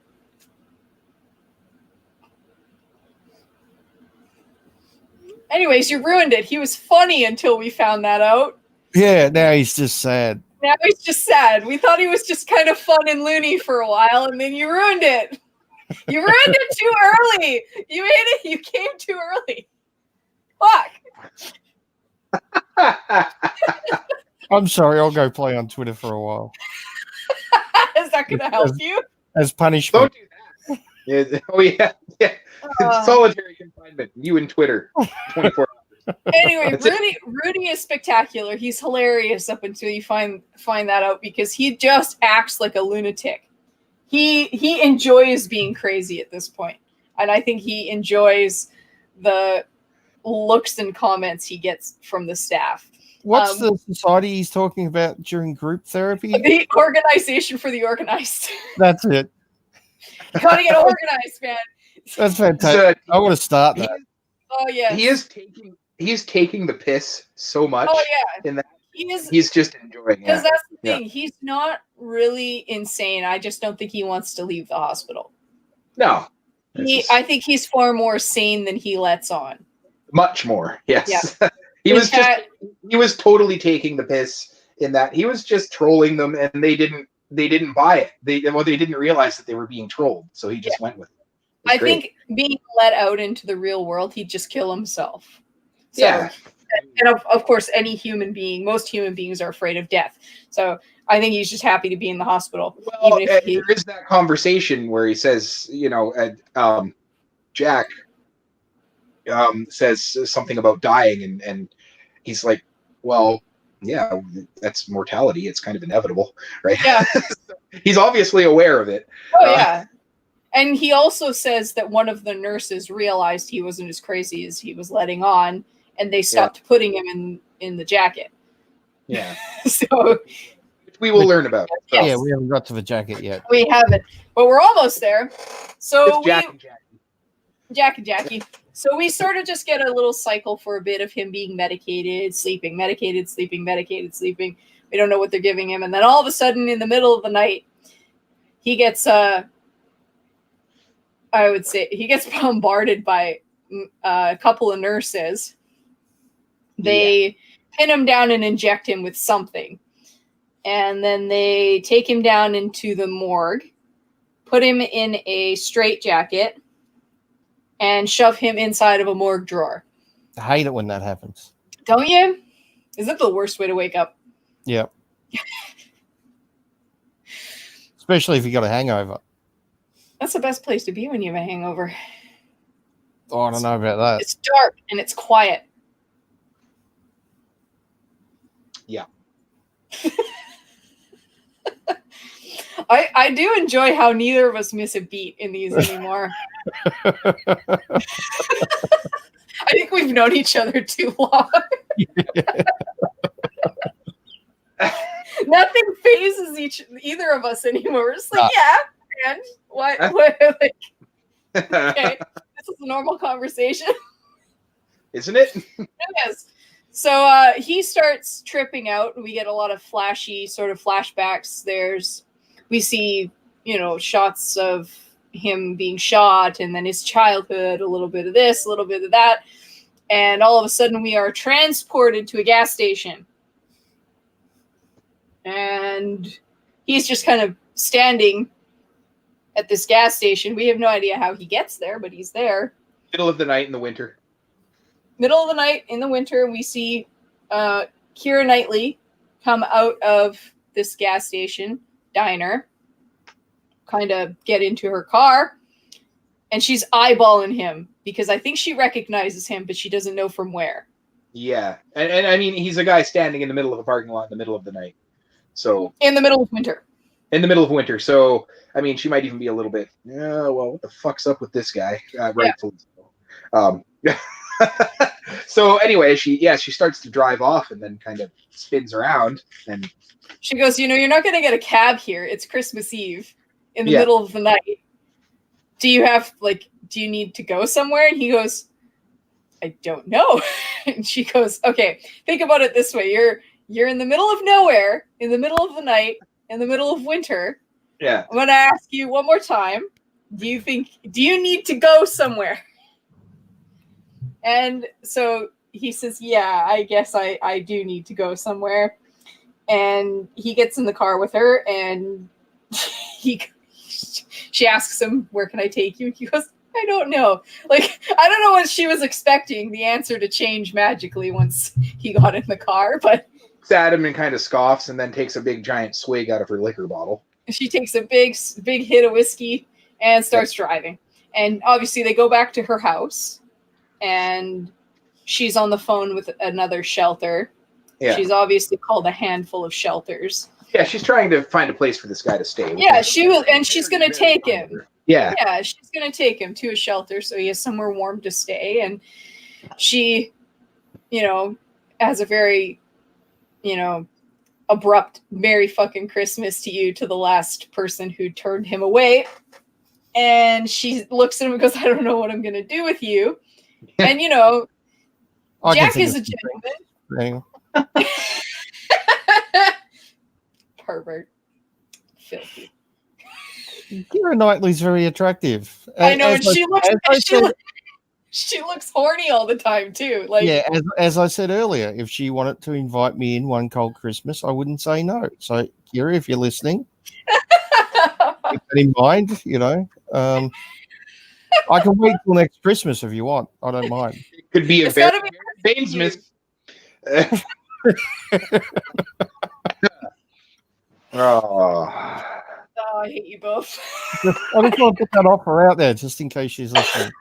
Anyways, you ruined it. He was funny until we found that out. Yeah, now he's just sad. Now he's just sad. We thought he was just kind of fun and loony for a while, and then you ruined it. You ruined it too early. You made it. You came too early. Fuck. I'm sorry, I'll go play on Twitter for a while Is that going to help you? as punishment. Don't do that. Yeah. Oh yeah. Yeah. Solitary confinement. You and Twitter. 24 hours. Anyway, That's it. Rudy is spectacular. He's hilarious up until you find that out, because he just acts like a lunatic. He enjoys being crazy at this point, and I think he enjoys the looks and comments he gets from the staff. What's the society he's talking about during group therapy? The organization for the organized. That's it. You gotta get organized, man. That's fantastic. So, I want to start that. Oh yeah. He's taking the piss so much. Oh yeah. In that He is. he's just enjoying Because it. that's the thing. He's not really insane. I just don't think he wants to leave the hospital. No. It's just I think he's far more sane than he lets on. much more. Yes. Yeah. he was In fact- he was totally taking the piss in that he was just trolling them, and they didn't buy it. They didn't realize that they were being trolled, so he just went with it. It was I great. think being let out into the real world, he'd just kill himself. So, Yeah. And of course, most human beings are afraid of death. So I think he's just happy to be in the hospital. Well, even if he, there is that conversation where he says, Jack, says something about dying, and he's like, well, yeah, that's mortality. It's kind of inevitable, right? Yeah. He's obviously aware of it. Oh yeah. And he also says that one of the nurses realized he wasn't as crazy as he was letting on, and they stopped putting him in the jacket. Yeah. So We will learn about. So. Yeah, we haven't got to the jacket yet. We haven't, but we're almost there. So It's Jack and Jackie. Jack and Jackie. So we sort of just get a little cycle for a bit of him being medicated, sleeping, medicated, sleeping, medicated, sleeping. We don't know what they're giving him. And then all of a sudden, in the middle of the night, he gets, I would say, he gets bombarded by a couple of nurses. They pin him down and inject him with something. And then they take him down into the morgue, put him in a straitjacket, and shove him inside of a morgue drawer. I hate it when that happens. Don't you? Is it the worst way to wake up? Yeah. Especially if you got a hangover. That's the best place to be when you have a hangover. Oh, I don't know about that. It's dark and it's quiet. Yeah. I do enjoy how neither of us miss a beat in these anymore. I think we've known each other too long. Nothing phases either of us anymore. We're just like, yeah, and what like, okay, this is a normal conversation. Isn't it? It is. So he starts tripping out, and we get a lot of flashy sort of flashbacks. We see, shots of him being shot, and then his childhood, a little bit of this, a little bit of that. And all of a sudden we are transported to a gas station. And he's just kind of standing at this gas station. We have no idea how he gets there, but he's there. Middle of the night in the winter. Middle of the night in the winter, we see Keira Knightley come out of this gas station diner, kind of get into her car, and she's eyeballing him because I think she recognizes him, but she doesn't know from where. Yeah, and I mean, he's a guy standing in the middle of a parking lot in the middle of the night. So in the middle of winter. In the middle of winter. So I mean, she might even be a little bit. Yeah, well, what the fuck's up with this guy? Rightfully so. So anyway, she starts to drive off and then kind of spins around and she goes, you're not going to get a cab here. It's Christmas Eve in the middle of the night. Do you need to go somewhere? And he goes, I don't know. And she goes, okay, think about it this way. You're in the middle of nowhere, in the middle of the night, in the middle of winter. Yeah. I'm going to ask you one more time. Do you need to go somewhere? And so he says, yeah, I guess I do need to go somewhere. And he gets in the car with her, and she asks him, where can I take you? He goes, I don't know. Like, I don't know what she was expecting the answer to change magically once he got in the car, but looks at him and kind of scoffs and then takes a big giant swig out of her liquor bottle. She takes a big hit of whiskey and starts driving. And obviously they go back to her house, and she's on the phone with another shelter. Yeah. She's obviously called a handful of shelters. Yeah, she's trying to find a place for this guy to stay. Yeah, she will, and she's going to take him. Yeah. Yeah, she's going to take him to a shelter so he has somewhere warm to stay. And she, has a very, abrupt Merry fucking Christmas to you to the last person who turned him away. And she looks at him and goes, I don't know what I'm going to do with you. And, Jack is a gentleman. Pervert. Filthy. Keira Knightley's very attractive. I know, and she looks horny all the time too. Like, yeah, as I said earlier, if she wanted to invite me in one cold Christmas, I wouldn't say no. So, Keira, if you're listening, keep that in mind. I can wait till next Christmas if you want. I don't mind. It could be a very famous. Oh, I hate you both. I just want to put that offer out there just in case she's listening.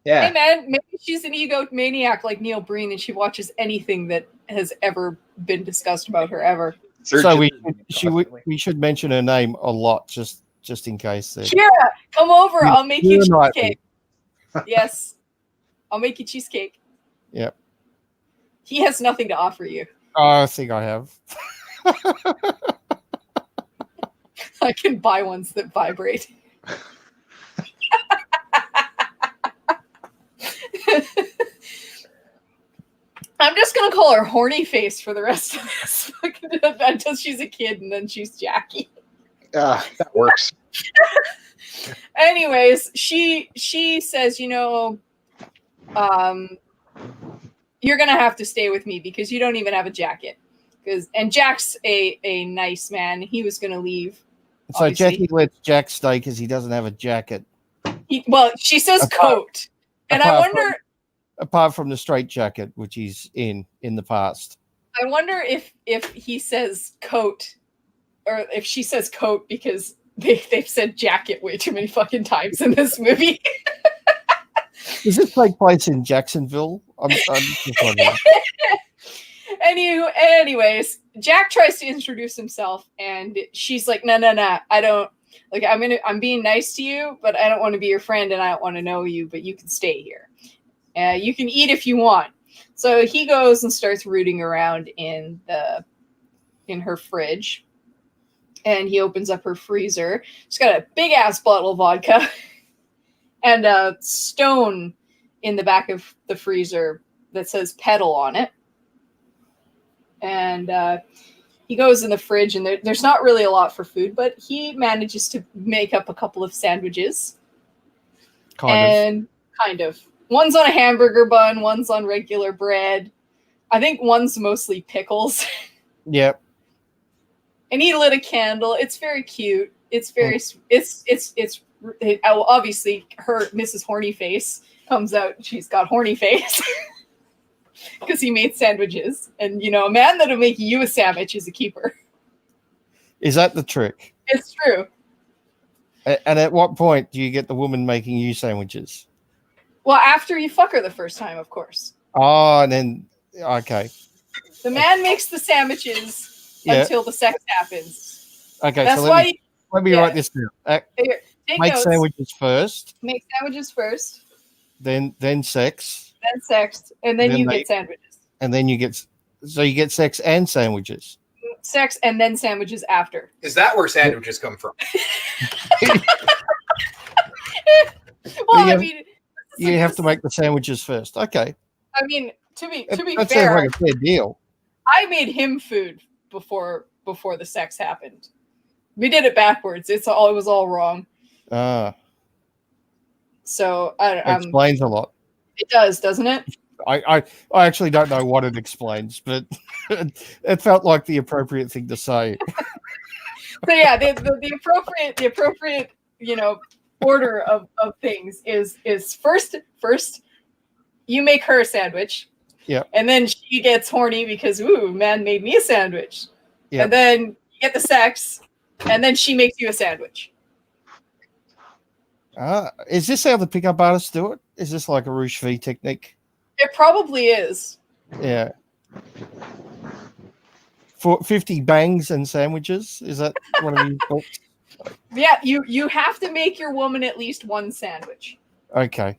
Yeah. Hey man, maybe she's an egomaniac like Neil Breen, and she watches anything that has ever been discussed about her ever. So we Constantly. we should mention her name a lot, just in case. Then. Kira, come over. I'll make you Keira Knightley. cheesecake. Yes, I'll make you cheesecake. Yep. He has nothing to offer you. Oh, I think I have. I can buy ones that vibrate. I'm just gonna call her Horny Face for the rest of this until she's a kid, and then she's Jackie. That works. Anyways, she says, you're gonna have to stay with me because you don't even have a jacket. And Jack's a nice man. He was gonna leave. So obviously. Jackie lets Jack stay because he doesn't have a jacket. She says coat, and I wonder. Apart from the straight jacket, which he's in the past. I wonder if he says coat, or if she says coat because they've said jacket way too many fucking times in this movie. Does this take place in Jacksonville? I'm just wondering. Anyways, Jack tries to introduce himself, and she's like, "No, I don't like. I'm being nice to you, but I don't want to be your friend, and I don't want to know you. But you can stay here. You can eat if you want." So he goes and starts rooting around in her fridge, and he opens up her freezer. She's got a big ass bottle of vodka and a stone in the back of the freezer that says pedal on it. And he goes in the fridge, and there's not really a lot for food, but he manages to make up a couple of sandwiches. Kind of. One's on a hamburger bun, one's on regular bread. I think one's mostly pickles. Yep. And he lit a candle. It's very cute. It's very obviously her Mrs. Horny Face comes out. She's got horny face because he made sandwiches. And a man that'll make you a sandwich is a keeper. Is that the trick? It's true. And at what point do you get the woman making you sandwiches? Well, after you fuck her the first time, of course. Oh, and then okay. The man makes the sandwiches until the sex happens. Okay, That's so why. let me write this down. Here, take Make notes. sandwiches first, Make sandwiches first, then sex, then sex, and then you get sandwiches. and then you get sex and sandwiches. Sex and then sandwiches after. Is that where sandwiches come from? Well, I mean, You have to make the sandwiches first. Okay. I mean, to be That sounds fair, like a fair deal. I made him food before the sex happened. We did it backwards. It was all wrong. So Explains a lot. it does, doesn't it? I actually don't know what it explains, but it felt like the appropriate thing to say. So yeah, the appropriate order of things is first you make her a sandwich. Yeah. And then she gets horny because man made me a sandwich. Yeah. And then you get the sex, and then she makes you a sandwich. Is this how the pickup artists do it? Is this like a Rouge V technique? It probably is. Yeah. For 50 bangs and sandwiches? Is that one of these books? Yeah, you have to make your woman at least one sandwich. Okay.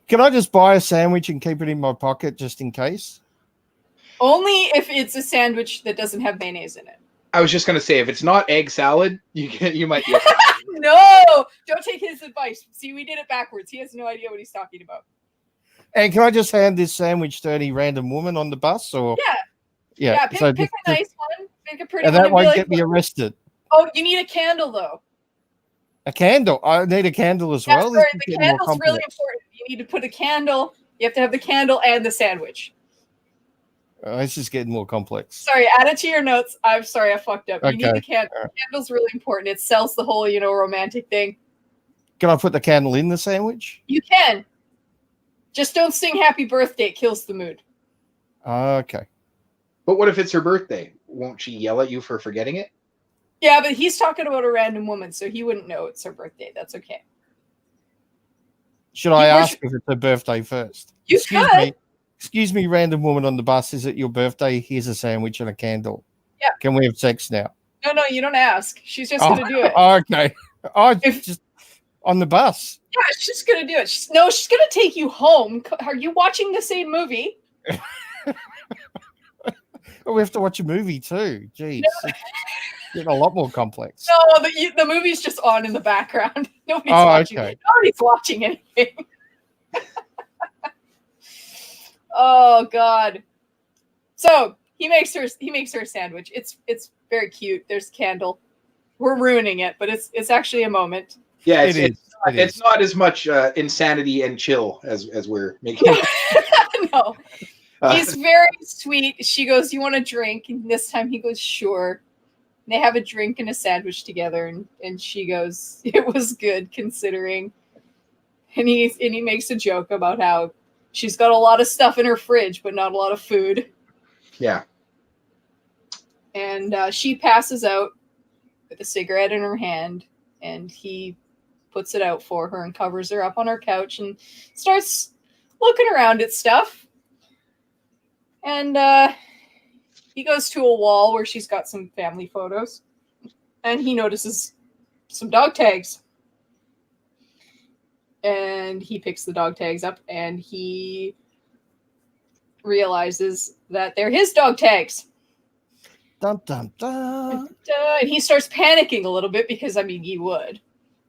Can I just buy a sandwich and keep it in my pocket just in case? Only if it's a sandwich that doesn't have mayonnaise in it. I was just gonna say, if it's not egg salad, you might be. No, don't take his advice. See, we did it backwards. He has no idea what he's talking about. And can I just hand this sandwich to any random woman on the bus? Or Yeah. Pick a nice one. Pick a pretty one. And that be won't like, get me arrested. Oh, you need a candle though. A candle. I need a candle as That's well. right. This is The getting more candle's really complex. important. You need to put a candle. You have to have the candle and the sandwich. This is getting more complex. Sorry, add it to your notes. I'm sorry, I fucked up. You need the Okay. candle. The candle's really important. It sells the whole, romantic thing. Can I put the candle in the sandwich? You can. Just don't sing happy birthday. It kills the mood. Okay. But what if it's her birthday? Won't she yell at you for forgetting it? Yeah, but he's talking about a random woman, so he wouldn't know it's her birthday. That's okay. Should I You ask if it's her birthday first? You could. Excuse me, random woman on the bus. Is it your birthday? Here's a sandwich and a candle. Yeah. Can we have sex now? No, you don't ask. She's just gonna do it. Oh, okay. Oh, If- just on the bus. Yeah, she's gonna do it. She's gonna take you home. Are you watching the same movie? Oh, we have to watch a movie too. Jeez. It's getting a lot more complex. No, the movie's just on in the background. Nobody's Oh, watching. okay. Nobody's watching anything. Oh God. So he makes her a sandwich. It's very cute. There's a candle. We're ruining it, but it's actually a moment. Yeah, It's not as much insanity and chill as we're making. No. Uh, He's very sweet. She goes, "You want a drink?" And this time he goes, "Sure." And they have a drink and a sandwich together, and she goes, "It was good considering." And he makes a joke about how she's got a lot of stuff in her fridge, but not a lot of food. yeah. And she passes out with a cigarette in her hand, and he puts it out for her and covers her up on her couch and starts looking around at stuff. And he goes to a wall where she's got some family photos, and he notices some dog tags. And he picks the dog tags up, and he realizes that they're his dog tags. Dun, dun, dun. And he starts panicking a little bit because, I mean, he would.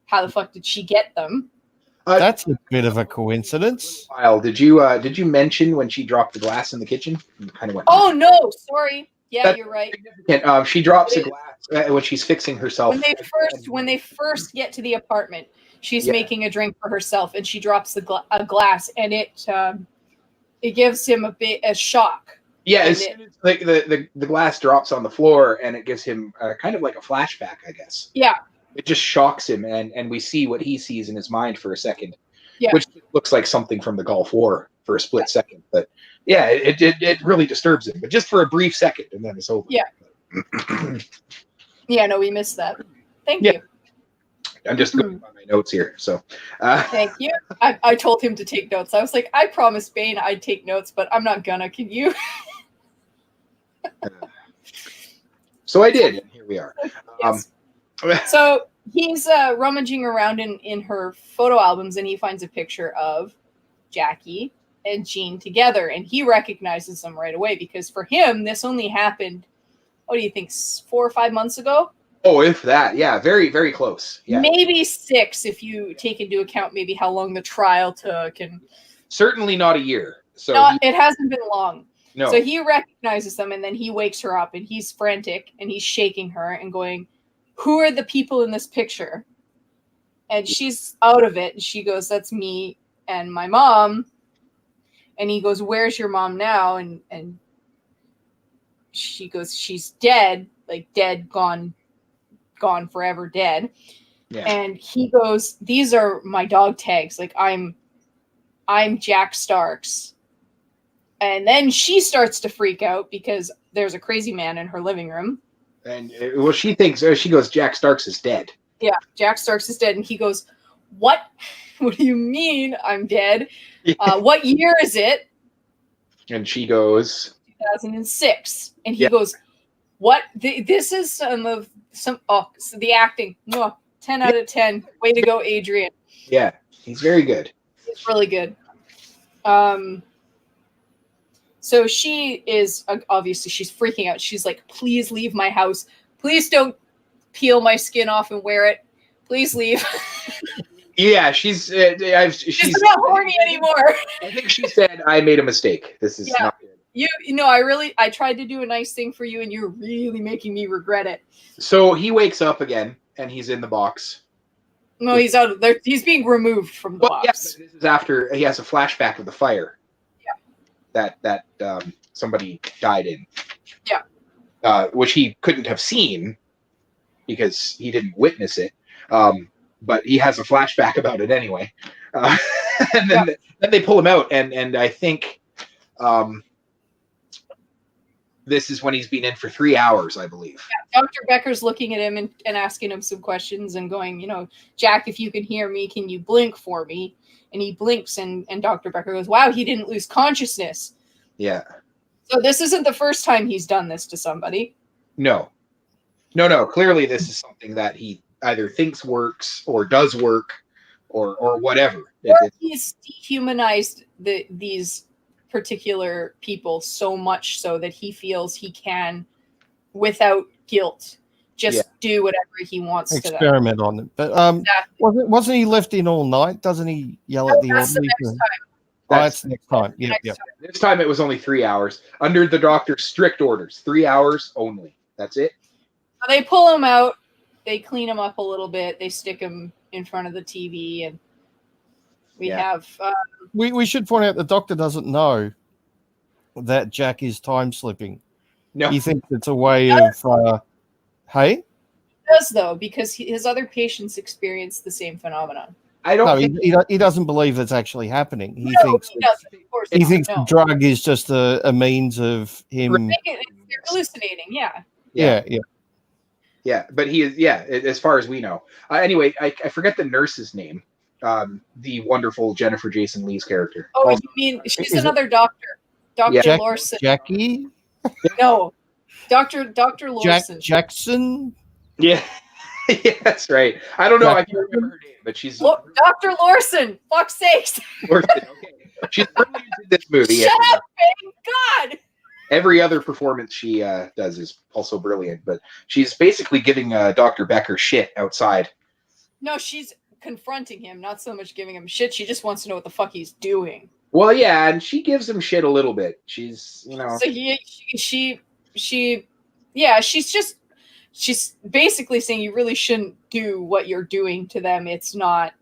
How the fuck did she get them? That's a bit of a coincidence. Kyle, did you mention when she dropped the glass in the kitchen? Kind of went. Oh, no, sorry. Yeah, That's you're right. significant. She drops a glass when she's fixing herself. When they first get to the apartment, she's Yeah. making a drink for herself, and she drops a glass, and it gives him a shock. Yeah, And as soon as the glass drops on the floor, and it gives him kind of like a flashback, I guess. Yeah. It just shocks him, and we see what he sees in his mind for a second, Yeah. which looks like something from the Gulf War for a split second. But yeah, it really disturbs him, but just for a brief second, and then it's over. Yeah. Yeah, no, we missed that. Thank Yeah. you. I'm just going by my notes here. So, Thank you. I told him to take notes. I was like, I promised Bane I'd take notes, but I'm not gonna. Can you? so I did, and here we are. Yes. So he's rummaging around in her photo albums, and he finds a picture of Jackie and Jean together, and he recognizes them right away because for him, this only happened, what do you think, 4 or 5 months ago? Oh, if that, yeah, very, very close. Yeah, Maybe 6 if you take into account maybe how long the trial took, and certainly not a year. So it hasn't been long. no, So he recognizes them, and then he wakes her up, and he's frantic, and he's shaking her and going, "Who are the people in this picture?" And she's out of it, and she goes, "That's me and my mom." And he goes, "Where's your mom now?" And she goes, "She's dead, like dead, gone forever, dead." yeah. And he goes, "These are my dog tags. Like I'm Jack Starks." And then she starts to freak out because there's a crazy man in her living room. And well, she thinks she goes, Jack Starks is dead. Yeah, Jack Starks is dead. And he goes, "What? What do you mean I'm dead? What year is it?" And she goes, 2006. And he Yeah. goes, "What? This is so the acting. 10 out of 10. Way to go, Adrian. yeah, he's very good. It's really good." So she is obviously she's freaking out. She's like, "Please leave my house. Please don't peel my skin off and wear it. Please leave." Yeah, she's She's not horny anymore. I think she said, "I made a mistake. This is Yeah. not good." You know, I tried to do a nice thing for you, and you're really making me regret it. So he wakes up again, and he's in the box. No, he's out of there. He's being removed from the Well, yeah, box. this is after he has a flashback of the fire. Yeah. That somebody died in. Yeah. Which he couldn't have seen because he didn't witness it. But he has a flashback about it anyway. And then they pull him out, and I think this is when he's been in for 3 hours, I believe. Dr. Becker's looking at him and asking him some questions and going, Jack, if you can hear me, can you blink for me? And he blinks, and Dr. Becker goes, wow, he didn't lose consciousness. Yeah. So this isn't the first time he's done this to somebody. No. Clearly, this is something that he either thinks works or does work or whatever. Or he's dehumanized these particular people so much so that he feels he can, without guilt, just do whatever he wants to them. Experiment on it. But wasn't he left in all night? Doesn't he yell at the That's the orderly? next time. That's next time. Yeah. This time it was only 3 hours. Under the doctor's strict orders. 3 hours only. That's it. They pull him out. They clean him up a little bit. They stick him in front of the TV, and we have. We should point out the doctor doesn't know that Jack is time slipping. No. He thinks it's a way of. Hey. He does though, because his other patients experience the same phenomenon. I don't. No, he doesn't believe it's actually happening. He thinks he thinks the drug is just a means of him. They're hallucinating. Yeah, but he is. Yeah, as far as we know. Anyway, I forget the nurse's name. The wonderful Jennifer Jason Leigh's character. Oh, you mean she's another doctor, Dr. Lawson? Jackie? No, Dr. Lawson. Jackson? Yeah. Yeah, that's right. I don't know. I can't remember her name, but she's Dr. Lawson. Fuck's sakes. Lawson. Okay, she's brilliant in this movie. Shut up, thank God. Every other performance she does is also brilliant, but she's basically giving Dr. Becker shit outside. No, she's confronting him, not so much giving him shit. She just wants to know what the fuck he's doing. Well, yeah, and she gives him shit a little bit. She's, So she's basically saying you really shouldn't do what you're doing to them. It's not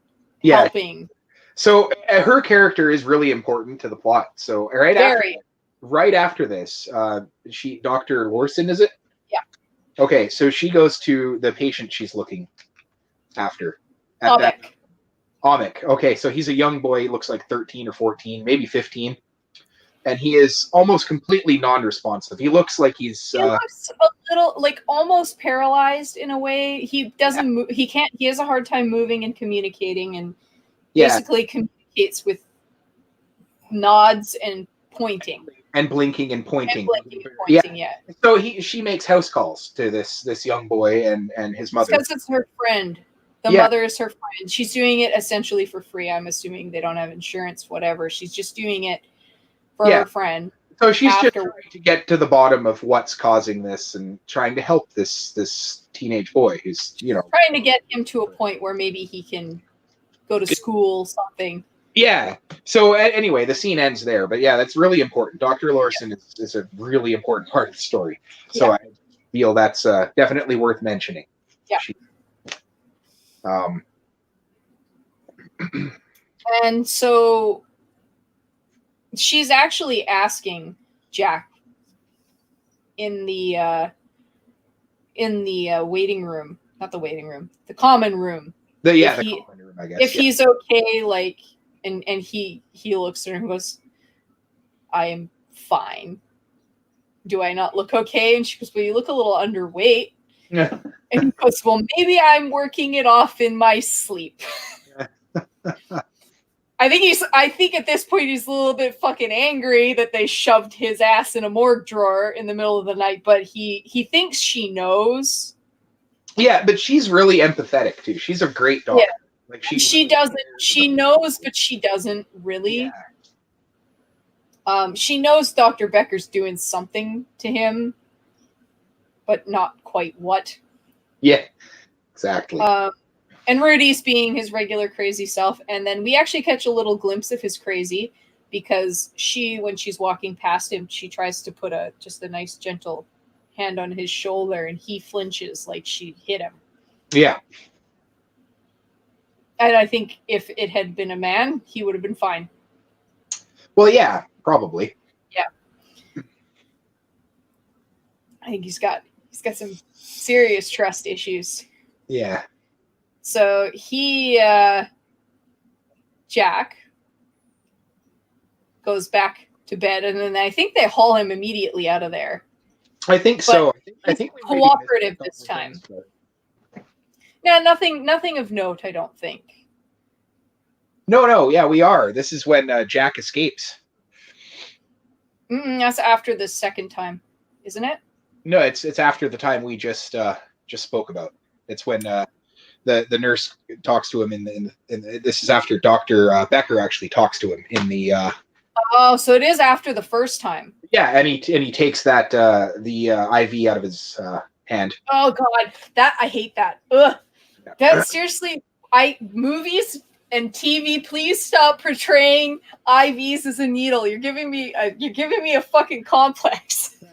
helping. So her character is really important to the plot. So right after this, Dr. Lawson, is it? Yeah. Okay, so she goes to the patient she's looking after. Amik. Okay, so he's a young boy. He looks like 13 or 14, maybe 15. And he is almost completely non-responsive. He looks like he looks a little like almost paralyzed in a way. He doesn't move. He can't. He has a hard time moving and communicating, and basically communicates with nods and pointing and blinking and pointing. So she makes house calls to this young boy and his mother. Because it's her friend. The mother is her friend. She's doing it essentially for free. I'm assuming they don't have insurance, whatever. She's just doing it for her friend. So she's just trying to get to the bottom of what's causing this and trying to help this teenage boy who's, trying to get him to a point where maybe he can go to school, something. Yeah. So anyway, the scene ends there. But yeah, that's really important. Dr. Lawson is a really important part of the story. So I feel that's definitely worth mentioning. Yeah. And so she's actually asking Jack in the waiting room, not the waiting room, the common room. The common room, I guess. If he's okay, like, and he looks at her and goes, "I am fine. Do I not look okay?" And she goes, "Well, you look a little underweight." Yeah. And he goes, "Well, maybe I'm working it off in my sleep." I think at this point he's a little bit fucking angry that they shoved his ass in a morgue drawer in the middle of the night, but he thinks she knows. Yeah, but she's really empathetic too. She's a great doctor. Yeah. Like she doesn't. She knows, but she doesn't really. Yeah. She knows Dr. Becker's doing something to him, but not quite what. Yeah, exactly. And Rudy's being his regular crazy self. And then we actually catch a little glimpse of his crazy because when she's walking past him, she tries to put just a nice gentle hand on his shoulder and he flinches like she hit him. Yeah. And I think if it had been a man, he would have been fine. Well, yeah, probably. Yeah. I think he's got some serious trust issues. Yeah. So Jack goes back to bed, and then I think they haul him immediately out of there. I think so. I he's think we might be cooperative missing a this couple time. things, but- Yeah, nothing of note, I don't think. No, yeah, we are. This is when Jack escapes. That's after the second time, isn't it? No, it's after the time we just spoke about. It's when the nurse talks to him in this is after Dr. Becker actually talks to him in the Oh, so it is after the first time. yeah, and he takes that the IV out of his hand. Oh God, I hate that. Ugh. That seriously, movies and TV, please stop portraying IVs as a needle. You're giving me a fucking complex.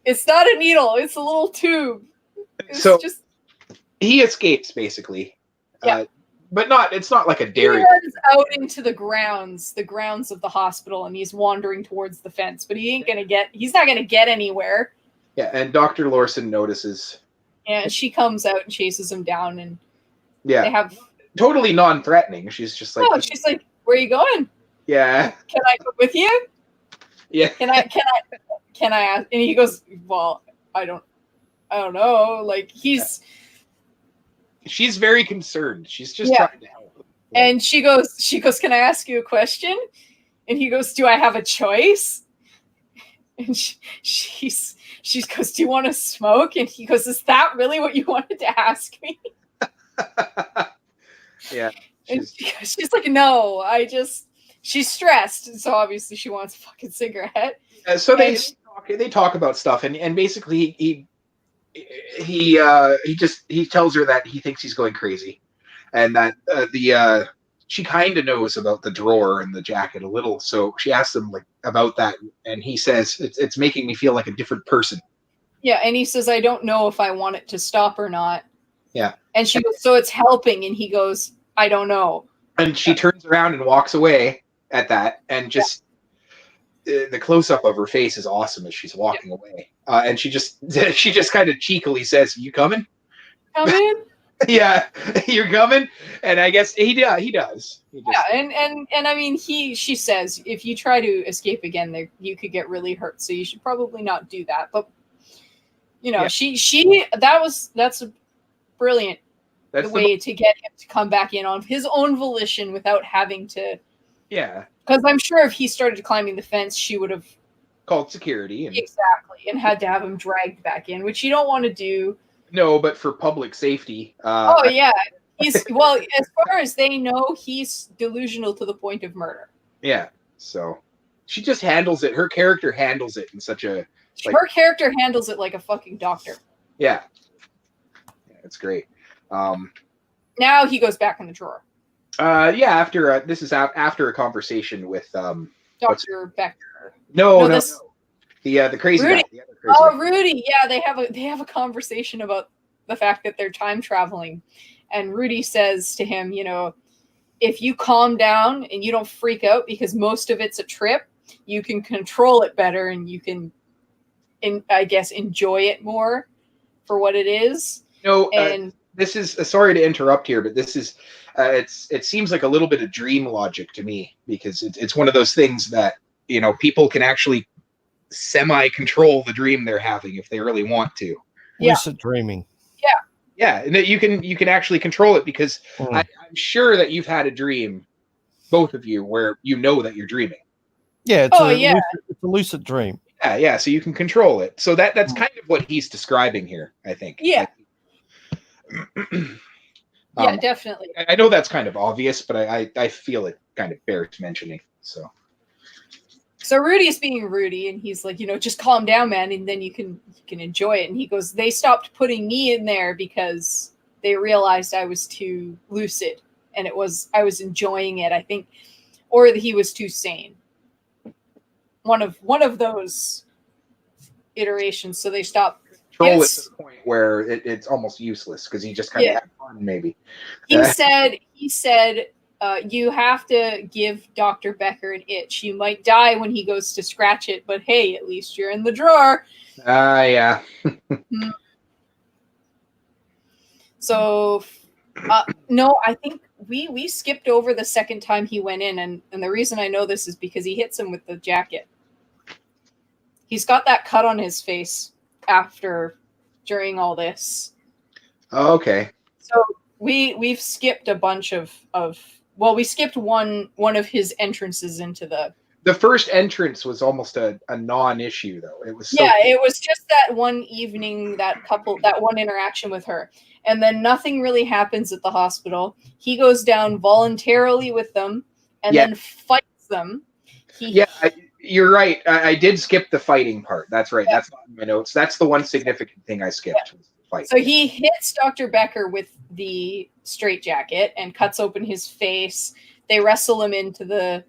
It's not a needle. It's a little tube. It's So just he escapes basically. Yeah. But it's not like a he dairy. runs out into the grounds of the hospital, and he's wandering towards the fence. But he's not gonna get anywhere. Yeah, and Dr. Lawson notices. And she comes out and chases him down, and Yeah, they have. totally non-threatening. She's just like, Oh, she's like, "Where are you going? yeah, Can I go with you? yeah. Can I ask?" And he goes, "Well, I don't know." Like he's. She's very concerned. She's just Yeah. trying to help him. And she goes, "Can I ask you a question?" And he goes, "Do I have a choice?" And she goes, "Do you want to smoke?" And he goes, "Is that really what you wanted to ask me?" Yeah. And she's like, "No, she's stressed, and so obviously she wants a fucking cigarette." So And they talk about stuff, and basically he tells her that he thinks he's going crazy, and that she kind of knows about the drawer and the jacket a little, so she asks him like about that, and he says it's making me feel like a different person. Yeah, and he says, "I don't know if I want it to stop or not." Yeah. And she goes, "So it's helping?" And he goes, "I don't know." And she turns around and walks away at that, and just the close up of her face is awesome as she's walking away. And she just kind of cheekily says, "You coming?" Come in. Yeah, you're coming. And I guess he does. Yeah, and I mean, she says, if you try to escape again, you could get really hurt. So you should probably not do that. But that's a brilliant That's way to get him to come back in on his own volition without having to. Yeah. Because I'm sure if he started climbing the fence, she would have Called security and had to have him dragged back in, which you don't want to do. no, but for public safety. Yeah, as far as they know, he's delusional to the point of murder. Yeah. So she just handles it. Her character handles it in such a. Her character handles it like a fucking doctor. Yeah. It's great. Now he goes back in the drawer. After this is after a conversation with Dr. Becker. No. The crazy Rudy. guy. The other crazy guy. Rudy. Yeah, they have a conversation about the fact that they're time traveling, and Rudy says to him, if you calm down and you don't freak out because most of it's a trip, you can control it better and you can, I guess, enjoy it more for what it is. And this is sorry to interrupt here, but this is it seems like a little bit of dream logic to me, because it's one of those things that people can actually semi-control the dream they're having if they really want to. Lucid dreaming. Yeah, and that you can actually control it, because I'm sure that you've had a dream, both of you, where you know that you're dreaming. Yeah, it's a lucid dream. Yeah, so you can control it. So that's kind of what he's describing here, I think. Yeah. Yeah, definitely. I know that's kind of obvious, but I feel it kind of bears mentioning. So Rudy's being Rudy, and he's like, just calm down, man, and then you can enjoy it. And he goes, they stopped putting me in there because they realized I was too lucid, and I was enjoying it, I think, or that he was too sane. One of those iterations. So they stopped. Control it to the point where it's almost useless, because he just kind of had fun, maybe. He said, you have to give Dr. Becker an itch. You might die when he goes to scratch it, but hey, at least you're in the drawer. Yeah. So, no, I think we skipped over the second time he went in, and the reason I know this is because he hits him with the jacket. He's got that cut on his face during all this. Oh, okay. So we've skipped a bunch of we skipped one of his entrances into the first entrance was almost a non-issue though. It was it was just that one evening, that one interaction with her, and then nothing really happens at the hospital. He goes down voluntarily with them and then fights them. You're right. I did skip the fighting part. That's right. That's not in my notes. That's the one significant thing I skipped. Was the fight. So he hits Dr. Becker with the straitjacket and cuts open his face. They wrestle him into the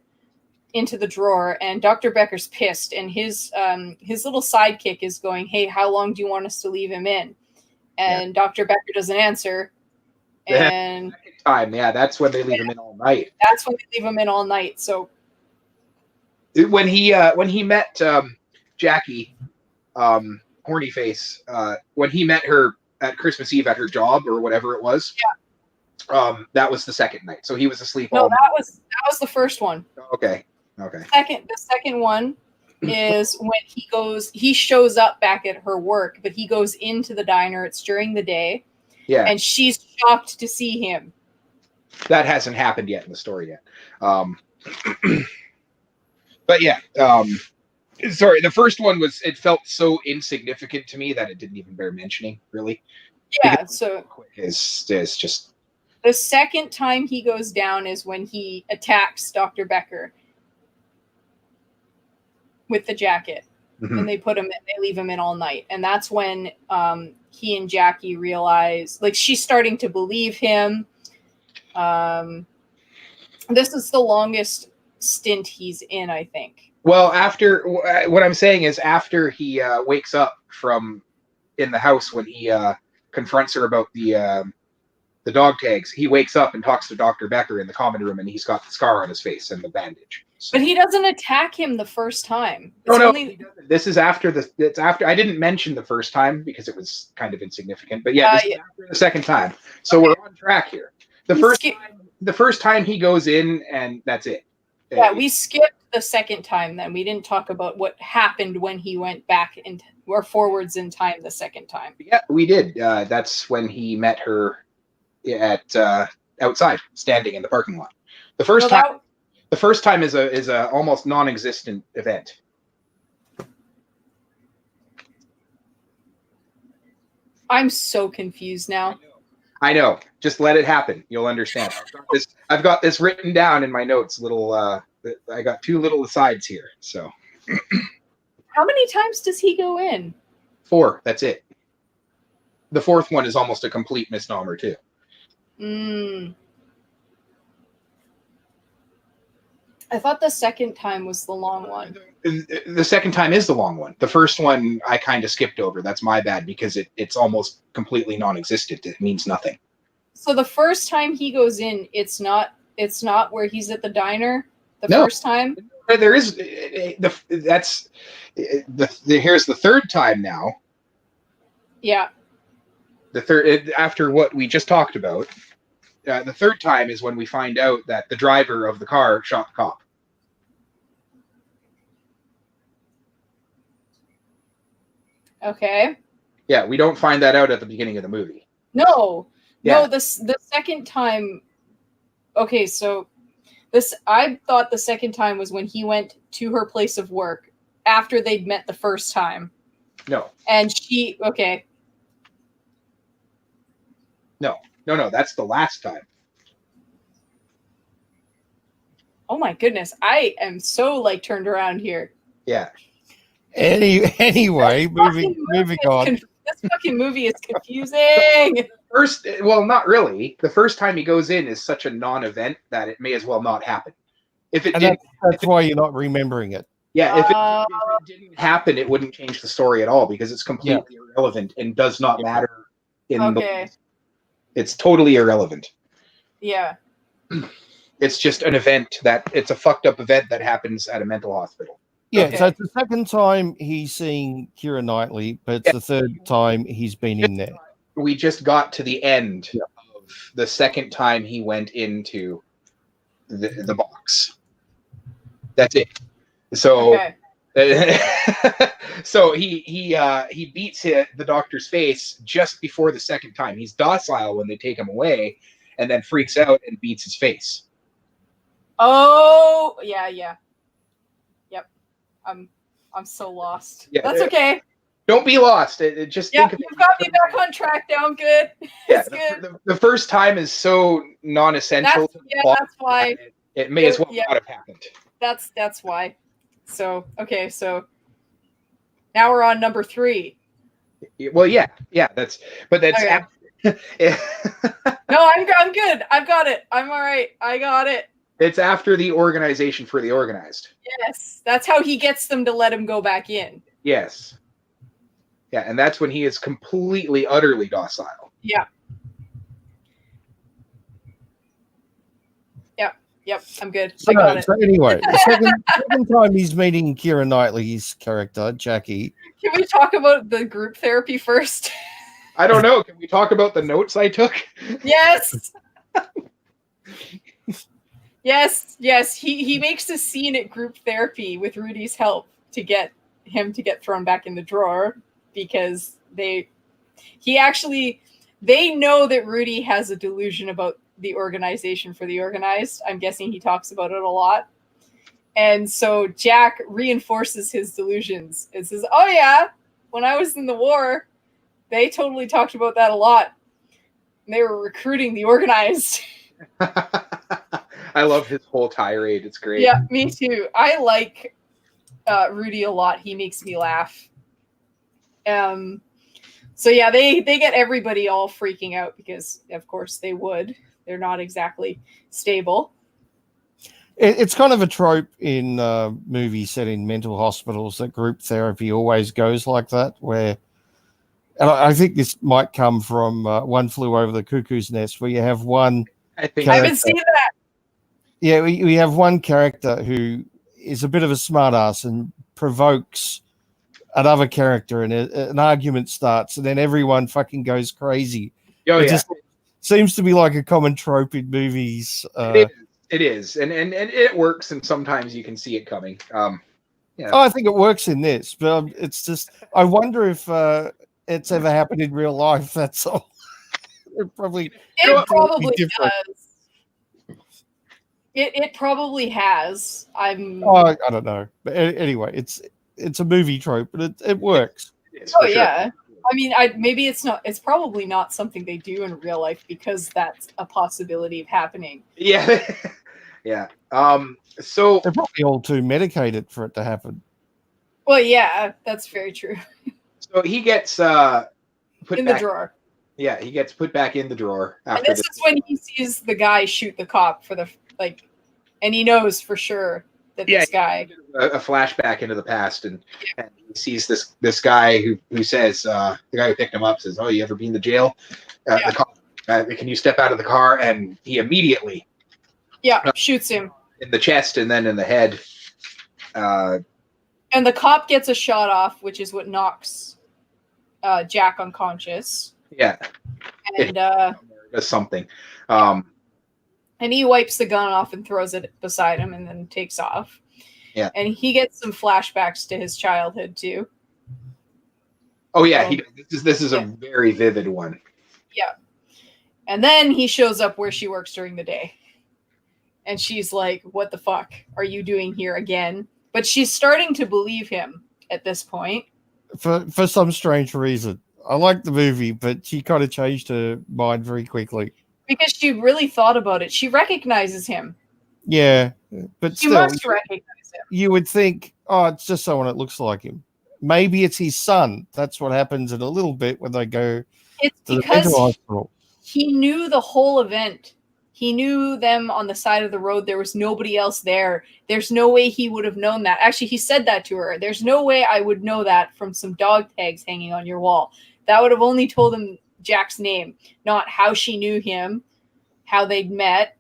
drawer, and Dr. Becker's pissed, and his little sidekick is going, "Hey, how long do you want us to leave him in?" And Dr. Becker doesn't answer. And time, that's when they leave him in all night. That's when they leave him in all night. So when he met Jackie, horny face, when he met her at Christmas Eve at her job or whatever it was, that was the second night. So he was asleep. No, that was the first one. Okay. The second one is when he shows up back at her work, but he goes into the diner. It's during the day. Yeah. And she's shocked to see him. That hasn't happened yet in the story yet. But sorry, the first one it felt so insignificant to me that it didn't even bear mentioning, really. Yeah, because so is just the second time he goes down is when he attacks Dr. Becker with the jacket. Mhm. And they leave him in all night. And that's when he and Jackie realize, like, she's starting to believe him. This is the longest stint he's in, I think. Well, after what I'm saying is after he wakes up from in the house when he confronts her about the dog tags, he wakes up and talks to Dr. Becker in the common room, and he's got the scar on his face and the bandage. So. But he doesn't attack him the first time. No, this is after it's after. I didn't mention the first time because it was kind of insignificant, but this is after the second time. So we're on track here. The first time he goes in, and that's it. Yeah, we skipped the second time. Then we didn't talk about what happened when he went back or forwards in time the second time. Yeah, we did. That's when he met her at outside, standing in the parking lot. The first time is a almost non-existent event. I'm so confused now. I know. Just let it happen. You'll understand. I've got this written down in my notes. I got two little asides here. So, how many times does he go in? 4. That's it. The fourth one is almost a complete misnomer too. I thought the second time was the long one. The second time is the long one. The first one I kind of skipped over. That's my bad because it's almost completely non-existent. It means nothing. So the first time he goes in, it's not where he's at the diner. First time. There is here's the third time now. Yeah. The third after what we just talked about. The third time is when we find out that the driver of the car shot the cop. Okay. Yeah, we don't find that out at the beginning of the movie. No. Yeah. No, the second time. Okay, so I thought the second time was when he went to her place of work after they'd met the first time. No. And okay. No, that's the last time. Oh my goodness, I am so turned around here. Yeah. Anyway, moving on. This fucking movie is confusing. Well, not really. The first time he goes in is such a non-event that it may as well not happen. That's why you're not remembering it. Yeah, if it didn't happen, it wouldn't change the story at all because it's completely irrelevant and does not matter it's totally irrelevant. Yeah. It's just an event it's a fucked up event that happens at a mental hospital. Yeah, so it's the second time he's seeing Keira Knightley, but it's the third time he's been in there. We just got to the end of the second time he went into the box. That's it. So So he beats the doctor's face just before the second time. He's docile when they take him away, and then freaks out and beats his face. Oh, yeah. Yep. I'm so lost. Yeah. That's okay. Don't be lost. Just Yeah, think of you've got me back on track now. I'm good. Yeah, It's good. the first time is so non-essential. That's why. It may as well not have happened. That's why. So okay, so now we're on number 3. Well, yeah, that's Okay. No, I'm good. I've got it. I'm all right. I got it. It's after the organization for the organized. Yes, that's how he gets them to let him go back in. Yes. Yeah, and that's when he is completely, utterly docile. Yeah. Yep, I'm good. I got it. So anyway, second time he's meeting Keira Knightley's character, Jackie. Can we talk about the group therapy first? I don't know. Can we talk about the notes I took? Yes. Yes. He makes a scene at group therapy with Rudy's help to get him to get thrown back in the drawer because they know that Rudy has a delusion about the organization for the organized. I'm guessing he talks about it a lot. And so Jack reinforces his delusions and says, oh yeah, when I was in the war, they totally talked about that a lot. And they were recruiting the organized. I love his whole tirade. It's great. Yeah, me too. I like Rudy a lot. He makes me laugh. So yeah, they get everybody all freaking out because of course they would. They're not exactly stable. It's kind of a trope in movies set in mental hospitals that group therapy always goes like that, where, and I think this might come from One Flew Over the Cuckoo's Nest, where you have one. I think I haven't seen that. Yeah, we have one character who is a bit of a smartass and provokes another character, and an argument starts, and then everyone fucking goes crazy. Oh, yeah. Just seems to be like a common trope in movies. It is, and it works, and sometimes you can see it coming. Yeah. I think it works in this, but it's just I wonder if it's ever happened in real life. That's all. It probably Probably different. does. It probably has. I don't know, but anyway, it's a movie trope, but it works. Oh yeah. I mean, maybe it's not. It's probably not something they do in real life because that's a possibility of happening. Yeah, yeah. So They're probably all too medicated for it to happen. Well, yeah, that's very true. So he gets put in back, the drawer. Yeah, he gets put back in the drawer. And this is when he sees the guy shoot the cop for the and he knows for sure that this guy a flashback into the past, and he sees this guy who says the guy who picked him up says, "Oh, you ever been to jail?" The cop, can you step out of the car? And he immediately shoots him in the chest and then in the head. And the cop gets a shot off, which is what knocks Jack unconscious. Yeah, and does something. And he wipes the gun off and throws it beside him and then takes off. Yeah. And he gets some flashbacks to his childhood too. Oh yeah, this is a very vivid one. Yeah. And then he shows up where she works during the day. And she's like, "What the fuck are you doing here again?" But she's starting to believe him at this point. For some strange reason. I like the movie, but she kind of changed her mind very quickly. Because she really thought about it. She recognizes him. Yeah, but she still, must recognize him. You would think, oh, it's just someone that looks like him. Maybe it's his son. That's what happens in a little bit when they go it's to because the mental hospital. He knew the whole event. He knew them on the side of the road. There was nobody else there. There's no way he would have known that. Actually, he said that to her. There's no way I would know that from some dog tags hanging on your wall. That would have only told him Jack's name, not how she knew him, how they'd met.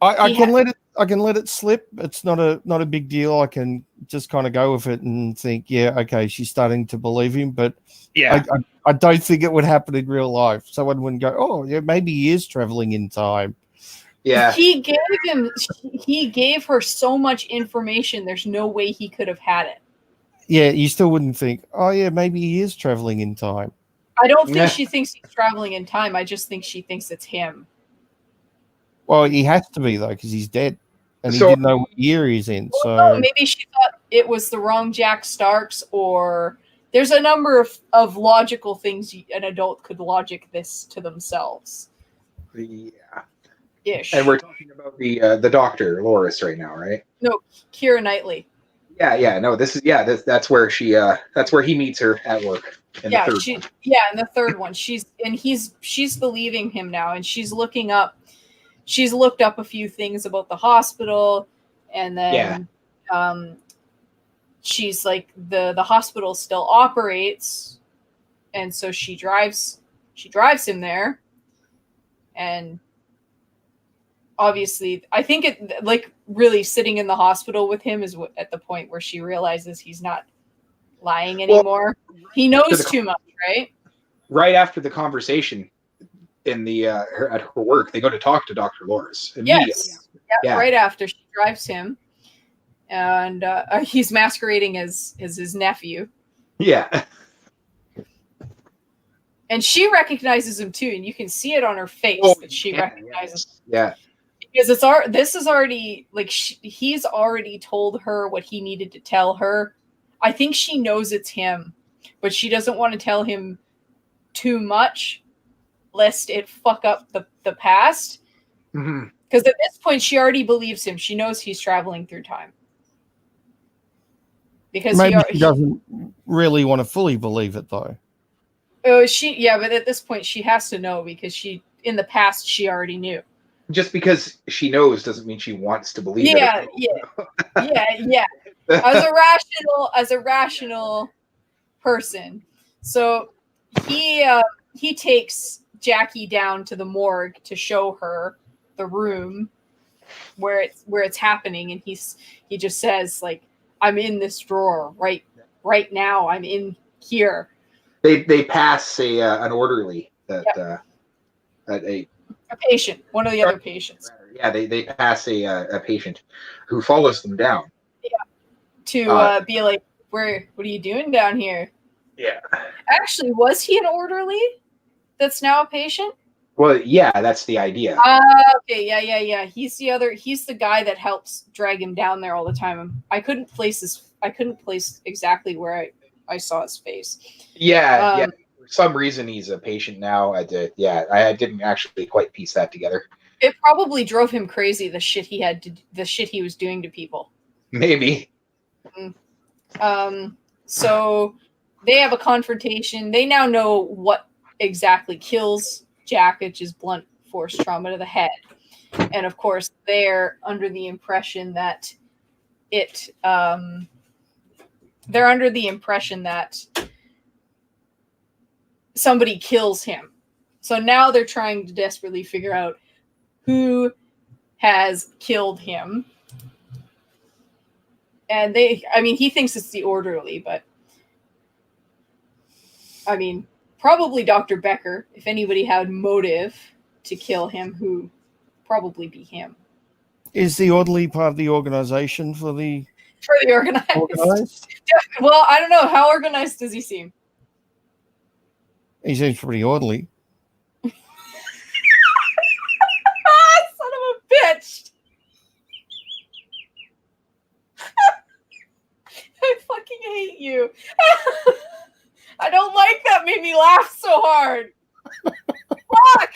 I can let it slip. It's not a big deal. I can just kind of go with it and think, yeah, okay, she's starting to believe him. But yeah, I don't think it would happen in real life. Someone wouldn't go, oh, yeah, maybe he is traveling in time. Yeah. He gave her so much information. There's no way he could have had it. Yeah, you still wouldn't think, oh yeah, maybe he is traveling in time. I don't think Yeah. she thinks he's traveling in time. I just think she thinks it's him. Well, he has to be though, because he's dead, and he So- didn't know what year he's in. Well, So no, maybe she thought it was the wrong Jack Starks, or there's a number of logical things an adult could logic this to themselves. Yeah. Ish. And we're talking about the doctor, Loris, right now, right? Keira Knightley. Yeah. No, this is that's where that's where he meets her at work. In Yeah, the third she. one. Yeah, in the third one, she's believing him now, and she's looking up. She's looked up a few things about the hospital, and then she's like the hospital still operates, and so she drives him there, and obviously I think it like really sitting in the hospital with him is at the point where she realizes he's not lying anymore. He knows too much, right? Right after the conversation in the at her work, they go to talk to Dr. Loris. Yes. Yeah. Right after she drives him, and he's masquerading as his nephew, Yeah. and she recognizes him too, and you can see it on her face that she recognizes. Yeah. Because this is already like he's already told her what he needed to tell her. I think she knows it's him, but she doesn't want to tell him too much, lest it fuck up the past. Mm-hmm. Because at this point, she already believes him. She knows he's traveling through time. Because maybe she doesn't really want to fully believe it though. But at this point, she has to know because in the past she already knew. Just because she knows doesn't mean she wants to believe it. Yeah. As a rational person. So he takes Jackie down to the morgue to show her the room where it's happening, and he just says like, I'm in this drawer right now. I'm in here. They pass an orderly that a patient, one of the other patients. Yeah, they pass a patient who follows them down. Yeah, to be like, what are you doing down here? Yeah. Actually, was he an orderly that's now a patient? Well, yeah, that's the idea. Okay, yeah. He's the guy that helps drag him down there all the time. I couldn't place exactly where I saw his face. Yeah. For some reason, he's a patient now. I didn't actually quite piece that together. It probably drove him crazy, the shit he was doing to people. Maybe. So they have a confrontation. They now know what exactly kills Jack, which is blunt force trauma to the head. And of course, they're under the impression that somebody kills him. So now they're trying to desperately figure out who has killed him. And he thinks it's the orderly, but probably Dr. Becker. If anybody had motive to kill him, who probably be him. Is the orderly part of the organization for the organized? Well, I don't know. How organized does he seem? He seems pretty orderly. Son of a bitch! I fucking hate you. I don't like that. Made me laugh so hard. Fuck!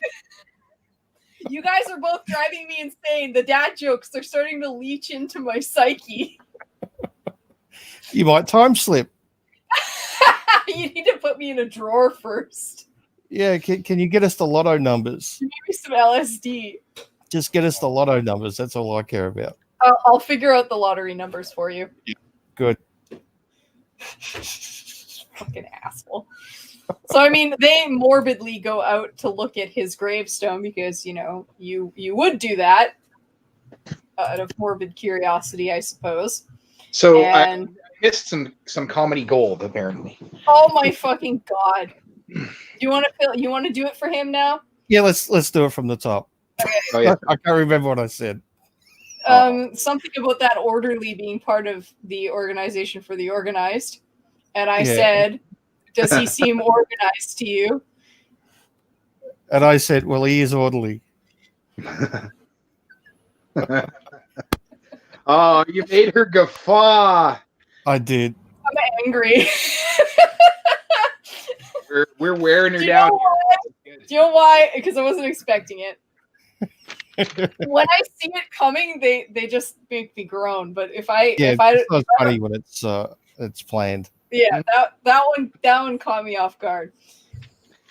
You guys are both driving me insane. The dad jokes, they're starting to leach into my psyche. You might time slip. You need to put me in a drawer first. Yeah, can you get us the lotto numbers? Maybe some LSD. Just get us the lotto numbers. That's all I care about. I'll figure out the lottery numbers for you. Good. Fucking asshole. So they morbidly go out to look at his gravestone because you would do that out of morbid curiosity, I suppose. So I missed some comedy gold apparently. Oh my fucking god! You want to do it for him now? Yeah, let's do it from the top. Oh yeah. I can't remember what I said. Something about that orderly being part of the organization for the organized. And I Yeah. said, does he seem organized to you? And I said, well, he is orderly. Oh, you made her guffaw. I did. I'm angry. We're wearing her Do you down know here. Do you know why? Because I wasn't expecting it. When I see it coming, they just make me groan. But if I It's not funny when it's planned. yeah, that one caught me off guard.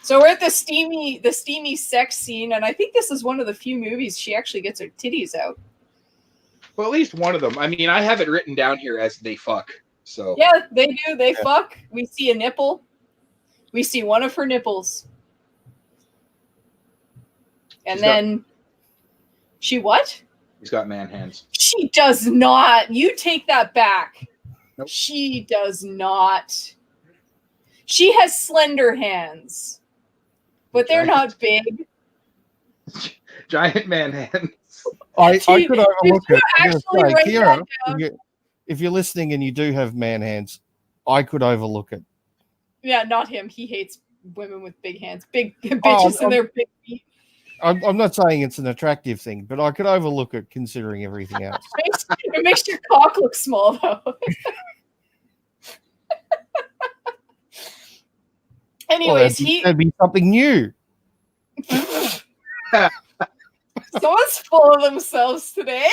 So we're at the steamy sex scene, and I think this is one of the few movies she actually gets her titties out. Well, at least one of them. I mean, I have it written down here as they fuck. So Yeah, they do. They fuck. We see a nipple. We see one of her nipples. And then she what? He's got man hands. She does not. You take that back. Nope. She does not. She has slender hands, but they're not big. Giant man hands. I could overlook it. I'm actually gonna say, write Kira, that if you're listening and you do have man hands, I could overlook it. Yeah, not him. He hates women with big hands, big bitches and their big feet. I'm not saying it's an attractive thing, but I could overlook it considering everything else. It makes your cock look small, though. Anyways, that'd be something new. Someone's full of themselves today.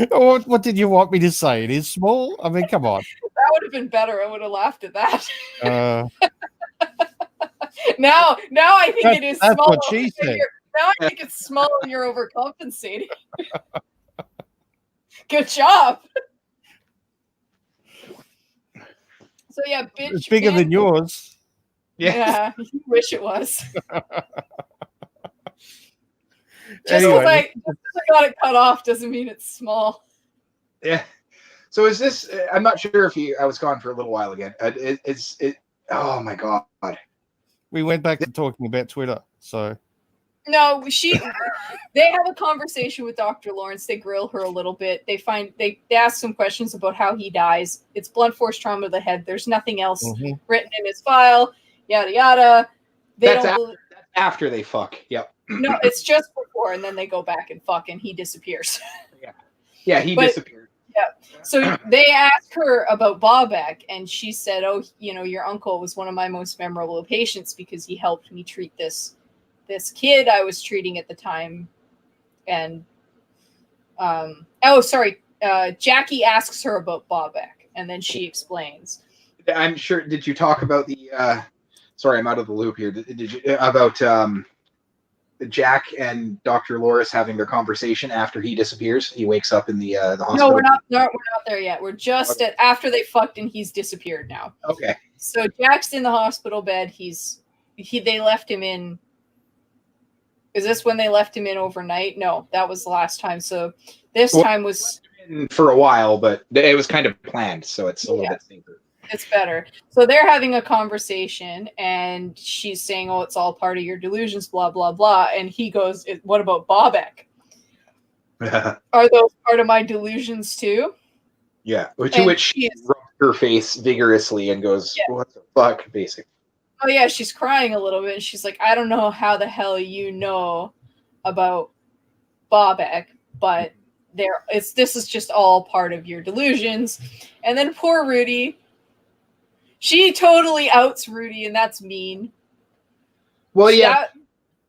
What did you want me to say? It is small? I mean, come on. That would have been better. I would have laughed at that. Now I think it is that's small. what she said. Now I think it's small and you're overcompensating. Good job. So yeah, bitch. It's bigger than yours. Yeah, you wish it was. Just Anyway. because I got it cut off doesn't mean it's small. Yeah. So is this? I'm not sure if I was gone for a little while again. It's. Oh my god. We went back to talking about Twitter. So No, they have a conversation with Dr. Lawrence. They grill her a little bit. They ask some questions about how he dies. It's blunt force trauma to the head. There's nothing else written in his file. Yada yada. That's after they fuck. Yep. No, it's just before, and then they go back and fuck, and he disappears. Yeah, he disappeared. Yeah. So they asked her about Bobek, and she said, "Oh, your uncle was one of my most memorable patients because he helped me treat this kid I was treating at the time." And Jackie asks her about Bobek, and then she explains. I'm sure. Did you talk about the? Sorry, I'm out of the loop here. Did you about Jack and Dr. Loris having their conversation after he disappears? He wakes up in the hospital. No, we're not there yet. We're just at after they fucked and he's disappeared now. Okay. So Jack's in the hospital bed. They left him in. Is this when they left him in overnight? No, that was the last time. So this time was for a while, but it was kind of planned, so it's a little bit safer. It's better. So they're having a conversation, and she's saying, "Oh, it's all part of your delusions, blah blah blah." And he goes, "What about Bobek? Are those part of my delusions too?" Yeah. To which she rubs her face vigorously and goes, "What the fuck?" Basically. Oh yeah, she's crying a little bit. And she's like, "I don't know how the hell you know about Bobek, but this is just all part of your delusions." And then poor Rudy. She totally outs Rudy, and that's mean. Well, yeah,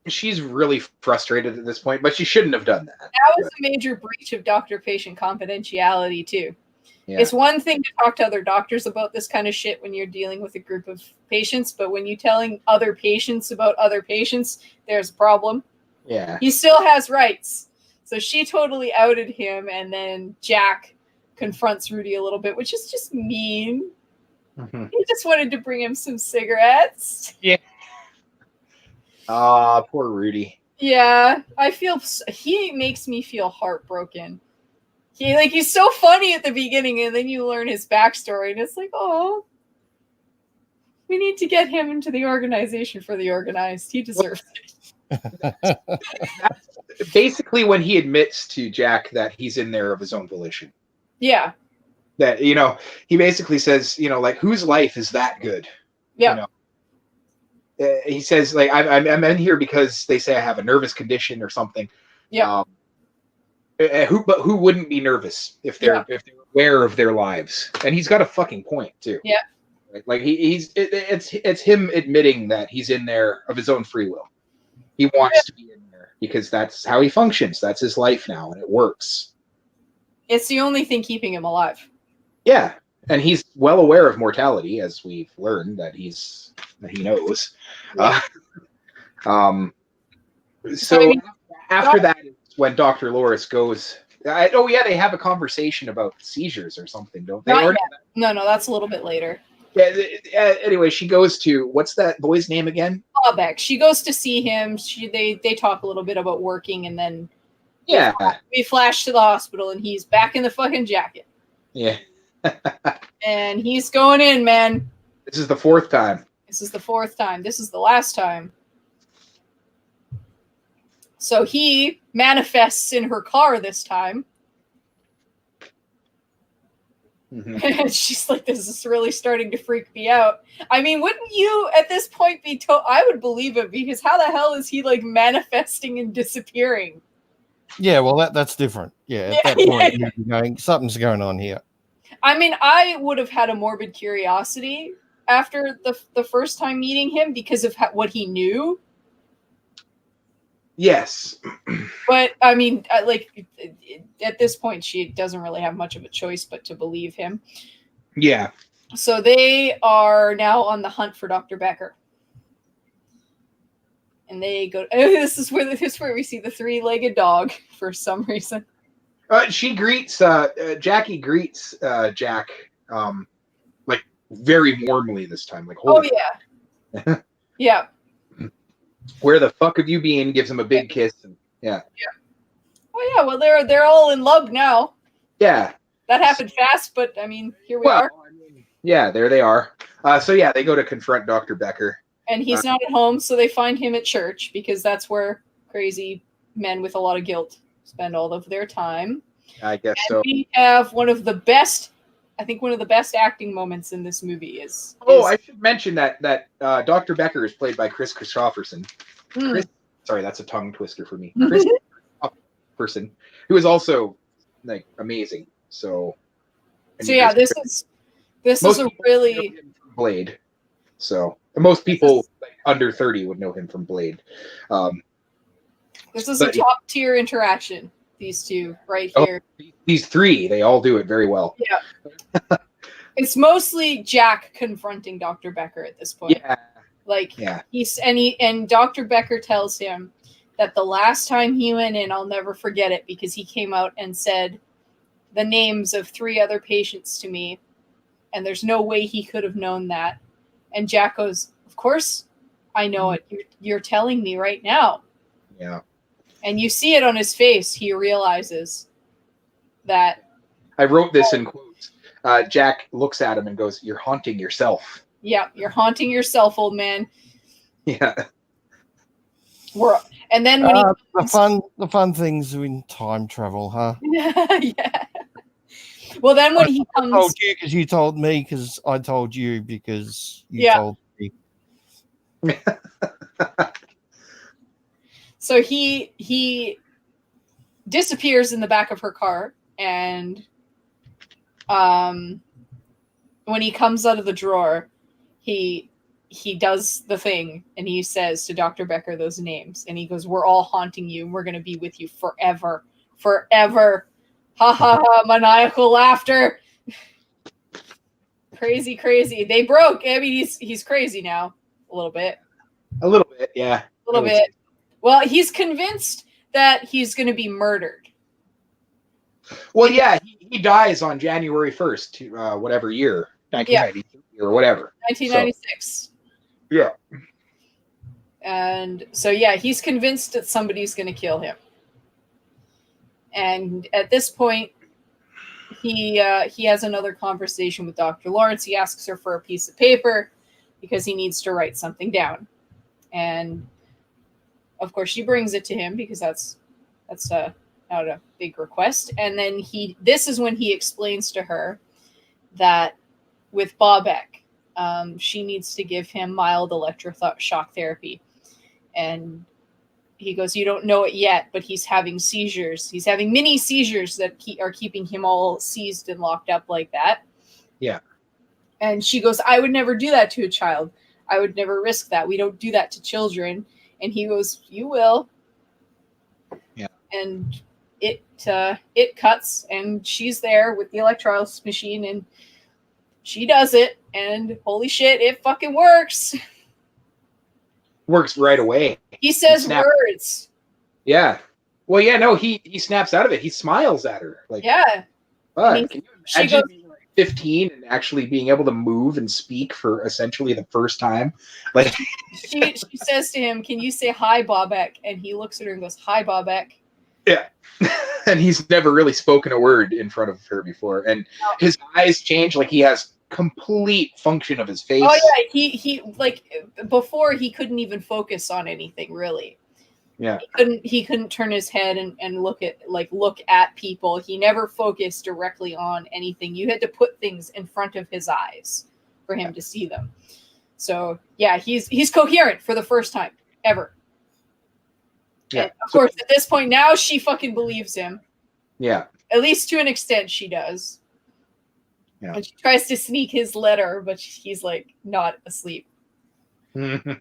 she's really frustrated at this point, but she shouldn't have done that. That was a major breach of doctor-patient confidentiality, too. Yeah. It's one thing to talk to other doctors about this kind of shit when you're dealing with a group of patients, but when you're telling other patients about other patients, there's a problem. Yeah. He still has rights. So she totally outed him, and then Jack confronts Rudy a little bit, which is just mean. Mm-hmm. He just wanted to bring him some cigarettes. Yeah. Poor Rudy. Yeah, he makes me feel heartbroken. He's so funny at the beginning, and then you learn his backstory, and it's like, oh, we need to get him into the organization for the organized. He deserves it. That's basically when he admits to Jack that he's in there of his own volition. Yeah. That, he basically says, like, whose life is that good? Yeah. He says, like, I'm in here because they say I have a nervous condition or something. Yeah. Who wouldn't be nervous if they're aware of their lives? And he's got a fucking point too. Yeah. Like it's him admitting that he's in there of his own free will. He wants to be in there because that's how he functions. That's his life now, and it works. It's the only thing keeping him alive. Yeah, and he's well aware of mortality, as we've learned that he knows. Yeah. So after that, when Dr. Loris goes, they have a conversation about seizures or something, don't they? No, that's a little bit later. Yeah. Anyway, she goes to, what's that boy's name again? Bobek. She goes to see him. They talk a little bit about working, and then we flash to the hospital, and he's back in the fucking jacket. Yeah. And he's going in, man. This is the fourth time. This is the last time. So he manifests in her car this time. Mm-hmm. And she's like, this is really starting to freak me out. I mean, wouldn't you at this point be told? I would believe it, because how the hell is he like manifesting and disappearing? Yeah, well, that's different. Yeah, at that point, you'd be going, something's going on here. I mean, I would have had a morbid curiosity after the first time meeting him because of what he knew. Yes. But, I mean, like, at this point, she doesn't really have much of a choice but to believe him. Yeah. So they are now on the hunt for Dr. Becker. And they go, this is where we see the three-legged dog for some reason. She greets, Jackie greets Jack, like, very warmly this time. Like, yeah. Yeah. Where the fuck have you been? Gives him a big kiss. And, yeah. Oh yeah. Well, they're all in love now. Yeah. That happened fast, but I mean, here we are. I mean, yeah, there they are. So yeah, they go to confront Dr. Becker, and he's not at home, so they find him at church because that's where crazy men with a lot of guilt spend all of their time. I guess and so. We have one of the best acting moments in this movie is. I should mention that Dr. Becker is played by Chris Christopherson. Sorry, that's a tongue twister for me. Chris Christopherson, who is also like amazing. So yeah, this is a really Blade. So most people like, under 30 would know him from Blade. This is a top tier interaction. These two right here. These three, they all do it very well. Yeah. It's mostly Jack confronting Dr. Becker at this point. Yeah. Like and Dr. Becker tells him that the last time he went in, I'll never forget it, because he came out and said the names of 3 other patients to me, and there's no way he could have known that. And Jack goes, of course I know it. You're telling me right now. Yeah. And you see it on his face. He realizes that. I wrote this in quotes. Jack looks at him and goes, "You're haunting yourself." Yeah, you're haunting yourself, old man. Yeah. And then when the fun things in time travel, huh? Yeah. Well, then when he comes, I told you because you told me because I told you because you told me. So he disappears in the back of her car, and when he comes out of the drawer, he does the thing, and he says to Dr. Becker those names, and he goes, "We're all haunting you, and we're going to be with you forever, forever." Ha ha ha! Maniacal laughter. Crazy. They broke. I mean, he's crazy now, a little bit. A little bit, yeah. A little bit. Well, he's convinced that he's going to be murdered. Well, yeah, he dies on January 1st, whatever year, 1993 or whatever. 1996. So, yeah. And so, yeah, he's convinced that somebody's going to kill him. And at this point, he has another conversation with Dr. Lawrence. He asks her for a piece of paper because he needs to write something down. And of course, she brings it to him because that's not a big request. And then this is when he explains to her that with Bobek, she needs to give him mild electroshock therapy. And he goes, you don't know it yet, but he's having seizures. He's having mini seizures that are keeping him all seized and locked up like that. Yeah. And she goes, I would never do that to a child. I would never risk that. We don't do that to children. And he goes, you will. Yeah. And it cuts, and she's there with the electrolysis machine, and she does it, and holy shit, it fucking works. Works right away. He says words. Yeah. Well, yeah, no, he snaps out of it. He smiles at her. Like, yeah. Fuck. Can you imagine being like 15 and actually being able to move and speak for essentially the first time? Like she says to him, can you say hi, Bobek? And he looks at her and goes, hi, Bobek. Yeah. And he's never really spoken a word in front of her before. And his eyes change, like he has complete function of his face. Oh yeah, he like before he couldn't even focus on anything really. Yeah. He couldn't turn his head and look at people. He never focused directly on anything. You had to put things in front of his eyes for him to see them. So yeah, he's coherent for the first time ever. Yeah. And of course, at this point now, she fucking believes him. Yeah. At least to an extent, she does. Yeah. And she tries to sneak his letter, but he's like not asleep. And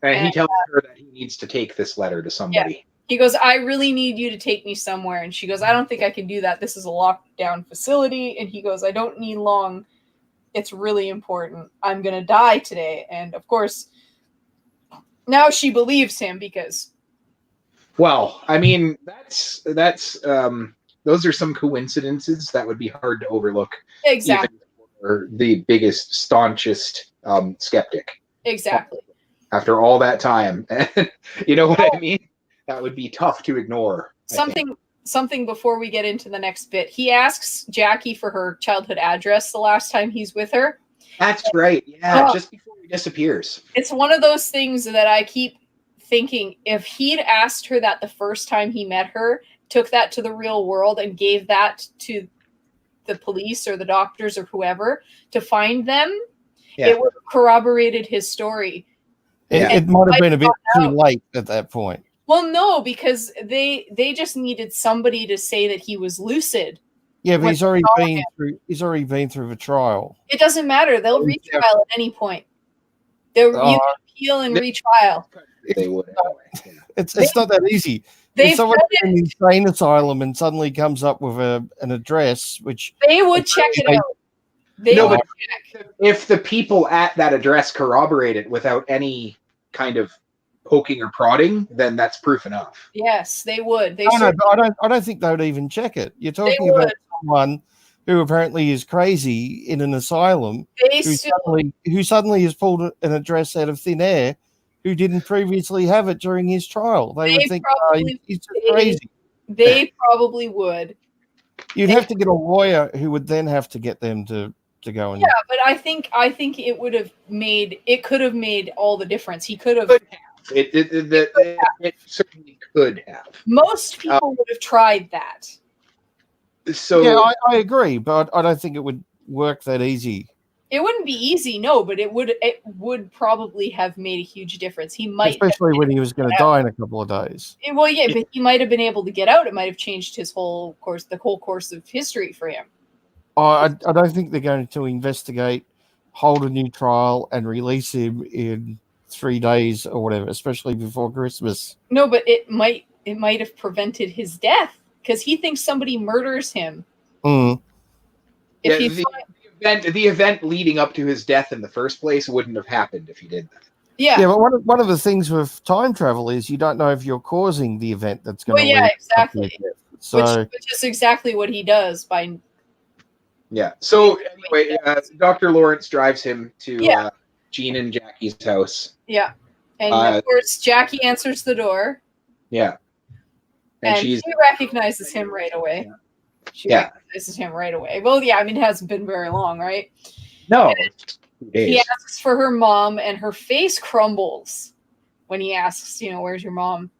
he tells her that he needs to take this letter to somebody. Yeah. He goes, I really need you to take me somewhere. And she goes, I don't think I can do that. This is a lockdown facility. And he goes, I don't need long. It's really important. I'm going to die today. And of course, now she believes him because. Well, I mean, that's those are some coincidences that would be hard to overlook. Exactly. Even for the biggest, staunchest skeptic. Exactly. After all that time, you know what I mean? That would be tough to ignore. Something before we get into the next bit. He asks Jackie for her childhood address the last time he's with her. That's right. Yeah, just before he disappears. It's one of those things that I keep thinking, if he'd asked her that the first time he met her, took that to the real world and gave that to the police or the doctors or whoever to find them, it would have corroborated his story. It might have been a bit too late at that point. Well, no, because they just needed somebody to say that he was lucid. Yeah, but he's already been through the trial. It doesn't matter. They'll retrial at any point. You can appeal and retrial. They would. It's not that easy. If someone's in an insane asylum and suddenly comes up with an address, which they would check it out. But if the people at that address corroborate it without any kind of poking or prodding, then that's proof enough. Yes, they would. I don't think they would even check it. You're talking about someone who apparently is crazy in an asylum who suddenly has pulled an address out of thin air, who didn't previously have it during his trial. They would think he's just crazy. They probably would. You'd have to get a lawyer who would then have to get them to go and. Yeah, but I think it could have made all the difference. He could have. It certainly could have. Most people would have tried that. So yeah, I agree, but I don't think it would work that easy. It wouldn't be easy, no, but it would probably have made a huge difference. He might, especially when he was going to die in a couple of days. Well, yeah, but he might have been able to get out. It might have changed the whole course of history for him. I don't think they're going to investigate, hold a new trial, and release him in 3 days or whatever, especially before Christmas. No, but it might have prevented his death because he thinks somebody murders him. Mm. The event leading up to his death in the first place wouldn't have happened if he did that. Yeah, but one of the things with time travel is you don't know if you're causing the event that's going to. Well, yeah, exactly. So, which is exactly what he does by. Yeah. So anyway, Dr. Lawrence drives him to Jean and Jackie's house. Yeah, and of course Jackie answers the door. Yeah, and she recognizes him right away. Yeah. She recognizes him right away. Well, yeah, I mean, it hasn't been very long, right? No. He asks for her mom, and her face crumbles. when he asks, where's your mom?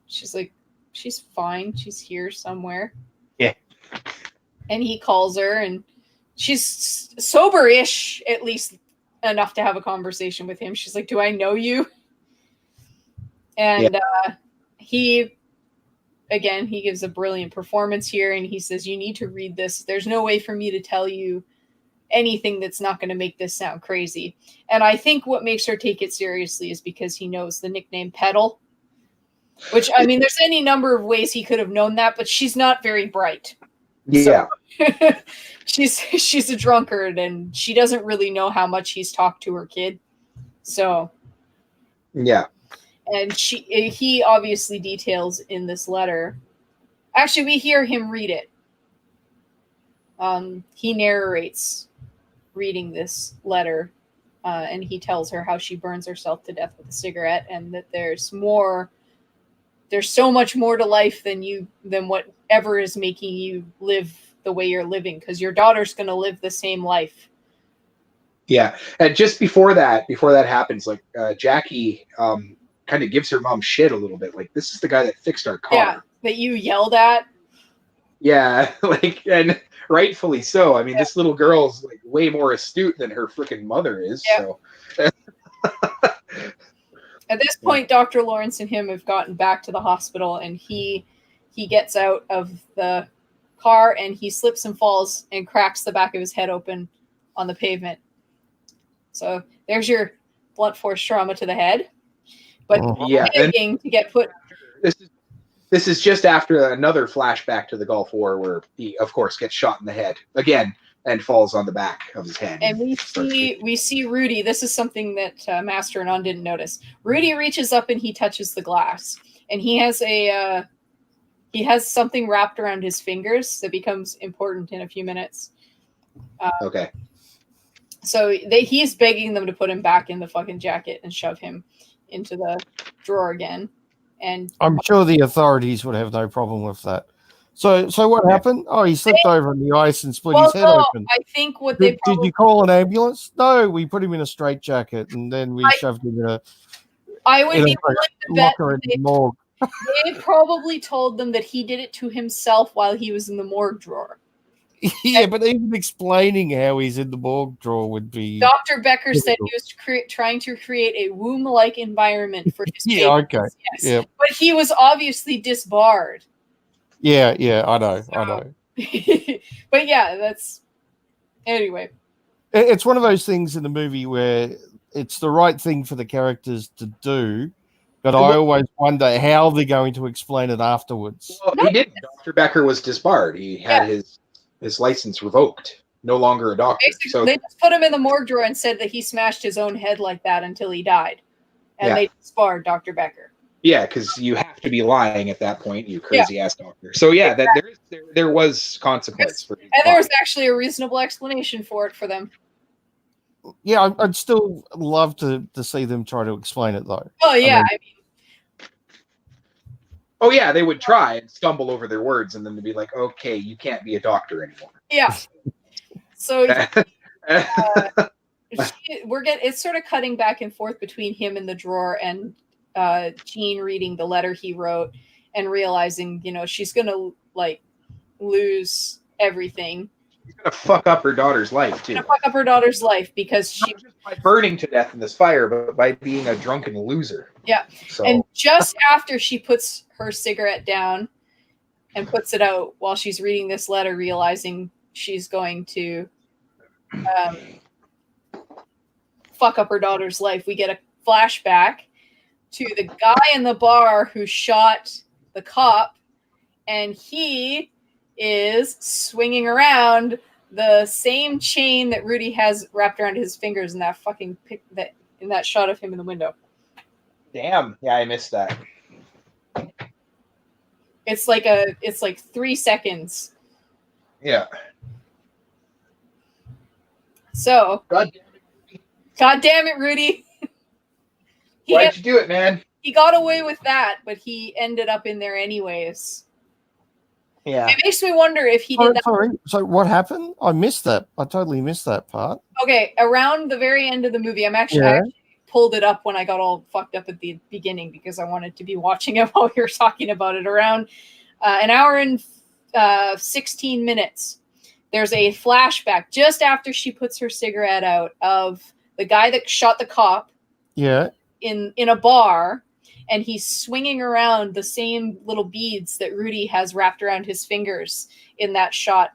She's like, she's fine. She's here somewhere. Yeah. And he calls her, and she's sober-ish, at least enough to have a conversation with him. She's like, do I know you? And he gives a brilliant performance here, and he says, you need to read this. There's no way for me to tell you anything that's not going to make this sound crazy. And I think what makes her take it seriously is because he knows the nickname Petal, which, I mean, there's any number of ways he could have known that, but she's not very bright. Yeah. So, she's a drunkard, and she doesn't really know how much he's talked to her kid. So yeah. And he obviously details in this letter. Actually, we hear him read it. He narrates reading this letter, and he tells her how she burns herself to death with a cigarette, and that there's so much more to life than whatever is making you live the way you're living, because your daughter's going to live the same life. Yeah. And just before that happens, like Jackie kind of gives her mom shit a little bit. Like, this is the guy that fixed our car. Yeah, that you yelled at. Yeah, like, and rightfully so. I mean, this little girl's like way more astute than her freaking mother is. Yeah. So at this point, Dr. Lawrence and him have gotten back to the hospital, and he gets out of the car, and he slips and falls and cracks the back of his head open on the pavement. So there's your blunt force trauma to the head. But begging to get put. This is just after another flashback to the Gulf War, where he, of course, gets shot in the head again and falls on the back of his head. And we see Rudy. This is something that Master Anon didn't notice. Rudy reaches up and he touches the glass, and he has something wrapped around his fingers that becomes important in a few minutes. Okay. So he's begging them to put him back in the fucking jacket and shove him into the drawer again. And I'm sure the authorities would have no problem with that. So what happened? Oh, he slipped over in the ice and split his head open. I think did you call an ambulance? No, we put him in a straitjacket and then we shoved him in a. I would be willing to bet locker in the morgue. They probably told them that he did it to himself while he was in the morgue drawer. Yeah, but even explaining how he's in the morgue drawer would be. Dr. Becker said he was trying to create a womb-like environment for his yeah, patients. okay. Yes. Yeah. But he was obviously disbarred. Yeah, I know. But yeah, that's... Anyway. It's one of those things in the movie where it's the right thing for the characters to do, but I always wonder how they're going to explain it afterwards. Well, he didn't. Dr. Becker was disbarred. He had his license revoked. No longer a doctor. Basically, so they just put him in the morgue drawer and said that he smashed his own head like that until he died. And they disbarred Dr. Becker. Yeah, because you have to be lying at that point, you crazy ass doctor. So yeah, exactly. there was consequence for. And there was actually a reasonable explanation for it for them. Yeah, I'd still love to see them try to explain it though. Oh yeah, I mean. Oh yeah, they would try and stumble over their words, and then they'd be like, "Okay, you can't be a doctor anymore." Yeah. So it's sort of cutting back and forth between him in the drawer and Jean reading the letter he wrote and realizing, she's gonna like lose everything. She's gonna fuck up her daughter's life too. Because she not just by burning to death in this fire, but by being a drunken loser. Yeah. So. And just after she puts her cigarette down and puts it out while she's reading this letter, realizing she's going to fuck up her daughter's life, we get a flashback to the guy in the bar who shot the cop, and he is swinging around the same chain that Rudy has wrapped around his fingers in that fucking in that shot of him in the window. Damn. Yeah, I missed that. It's like 3 seconds. Yeah. So God damn it, Rudy. Why'd you do it, man? He got away with that, but he ended up in there anyways. Yeah. It makes me wonder if he did that. Sorry. So what happened? I missed that. I totally missed that part. Okay, around the very end of the movie, I actually pulled it up when I got all fucked up at the beginning because I wanted to be watching it while we were talking about it. Around an hour and 16 minutes. There's a flashback just after she puts her cigarette out of the guy that shot the cop Yeah. in a bar, and he's swinging around the same little beads that Rudy has wrapped around his fingers in that shot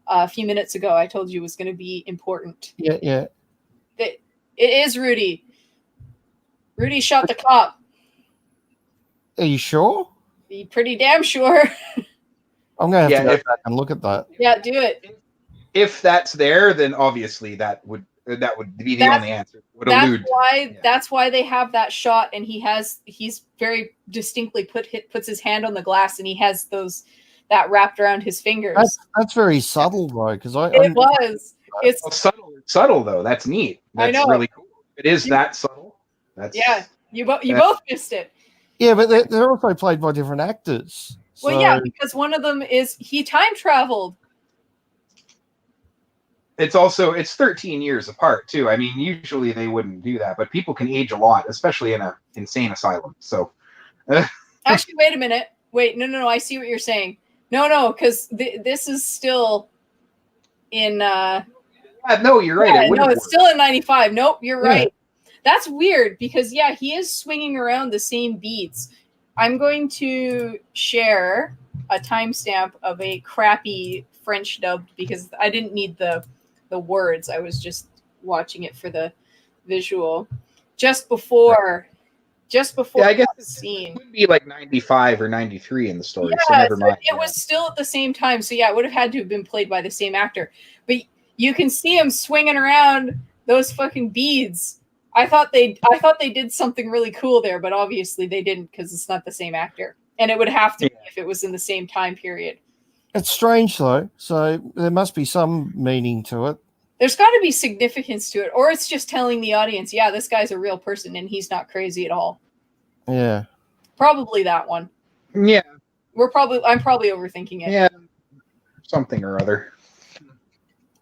a few minutes ago. I told you was going to be important. Yeah. Yeah. It is Rudy. Rudy shot the cop. Are you sure? Be pretty damn sure. I'm going to have to Yeah, go back and look at that. Yeah, do it. If that's there, then obviously that would be the only answer. Would allude. That's why they have that shot, and he's very distinctly puts his hand on the glass, and he has that wrapped around his fingers. That's very subtle though, because It's subtle though. That's neat. That's I know. really cool. It is that subtle. That's you both missed it. yeah, but they're also played by different actors. Well, yeah, because one of them he time traveled. It's 13 years apart too. I mean, usually they wouldn't do that, but people can age a lot, especially in a insane asylum. So, actually, wait a minute. Wait, no. I see what you're saying. No, because this is still in. No, you're right. Yeah, no, it's still in 95. Nope, you're right. That's weird because he is swinging around the same beats. I'm going to share a timestamp of a crappy French dubbed because I didn't need the words. I was just watching it for the visual. Just before I guess the scene. It would be like 95 or 93 in the story. Yeah, so never mind. It was still at the same time. So yeah, it would have had to have been played by the same actor. But you can see him swinging around those fucking beads. I thought they did something really cool there, but obviously they didn't because it's not the same actor. And it would have to be if it was in the same time period. It's strange though, so there must be some meaning to it. There's got to be significance to it, or it's just telling the audience, yeah, this guy's a real person and he's not crazy at all. Yeah. Probably that one. Yeah. I'm probably overthinking it. Yeah. Something or other.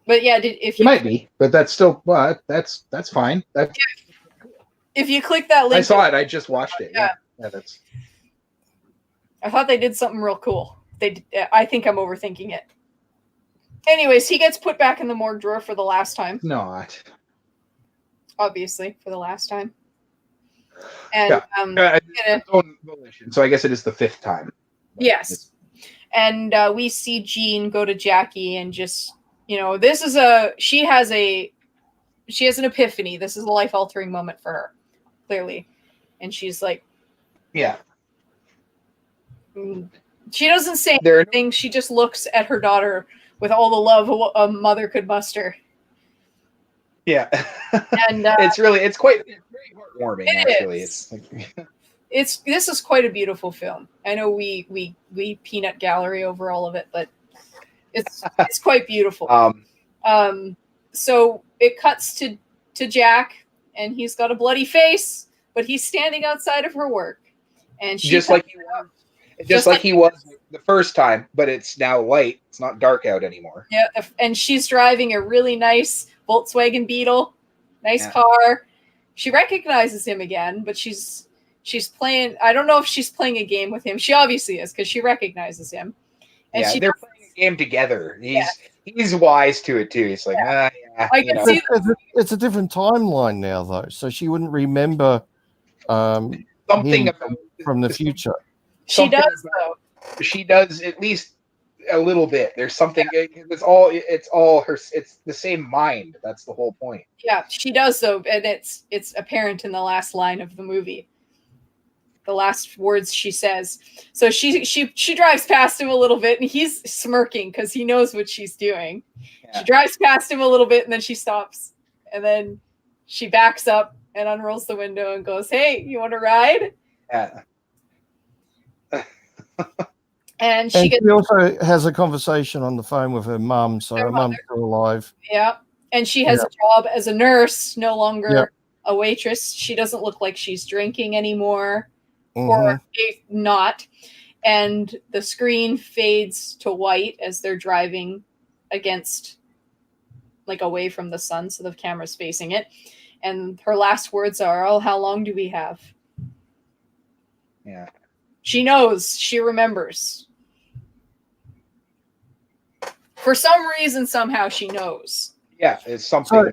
But yeah, if you might be, but that's still that's fine. If you click that link, I saw it. I just watched it. Yeah. That's. I thought they did something real cool. I think I'm overthinking it. Anyways, he gets put back in the morgue drawer for the last time. Not. Obviously, for the last time. And so I guess it is the 5th time. Yes. And we see Jean go to Jackie and just, she has an epiphany. This is a life-altering moment for her, clearly. And she's like, yeah. She doesn't say anything. She just looks at her daughter with all the love a mother could muster. Yeah. And it's very heartwarming, actually. This is quite a beautiful film. I know we peanut gallery over all of it, but it's quite beautiful. So it cuts to Jack, and he's got a bloody face, but he's standing outside of her work, and she just like he was the first time, but it's now light. It's not dark out anymore. Yeah, and she's driving a really nice Volkswagen Beetle, nice car. She recognizes him again, but she's playing. I don't know if she's playing a game with him. She obviously is because she recognizes him. And they're playing a game together. He's wise to it too. He's like, It's a different timeline now, though, so she wouldn't remember something from the future. She does, though. She does at least a little bit. There's something. It's all her. It's the same mind. That's the whole point. Yeah, she does, though, and it's apparent in the last line of the movie. The last words she says. So she drives past him a little bit, and he's smirking because he knows what she's doing. Yeah. She drives past him a little bit, and then she stops, and then she backs up and unrolls the window and goes, "Hey, you want to ride?" Yeah. And she also has a conversation on the phone with her mum, so her mum's still alive. Yeah, and she has a job as a nurse, no longer a waitress. She doesn't look like she's drinking anymore, or if not. And the screen fades to white as they're driving against, like, away from the sun, so the camera's facing it. And her last words are, "Oh, how long do we have?" Yeah. She knows. She remembers. For some reason, somehow she knows. Yeah, it's something.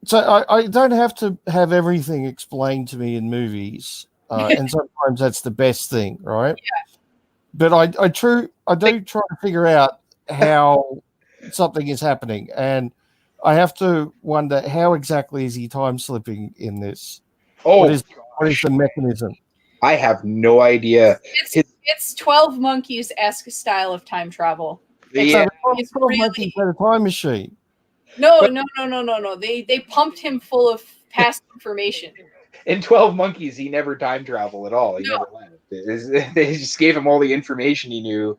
So I don't have to have everything explained to me in movies, and sometimes that's the best thing, right? Yeah. But I do try to figure out how something is happening, and I have to wonder how exactly is he time slipping in this? Oh, What is the mechanism? I have no idea. It's 12 Monkeys-esque style of time travel. Yeah. He's Sort of really- like he's got a time machine. No. They pumped him full of past information. In 12 Monkeys, he never time traveled at all. He never left. They just gave him all the information he knew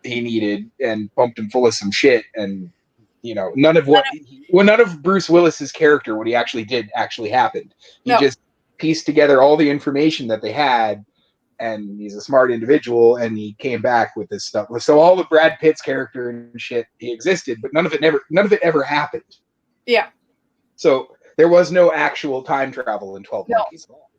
he needed and pumped him full of some shit. And none of Bruce Willis's character, what he actually did, actually happened. He just pieced together all the information that they had, and he's a smart individual, and he came back with this stuff. So all of Brad Pitt's character and shit, he existed, but none of it ever happened. Yeah. So there was no actual time travel in 12 Monkeys at all.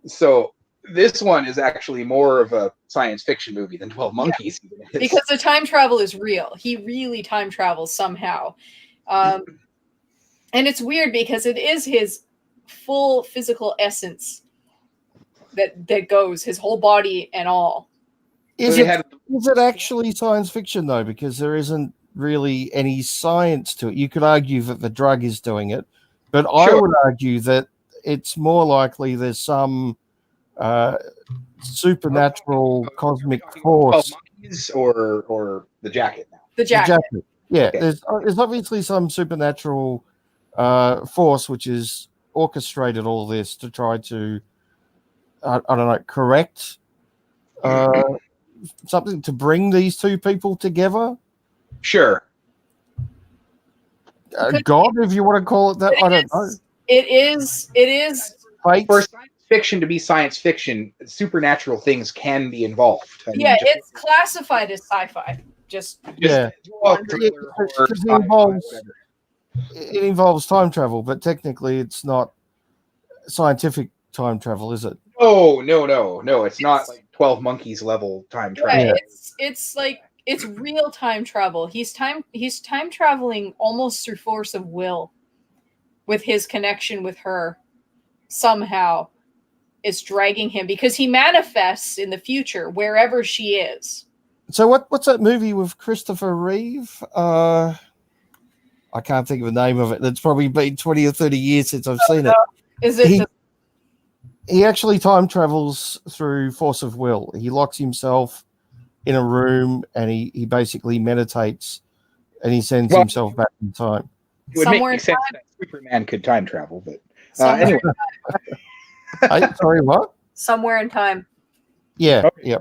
So this one is actually more of a science fiction movie than 12 Monkeys. Yeah. Because the time travel is real. He really time travels somehow. And it's weird because it is his full physical essence that goes, his whole body and all. Is it actually science fiction though? Because there isn't really any science to it. You could argue that the drug is doing it, but I would argue that it's more likely there's some supernatural cosmic force. Or the jacket now. The jacket. Yeah, okay. There's obviously some supernatural force which has orchestrated all this to try to I don't know, correct something to bring these two people together. Sure. God, if you want to call it that, I don't know. It is. Fate. For science fiction to be science fiction, supernatural things can be involved. It's classified as sci-fi. It involves time travel, but technically it's not scientific time travel, is it? No. It's not like 12 Monkeys level time travel. Yeah, it's real time travel. He's time traveling almost through force of will with his connection with her. Somehow it's dragging him because he manifests in the future wherever she is. So what's that movie with Christopher Reeve? I can't think of the name of it. It's probably been 20 or 30 years since I've seen it. Is it he actually time travels through force of will. He locks himself in a room and he basically meditates and he sends himself back in time. It would make sense that Superman could time travel, but anyway. Sorry, what? Somewhere in time. Yeah, yeah.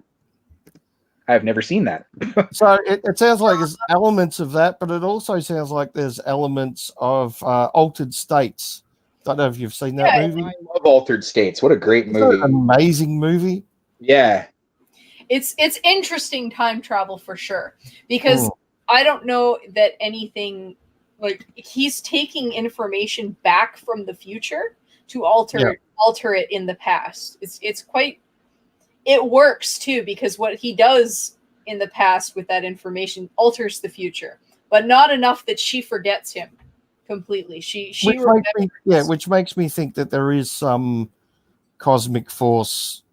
I've never seen that. So it sounds like there's elements of that, but it also sounds like there's elements of altered states. Don't know if you've seen that movie. I love Altered States. What a great movie. An amazing movie. Yeah. It's interesting time travel for sure. Because I don't know that anything like he's taking information back from the future to alter it in the past. It's quite it works too, because what he does in the past with that information alters the future, but not enough that she forgets him completely. Which makes me think that there is some cosmic force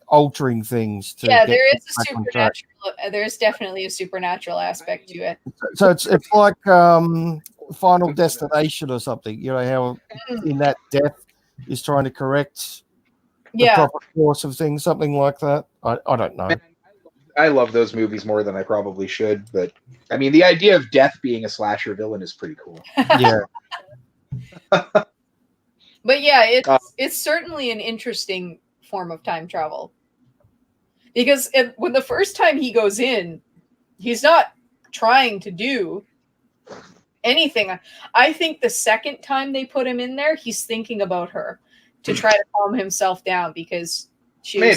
altering things. There is a supernatural. There's definitely a supernatural aspect to it. So it's like Final Destination or something. You know how in that death is trying to correct the proper course of things, something like that. I don't know. I love those movies more than I probably should, but I mean, the idea of death being a slasher villain is pretty cool. Yeah. But yeah, it's certainly an interesting form of time travel. Because when the first time he goes in, he's not trying to do anything. I think the second time they put him in there, he's thinking about her to try to calm himself down because she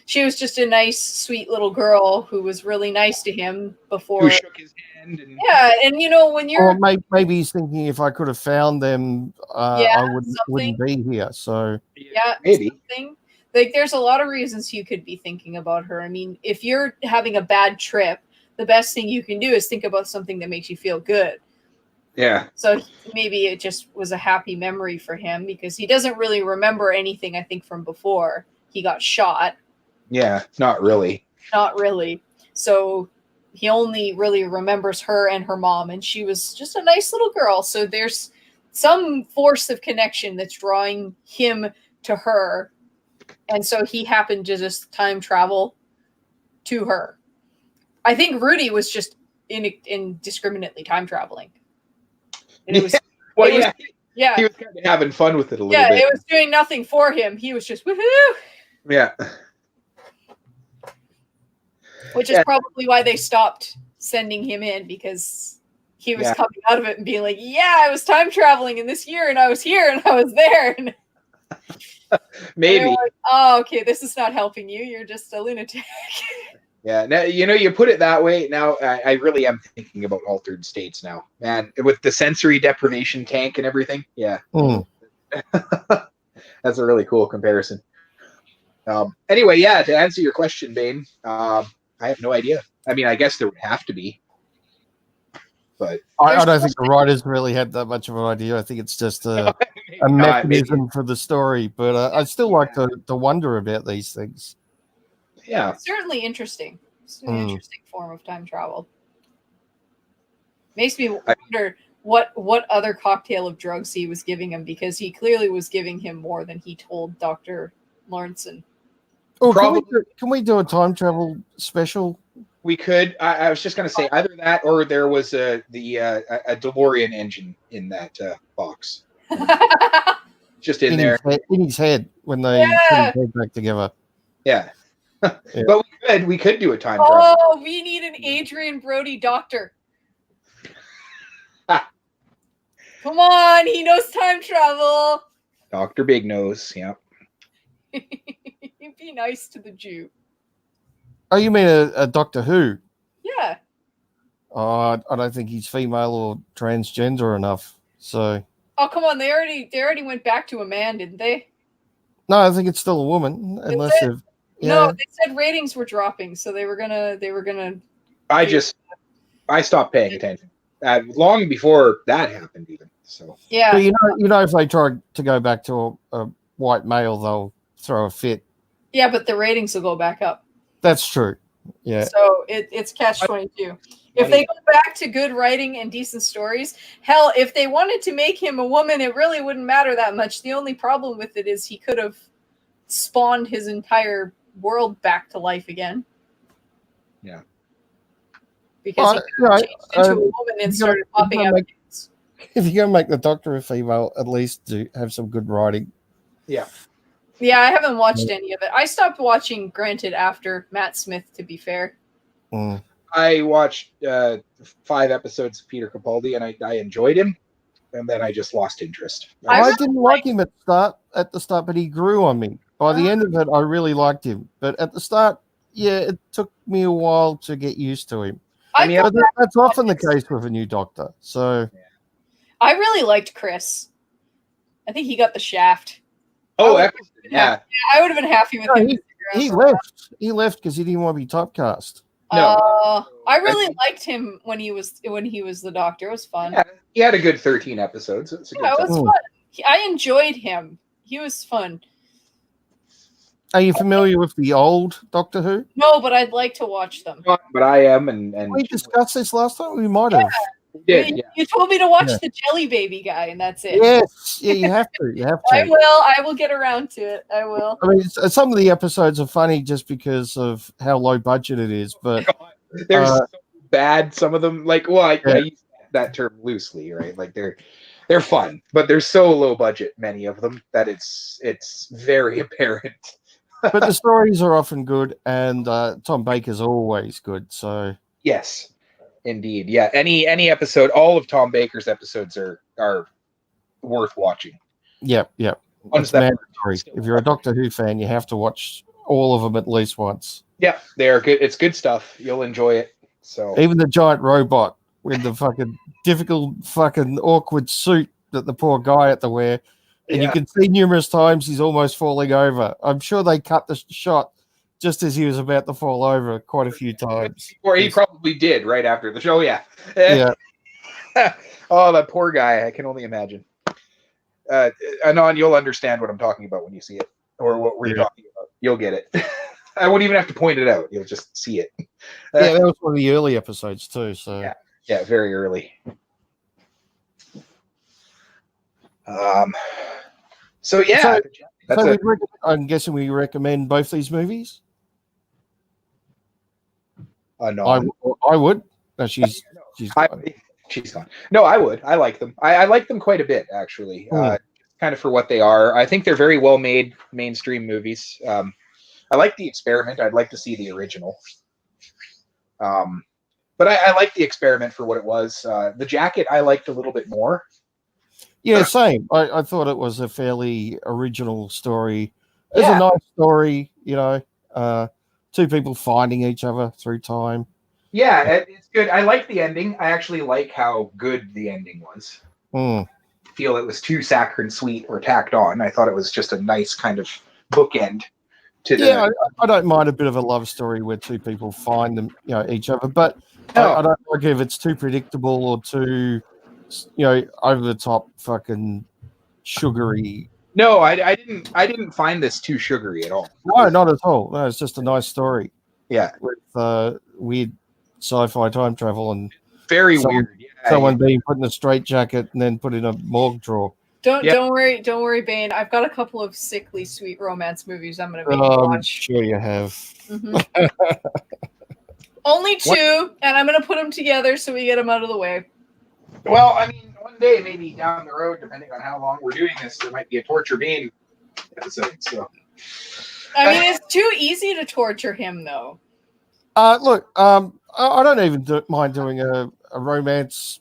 she was just a nice, sweet little girl who was really nice to him before. Who shook his hand? And Yeah, and you know when you're Or maybe he's thinking if I could have found them, Yeah, I wouldn't be here. So yeah, maybe. something. Like there's a lot of reasons you could be thinking about her. I mean, if you're having a bad trip, the best thing you can do is think about something that makes you feel good. Yeah. So maybe it just was a happy memory for him because he doesn't really remember anything, I think, from before he got shot. Yeah, not really. Not really. So he only really remembers her and her mom, and she was just a nice little girl. So there's some force of connection that's drawing him to her. And so he happened to just time travel to her. I think Rudy was just indiscriminately time traveling. And it was, Well, it was- yeah, yeah, he was kind of having fun with it a little yeah, bit. it was doing nothing for him. He was just woohoo, Yeah. which is Yeah. probably why they stopped sending him in because he was Yeah. coming out of it and being like, "Yeah, I was time traveling in this year, and I was here, and I was there." And Maybe. they're like, "Oh, okay, this is not helping you. You're just a lunatic." Yeah. Now, you put it that way. Now, I really am thinking about altered states now, man. With the sensory deprivation tank and everything. Yeah. That's a really cool comparison. Anyway, yeah. To answer your question, Bane, I have no idea. I mean, I guess there would have to be, but I don't think the writers really had that much of an idea. I think it's just a mechanism for the story. But I still like to wonder about these things. Yeah. It's certainly interesting. It's an interesting form of time travel. Makes me wonder what other cocktail of drugs he was giving him because he clearly was giving him more than he told Dr. Lawrenson. Oh, can we do a time travel special? We could. I was just going to say either that or there was a DeLorean engine in that box, just in there. In his head when they put his head back together. Yeah. Yeah. But we could do a time travel. Oh, we need an Adrian Brody doctor. Come on, he knows time travel. Dr. Big Nose, yeah. Be nice to the Jew. Oh, you mean a Doctor Who? Yeah. Oh, I don't think he's female or transgender enough. So. Oh, come on! They already went back to a man, didn't they? No, I think it's still a woman, unless they've. Yeah. No, they said ratings were dropping, so they were gonna. I stopped paying attention long before that happened, even. So yeah, but you know, if they try to go back to a white male, they'll throw a fit. Yeah, but the ratings will go back up. That's true. Yeah. So it's catch-22. If they go back to good writing and decent stories, hell, if they wanted to make him a woman, it really wouldn't matter that much. The only problem with it is he could have spawned his entire world back to life again. Yeah. Because he could have changed into a woman and started popping out. If you're going to make the Doctor a female, at least do have some good writing. Yeah. Yeah, I haven't watched any of it. I stopped watching, granted, after Matt Smith, to be fair. I watched 5 episodes of Peter Capaldi, and I enjoyed him, and then I just lost interest. I didn't like him at the start, but he grew on me. By the end of it, I really liked him. But at the start, yeah, it took me a while to get used to him. But that's often the case with a new Doctor. So I really liked Chris. I think he got the shaft. Oh, yeah. I would have been happy with him. He left. He left because he didn't want to be typecast. No, I really liked him when he was the Doctor. It was fun. Yeah, he had a good 13 episodes. It was fun. I enjoyed him. He was fun. Are you familiar with the old Doctor Who? No, but I'd like to watch them. But I am, and we discussed this last time. We might have. You told me to watch the Jelly Baby guy, and that's it. Yes, yeah, you have to. You have to. I will get around to it. I will. I mean, some of the episodes are funny just because of how low budget it is, but they're so bad. Some of them, I use that term loosely, right? Like they're fun, but they're so low budget, many of them, that it's very apparent. But the stories are often good, and Tom Baker's always good. So yes. Indeed, yeah. Any episode, all of Tom Baker's episodes are worth watching. Yep. It's mandatory. If you're a Doctor Who fan, you have to watch all of them at least once. Yeah, they're good. It's good stuff. You'll enjoy it. So Even the giant robot with the fucking difficult, fucking awkward suit that the poor guy had to wear. And you Yeah. can see numerous times he's almost falling over. I'm sure they cut the shot just as he was about to fall over quite a few times. Or he probably did right after the show. Yeah. Yeah. Oh, that poor guy. I can only imagine. Anon, you'll understand what I'm talking about when you see it, or what we're talking about. You'll get it. I won't even have to point it out. You'll just see it. Yeah, that was one of the early episodes too. So Yeah, very early. So yeah, So I'm guessing we recommend both these movies. no, I would. No, she's gone. She's gone. No, I would. I like them. I like them quite a bit, actually. Kind of for what they are. I think they're very well made mainstream movies. I like The Experiment. I'd like to see the original. But I like The Experiment for what it was. The Jacket I liked a little bit more. Yeah, same. I thought it was a fairly original story. It's a nice story, you know. Two people finding each other through time. Yeah, it's good. I like the ending. I actually like how good the ending was. I feel it was too saccharine sweet or tacked on. I thought it was just a nice kind of bookend to the. Yeah, I don't mind a bit of a love story where two people find them, you know, each other. But I don't like if it's too predictable or too, you know, over the top, fucking sugary. No, I didn't find this too sugary at all. No, not at all. No, it's just a nice story. Yeah, with weird sci-fi time travel and very weird. Yeah, someone being put in a straitjacket and then put in a morgue drawer. Don't worry, Bane. I've got a couple of sickly sweet romance movies I'm gonna make you watch. Sure you have. Mm-hmm. Only two, and I'm gonna put them together so we get them out of the way. Well, I mean, one day maybe down the road, depending on how long we're doing this, there might be a Torture Bane episode. So, I mean, it's too easy to torture him, though. Look, I don't even mind doing a romance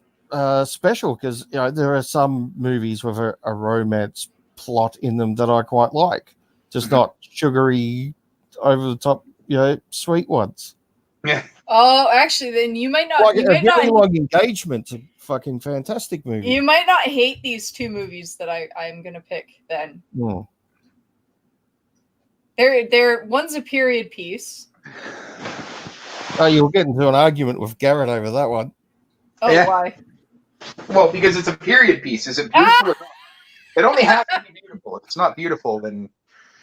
special because you know there are some movies with a romance plot in them that I quite like, just not sugary, over the top, you know, sweet ones. Yeah. Oh, actually, then you might not. Like You might not. Long Engagement's a fucking fantastic movie. You might not hate these two movies that I'm gonna pick. Then they're one's a period piece. Oh, you'll get into an argument with Garrett over that one. Oh, Yeah. why? Well, because it's a period piece. Is it beautiful? It only has to be beautiful. If it's not beautiful, then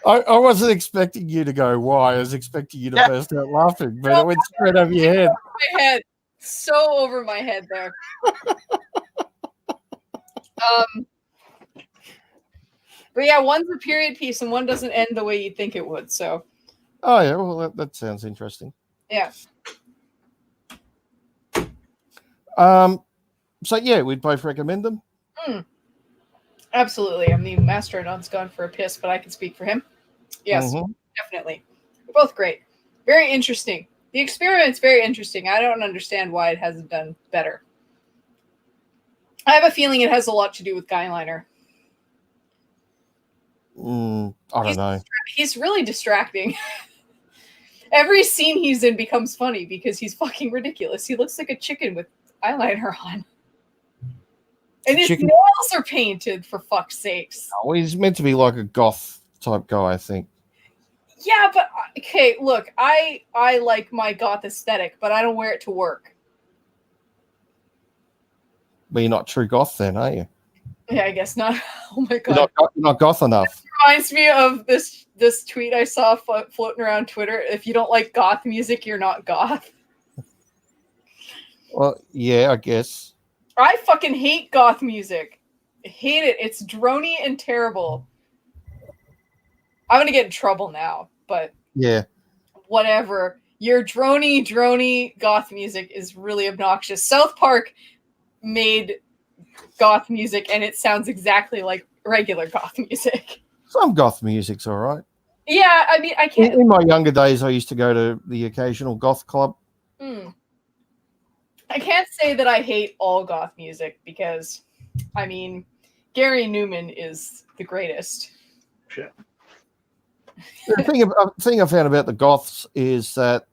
I wasn't expecting you to go, why? I was expecting you to burst out laughing, but it went straight over your head. My head. So over my head there. But yeah, one's a period piece and one doesn't end the way you'd think it would. So. Oh yeah, well that sounds interesting. Yeah. So yeah, we'd both recommend them. Absolutely. I mean, Master Anon's gone for a piss, but I can speak for him. Yes, definitely. They're both great. Very interesting. The Experiment's very interesting. I don't understand why it hasn't done better. I have a feeling it has a lot to do with Guyliner. I don't know. He's really distracting. Every scene he's in becomes funny because he's fucking ridiculous. He looks like a chicken with eyeliner on. And his nails are painted, for fuck's sakes. Oh, he's meant to be like a goth type guy, I think. Yeah, but okay, look, I like my goth aesthetic, but I don't wear it to work. But you're not true goth then, are you? Yeah, I guess not. Oh my god. You're not goth enough. Reminds me of this tweet I saw floating around Twitter. If you don't like goth music, you're not goth. Well, yeah, I guess. I fucking hate goth music. I hate it. It's drony and terrible. I'm gonna get in trouble now, but yeah, whatever. Your drony goth music is really obnoxious. South Park made goth music, and it sounds exactly like regular goth music. Some goth music's all right. Yeah, I mean, I can't. In my younger days, I used to go to the occasional goth club. I can't say that I hate all goth music because, I mean, Gary Newman is the greatest. Shit. The thing I found about the goths is that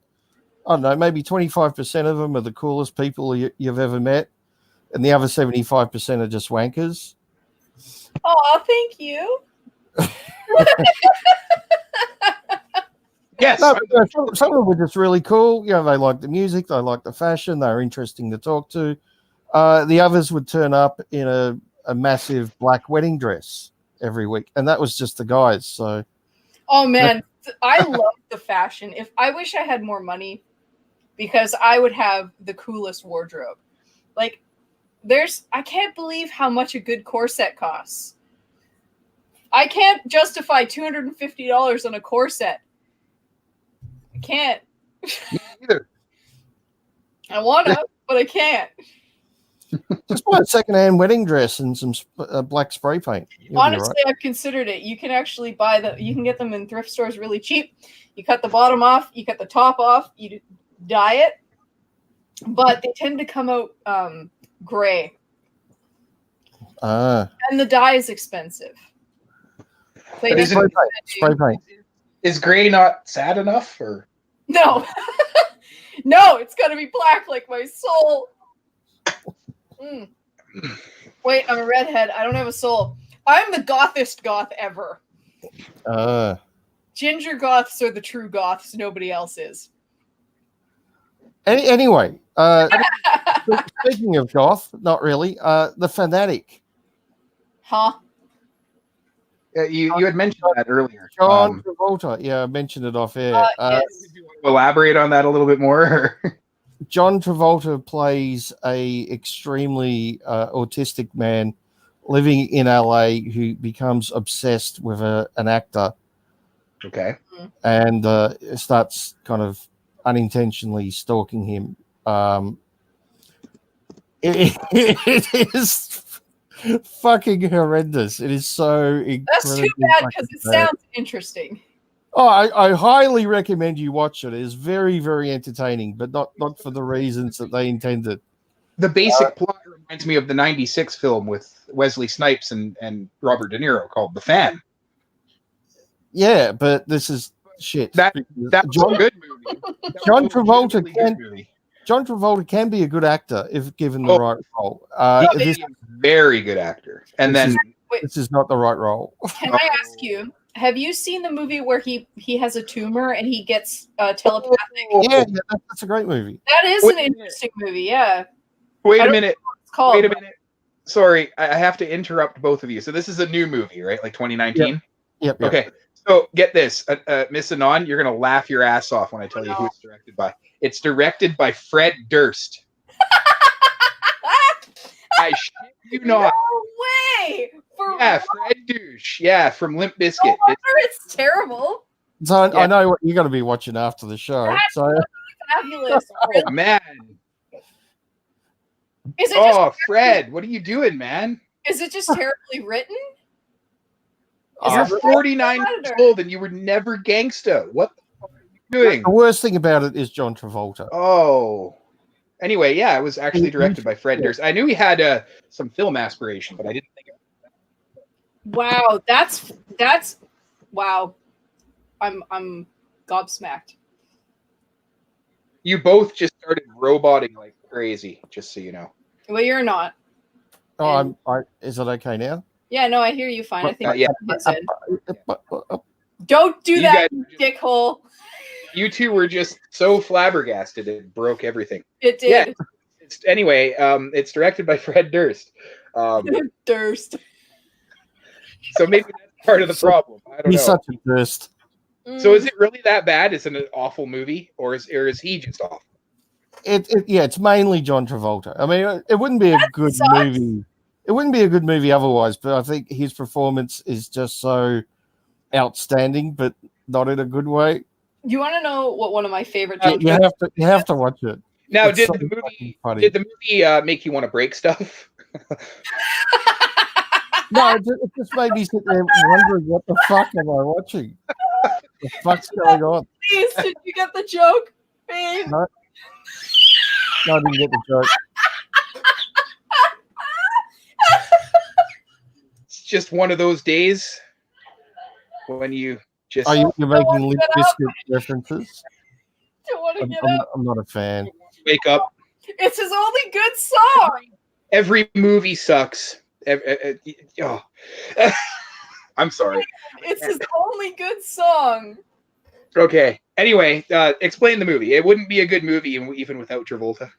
I don't know, maybe 25% of them are the coolest people you've ever met, and the other 75% are just wankers. Oh, thank you. Yes. No, but some of them were just really cool. You know, they liked the music, they liked the fashion, they were interesting to talk to. The others would turn up in a massive black wedding dress every week, and that was just the guys. So, Oh man, I love the fashion. If I wish I had more money, because I would have the coolest wardrobe. Like, I can't believe how much a good corset costs. I can't justify $250 on a corset. I can't. Either. I want to, but I can't. just buy a second-hand wedding dress and some black spray paint. You'll be Honestly, right. I've considered it. You can actually you can get them in thrift stores really cheap. You cut the bottom off, you cut the top off, you dye it, but they tend to come out gray. Ah, And the dye is expensive. They But never- spray paint. Is gray not sad enough, or No. No, it's got to be black like my soul. Mm. Wait, I'm a redhead. I don't have a soul. I'm the gothest goth ever. Ginger goths are the true goths. Nobody else is. Anyway, speaking of goth, not really. The Fanatic. Huh? you had mentioned that earlier. John Travolta. Yeah, I mentioned it off air. Yes. Do you want to elaborate on that a little bit more? John Travolta plays a extremely autistic man living in LA who becomes obsessed with an actor Okay. and starts kind of unintentionally stalking him. It is fucking horrendous. It is so That's too incredibly bad fucking because it bad. sounds interesting. Oh, I highly recommend you watch it. It is very, very entertaining, but not for the reasons that they intended. The basic plot reminds me of the '96 film with Wesley Snipes and Robert De Niro called The Fan. Yeah, but this is shit. That was a good movie. That John was a Travolta legitimately good can- movie. John Travolta can be a good actor if given the Oh. right role. He's This, a very good actor. And This then this is not the right role. Can I ask you, have you seen the movie where he has a tumor and he gets telepathic? Yeah, that's a great movie. That is Wait an a minute. interesting movie, yeah. wait I a don't minute. It's called. Wait a minute. Sorry, I have to interrupt both of you. So this is a new movie, right? Like 2019. Yep. Okay. So get this, Miss Anon, you're gonna laugh your ass off when I tell you who it's directed by. It's directed by Fred Durst. I shit you not. No way! For Yeah, Fred Douche. Yeah, from Limp no Bizkit. wonder it's terrible. So I Yeah. know what you're going to be watching after the show. That's So Fabulous. Oh man. Is it just Oh, Fred, what are you doing, man? terribly written? You're that 49 years Predator? old and you were never gangsta. What the fuck are you doing? the worst thing about it is John Travolta. Oh. Anyway, yeah, it was actually directed by Fred Durst. I knew he had some film aspiration, but I didn't think of Wow, that's wow. I'm gobsmacked. You both just started roboting like crazy, just so you know. Well, you're not. Oh, is it okay now? Yeah, no, I hear you fine. I think yeah. it's on his end. Don't do You that, guys- dickhole. You two were just so flabbergasted it broke everything. It did. Yeah. Anyway, it's directed by Fred Durst. Durst. So maybe that's part of the problem. I don't He's know. such a thirst. So is it really that bad? Is it an awful movie, or is he just awful? It's mainly John Travolta. I mean, it wouldn't be a good sucks. movie. It wouldn't be a good movie otherwise, but I think his performance is just so outstanding, but not in a good way. You want to know what one of my favorite Uh, jokes You have to watch it. Now, It's did so the fucking movie funny. make you want to break stuff? No, it just made me sit there wondering what the fuck am I watching? The fuck's going on? Please, did you get the joke? Babe? No, I didn't get the joke. It's just one of those days when you Just Are you you're making wanna Limp get up. Bizkit references? Don't want to I'm, get I'm, up. I'm not a fan. wake up. It's his only good song. Every movie sucks. Oh. I'm sorry. It's his only good song. Okay. Anyway, explain the movie. It wouldn't be a good movie even without Travolta.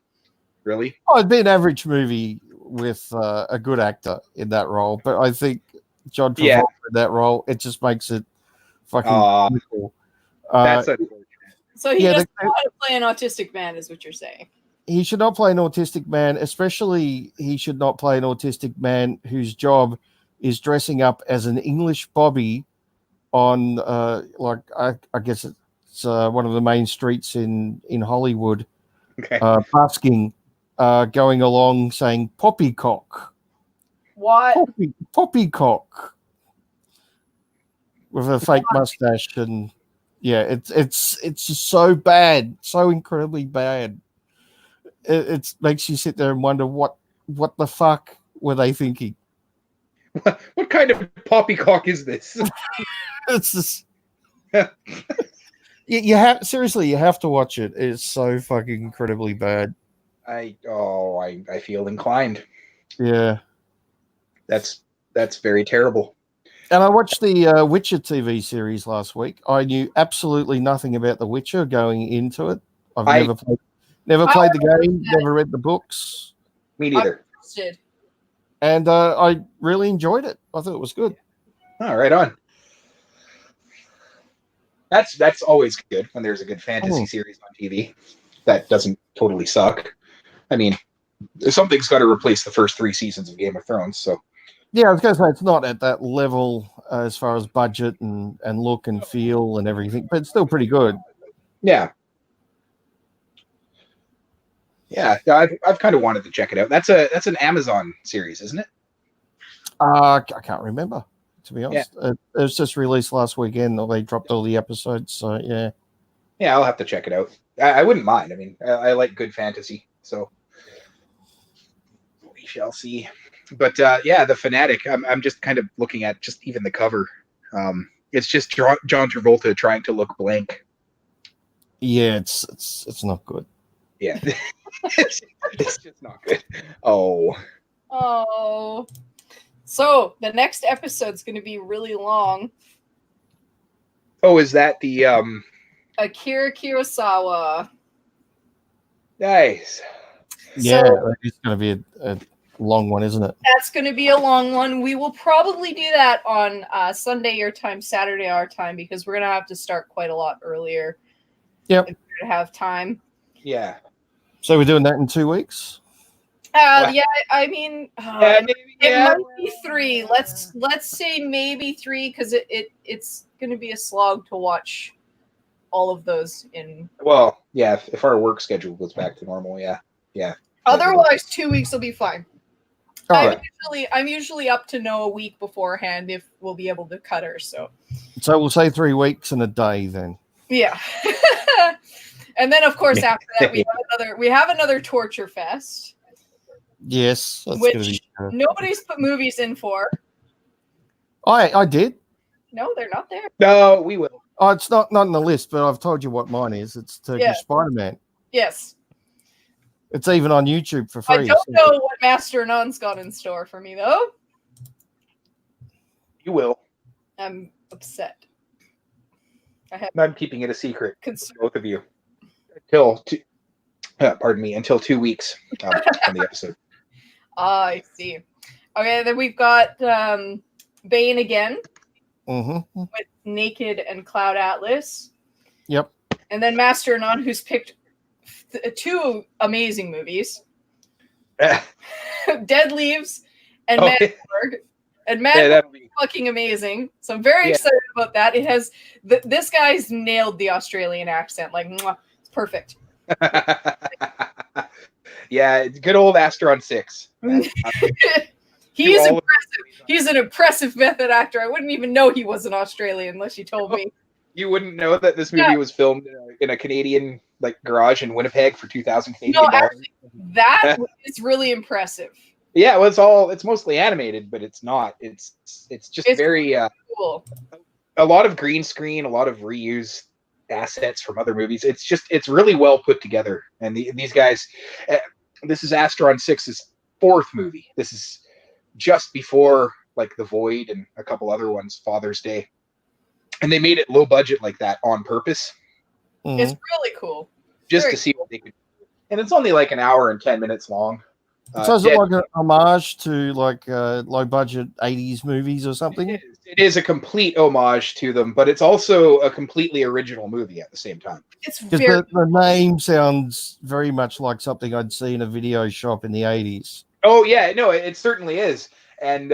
Really? Oh, it'd be an average movie with a good actor in that role, but I think John Travolta Yeah. in that role, it just makes it fucking cool. That's unfortunate. So he Yeah, doesn't want to play an autistic man, is what you're saying. he should not play an autistic man, especially he should not play an autistic man whose job is dressing up as an English bobby on like I guess it's one of the main streets in Hollywood, Okay. busking, going along saying poppycock, What? poppycock, with a fake mustache, and yeah, it's just so bad, so incredibly bad. It makes you sit there and wonder what the fuck were they thinking. What kind of poppycock is this? It's just you have seriously, you have to watch it. It's so fucking incredibly bad. I feel inclined. Yeah, That's very terrible. and I watched the Witcher TV series last week. I knew absolutely nothing about The Witcher going into it. I've never played the game, never read the books, Me neither. and I really enjoyed it. I thought it was good. Oh, right on. That's always good when there's a good fantasy series on TV that doesn't totally suck. I mean, something's got to replace the first 3 seasons of Game of Thrones. So Yeah, I was going to say it's not at that level as far as budget and look and feel and everything, but it's still pretty good. yeah, I've kind of wanted to check it out. That's an Amazon series, isn't it? I can't remember, to be honest. It was just released last weekend, or they dropped all the episodes. So yeah, I'll have to check it out. I wouldn't mind. I mean, I like good fantasy, so we shall see. But The Fanatic. I'm just kind of looking at just even the cover. It's just John Travolta trying to look blank. yeah, it's not good. Yeah, it's just not good. Oh, So the next episode's going to be really long. is that the Akira Kurosawa. Nice. Yeah, So it's going to be a long one, isn't it? that's going to be a long one. We will probably do that on Sunday your time, Saturday our time, because we're going to have to start quite a lot earlier. Yep. In order to have time. Yeah. So we're doing that in 2 weeks. Yeah, I mean, Maybe, it yeah. might be 3. Let's say maybe 3 because it's going to be a slog to watch all of those in. Well, yeah. If our work schedule goes back to normal, yeah. Otherwise, 2 weeks will be fine. All right. I'm usually up to know a week beforehand if we'll be able to cut her. So we'll say 3 weeks and a day then. yeah, and then of course after that we have another Torture Fest. Yes, that's which going to be. Nobody's put movies in for. I did. No, they're not there. No, we will. Oh, it's not on the list, but I've told you what mine is. It's Turkish Spider-Man. Yes. It's even on YouTube for free. I don't know what Master Nun's got in store for me though. You will. I'm upset. I'm keeping it a secret, Concern. both of you, until 2 weeks on the episode. I see. Okay, then we've got Bane again Mm-hmm. with Naked and Cloud Atlas. Yep. And then Master Nun, who's picked 2 amazing movies. Dead Leaves and Manborg. And Manborg is fucking amazing. So I'm very excited about that. It has this guy's nailed the Australian accent. Like, mwah, it's perfect. Yeah, it's good old Astron 6. He's impressive. He's an impressive method actor. I wouldn't even know he was an Australian unless you told me. You wouldn't know that this movie was filmed in a Canadian garage in Winnipeg for 2,000 Canadian dollars. Actually, that is really impressive. Yeah, well, it's mostly animated, but it's not. It's just very cool. a lot of green screen, a lot of reused assets from other movies. It's really well put together. And these guys, this is Astron 6's fourth movie. This is just before like The Void and a couple other ones, Father's Day. And they made it low budget like that on purpose. Mhm. It's really cool. Just Very to see what they could do. And it's only like an hour and 10 minutes long. So is it like an homage to like low budget 80s movies or something? It is a complete homage to them, but it's also a completely original movie at the same time. It's Because very the name sounds very much like something I'd see in a video shop in the 80s. Oh yeah, no, it certainly is. And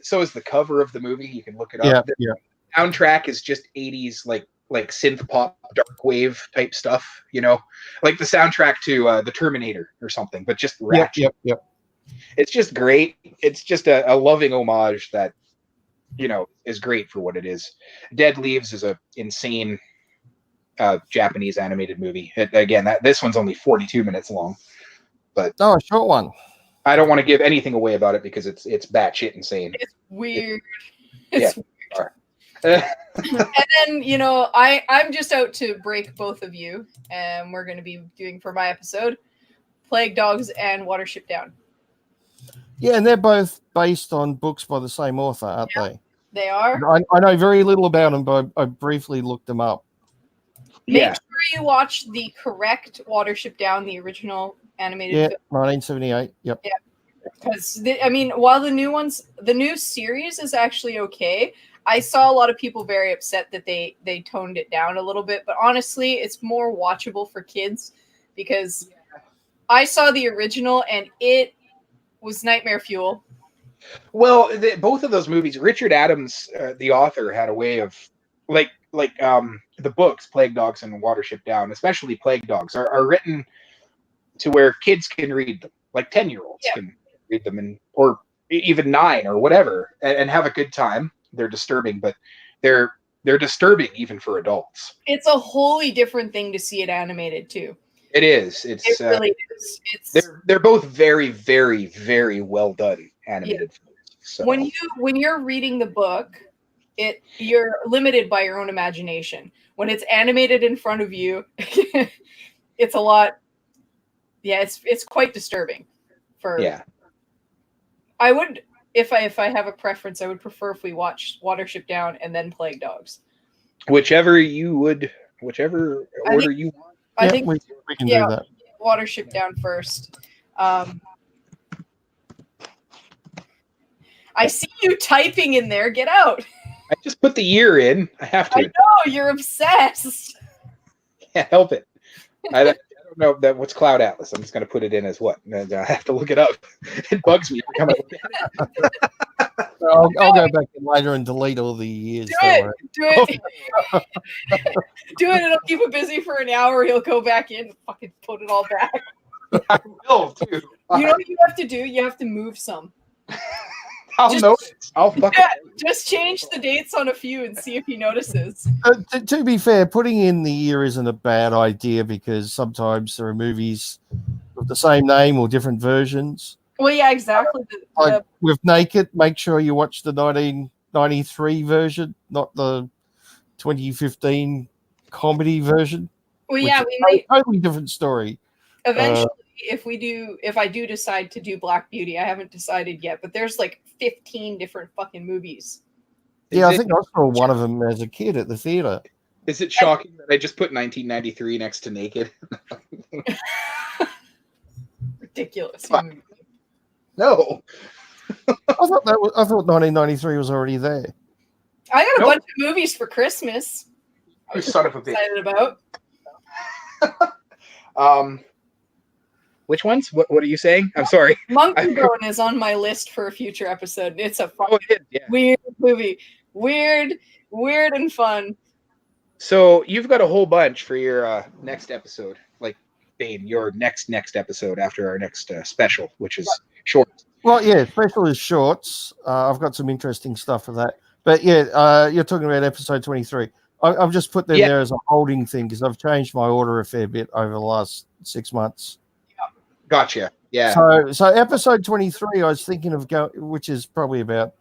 so is the cover of the movie. You can look it up. Yeah, The yeah. soundtrack is just 80s like synth pop, dark wave type stuff, you know, like the soundtrack to the Terminator or something, but just ratchet. Yep. It's just great. It's just a loving homage that, you know, is great for what it is. Dead Leaves is a insane Japanese animated movie. This one's only 42 minutes long, but Oh, a short one. I don't want to give anything away about it because it's batshit insane. it's weird. Yeah. And then, you know, I'm just out to break both of you, and we're going to be doing for my episode Plague Dogs and Watership Down. Yeah, and they're both based on books by the same author, aren't they? They are. I know very little about them, but I briefly looked them up. Make Yeah. sure you watch the correct Watership Down, the original animated Yeah, film. 1978. Yep. Because while the new series is actually okay, I saw a lot of people very upset that they toned it down a little bit. But honestly, it's more watchable for kids because I saw the original and it was nightmare fuel. Well, both of those movies, Richard Adams, the author, had a way of like the books, Plague Dogs and Watership Down, especially Plague Dogs, are written to where kids can read them, like 10-year-olds can read them, or even 9 or whatever, and have a good time. They're disturbing, but they're disturbing even for adults. It's a wholly different thing to see it animated too. It is. It really is. It's They're both very, very, very well done animated films. So when you're reading the book, you're limited by your own imagination. When it's animated in front of you, it's a lot. Yeah, it's quite disturbing. I would, if I have a preference, I would prefer if we watched Watership Down and then Plague Dogs. whichever order you want. I Yeah, think we can yeah. do that. Watership Down first. I see you typing in there. Get out. I just put the year in. I have to. I know you're obsessed. Can't help it. I don't know that what's Cloud Atlas. I'm just going to put it in as what? And I have to look it up. It bugs me every time I look at it. I'll go back in later and delete all the years. Do it. Do it. It'll keep him busy for an hour. He'll go back in and fucking put it all back. I will too. You know what you have to do? You have to move some. I'll notice. I'll fucking. Yeah, just change the dates on a few and see if he notices. To be fair, putting in the year isn't a bad idea because sometimes there are movies with the same name or different versions. Well, yeah, exactly. Like with Naked, make sure you watch the 1993 version, not the 2015 comedy version. Well, yeah, which we is might a totally different story. eventually. If I do decide to do Black Beauty, I haven't decided yet, but there's like 15 different fucking movies. Yeah, I think I saw one of them as a kid at the theater. Is it shocking that I just put 1993 next to Naked? Ridiculous. Fuck. No. I thought 1993 was already there. I got a Nope. bunch of movies for Christmas. You son of a bitch. Excited about. Which ones? What are you saying? I'm sorry. Monkey Bone is on my list for a future episode. It's a fucking Oh, it is. Yeah. weird movie. Weird and fun. So you've got a whole bunch for your next episode, like Bane, your next episode after our next special, which is short. Well, yeah, special is shorts. I've got some interesting stuff for that. But yeah, you're talking about episode 23. I've just put them there as a holding thing because I've changed my order a fair bit over the last 6 months. Gotcha. Yeah. So episode 23, I was thinking of going, which is probably about,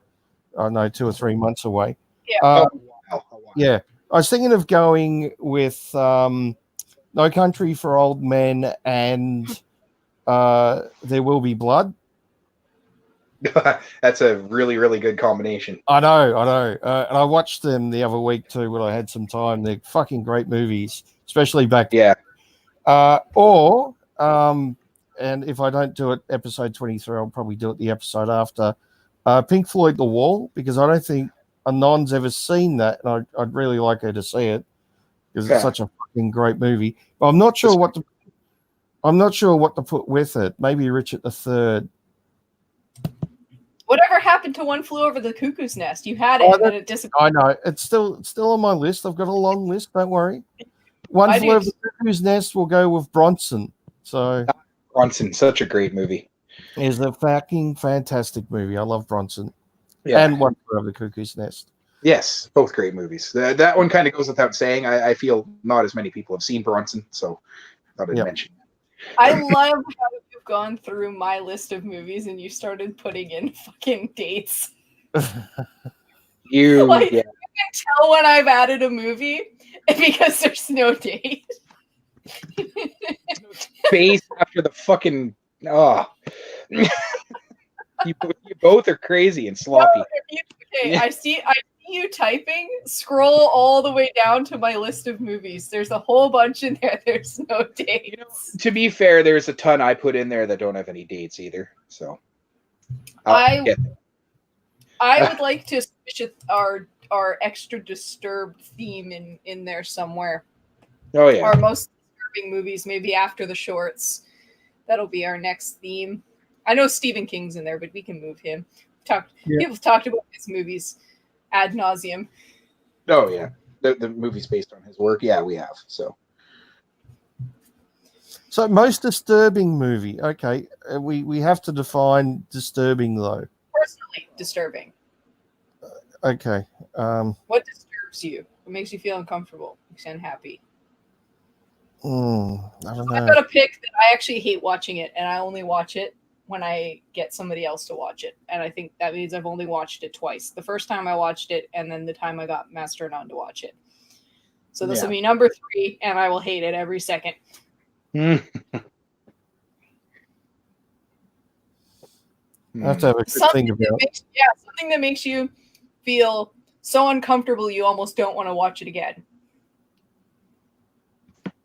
I don't know, 2 or 3 months away. Yeah. Oh, while. A while. Yeah, I was thinking of going with No Country for Old Men and There Will Be Blood. That's a really, really good combination. I know. And I watched them the other week too when I had some time. They're fucking great movies, especially back. Yeah. And if I don't do it episode 23, I'll probably do it the episode after. Pink Floyd The Wall, because I don't think Anon's ever seen that, and I'd really like her to see it because it's such a fucking great movie. But I'm not sure what to put with it. Maybe Richard III. Whatever happened to One Flew Over the Cuckoo's Nest? You had it, and then it disappeared. I know it's still on my list. I've got a long list. Don't worry. One Flew Over the Cuckoo's Nest will go with Bronson. So Bronson, such a great movie. It's a fucking fantastic movie. I love Bronson. Yeah. And One Flew Over the Cuckoo's Nest. Yes, both great movies. That one kind of goes without saying. I feel not as many people have seen Bronson, so I thought I'd mention that. I love how you've gone through my list of movies and you started putting in fucking dates. You can tell when I've added a movie because there's no date. Space after the fucking you both are crazy and sloppy. No, I see you typing. Scroll all the way down to my list of movies. There's a whole bunch in there. There's no dates. To be fair, there's a ton I put in there that don't have any dates either. So I would like to switch our extra disturbed theme in there somewhere. Oh yeah. Our most disturbing movies, maybe after the shorts. That'll be our next theme. I know Stephen King's in there, but we can move him. People have talked about his movies ad nauseum. Oh yeah, the movies based on his work. Yeah, we have. So most disturbing movie. Okay, we have to define disturbing though. Personally disturbing. Okay. What disturbs you? What makes you feel uncomfortable? Makes you unhappy? I don't know. I've got a pick that I actually hate watching it, and I only watch it when I get somebody else to watch it. And I think that means I've only watched it twice. The first time I watched it, and then the time I got Master and On to watch it. So this will be number 3, and I will hate it every second. I have to have a good thing about it. Something that makes you feel so uncomfortable you almost don't want to watch it again.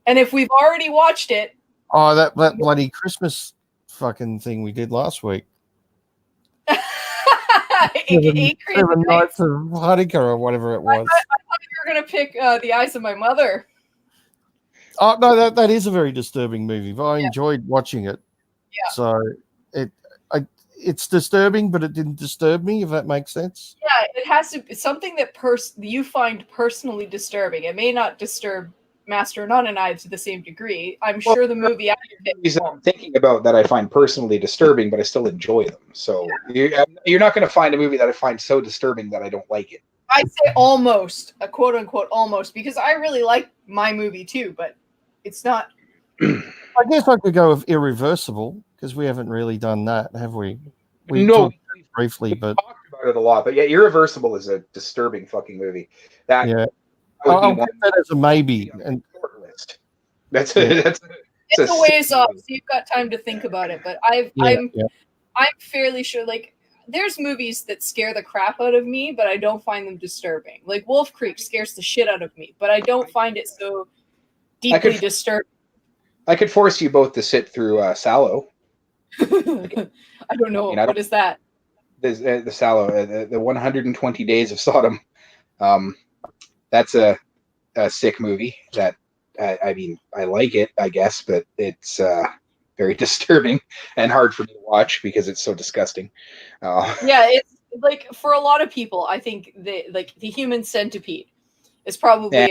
And if we've already watched it... Oh, that bloody Christmas fucking thing we did last week. 7 Nights of Hanukkah or whatever it was. I thought you were going to pick The Eyes of My Mother. Oh, no, that is a very disturbing movie, but I enjoyed watching it. Yeah. So it's disturbing, but it didn't disturb me, if that makes sense. Yeah, it has to be something that you find personally disturbing. It may not disturb Master None and I to the same degree. I'm sure the movie I'm thinking about that I find personally disturbing, but I still enjoy them. So you're not going to find a movie that I find so disturbing that I don't like it. I say almost, a quote unquote almost, because I really like my movie too, but it's not. I guess I could go with Irreversible because we haven't really done that, have we? We no, talked briefly, but talked about it a lot. But yeah, Irreversible is a disturbing fucking movie. I'll put that as a maybe. And list. It's a ways off, so you've got time to think about it. But I'm fairly sure, like, there's movies that scare the crap out of me, but I don't find them disturbing. Like Wolf Creek scares the shit out of me, but I don't find it so deeply disturbing. I could force you both to sit through Sallow. I don't know. What is that? The Sallow, the 120 Days of Sodom. That's a sick movie that, I mean, I like it, I guess, but it's very disturbing and hard for me to watch because it's so disgusting. Yeah, it's like for a lot of people, I think the Human Centipede is probably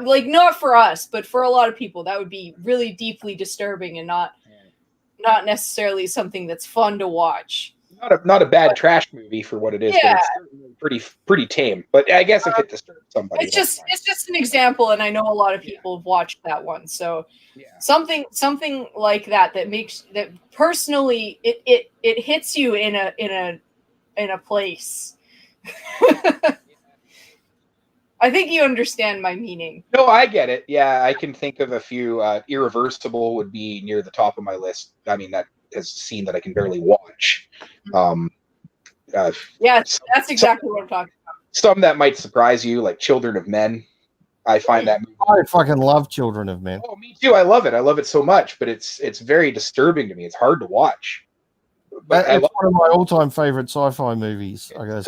like not for us, but for a lot of people that would be really deeply disturbing and not necessarily something that's fun to watch. Not a bad trash movie for what it is. Yeah. But it's pretty tame. But I guess if it disturbs somebody, it's just an example, and I know a lot of people have watched that one. So something like that makes that personally it hits you in a place. I think you understand my meaning. No, I get it. Yeah, I can think of a few. Irreversible would be near the top of my list. I mean, that is a scene that I can barely watch. Yeah, some, that's exactly what I'm talking about. some that might surprise you, like Children of Men. I find that movie. I fucking love Children of Men. Oh, me too. I love it. I love it so much, but it's very disturbing to me. It's hard to watch. But I It's love one of my all-time favorite sci-fi movies. I guess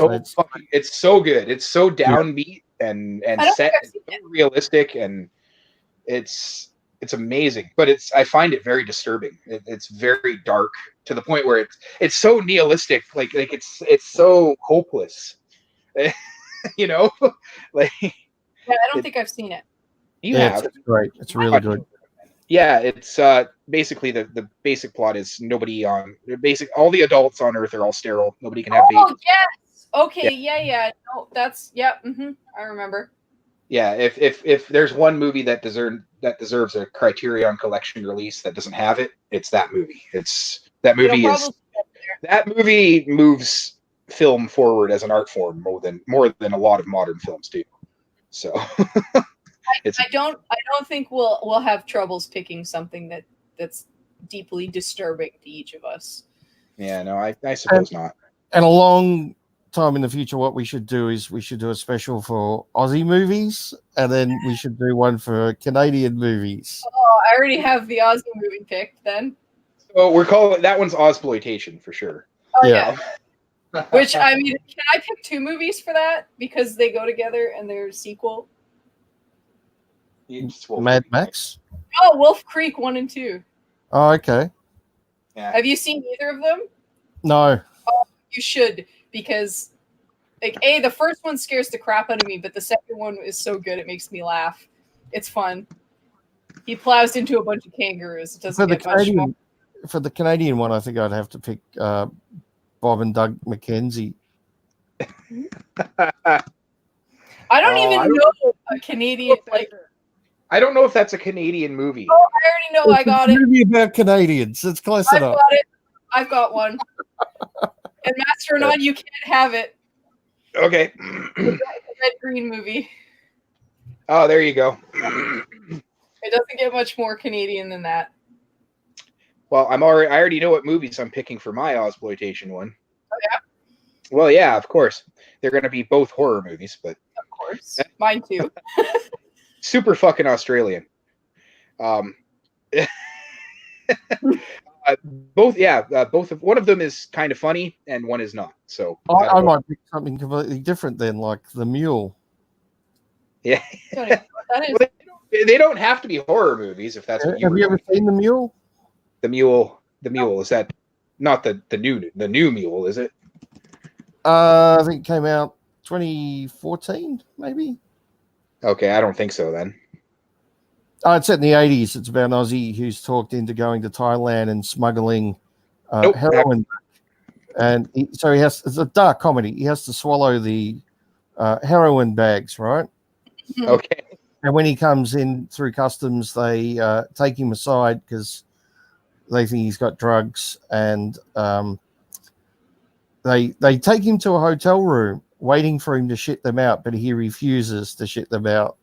it's so good. It's so downbeat and I don't set. think I've It's seen so realistic, and it's amazing. But I find it very disturbing. It's very dark to the point where it's so nihilistic. Like it's so hopeless. You know, like Yeah, I don't think I've seen it. you yeah, have. it's great. It's really good. Yeah, it's basically the basic plot is all the adults on Earth are all sterile. Nobody can have Oh babies. yes. Okay. Yeah. No, that's I remember. Yeah, if there's one movie that deserves a Criterion Collection release that doesn't have it, it's that movie. That movie moves film forward as an art form more than a lot of modern films do. So I don't think we'll have troubles picking something that's deeply disturbing to each of us. yeah, no, I suppose not. And a long time in the future, what we should do is we should do a special for Aussie movies, and then we should do one for Canadian movies. Oh, I already have the Aussie movie picked then. So we're calling that one's Ozploitation for sure. Oh Yeah. yeah. Which I mean, can I pick 2 movies for that because they go together and they're a sequel? Mad Max? Oh, Wolf Creek 1 and 2. Oh, okay. Yeah. Have you seen either of them? No. You should, because like the first one scares the crap out of me, but the second one is so good it makes me laugh. It's fun. He plows into a bunch of kangaroos. It doesn't get much more. For the Canadian one, I think I'd have to pick Bob and Doug McKenzie. I don't even know a Canadian like. I don't know if that's a Canadian movie. Oh, I already know. I got it. Movie about Canadians. It's close I've enough. got it. I've got one. And Master Non, you can't have it. Okay. Red Green movie. Oh, there you go. It doesn't get much more Canadian than that. Well, I already know what movies I'm picking for my Ozploitation one. Oh yeah. Well, yeah, of course. They're going to be both horror movies, but Of course. Mine too. super fucking Australian. Both of one of them is kind of funny and one is not. So I might pick something completely different then, like The Mule. yeah. Don't even know what that is. Well, they don't have to be horror movies if that's what you Have were you ever seen The Mule? The Mule is that not the new Mule, is it? I think it came out 2014, maybe. Okay, I don't think so then. It's set in the 80s. It's about an Aussie who's talked into going to Thailand and smuggling Nope. heroin. And so it's a dark comedy. He has to swallow the heroin bags, right? Okay. And when he comes in through customs, they take him aside because they think he's got drugs. And they take him to a hotel room waiting for him to shit them out, but he refuses to shit them out.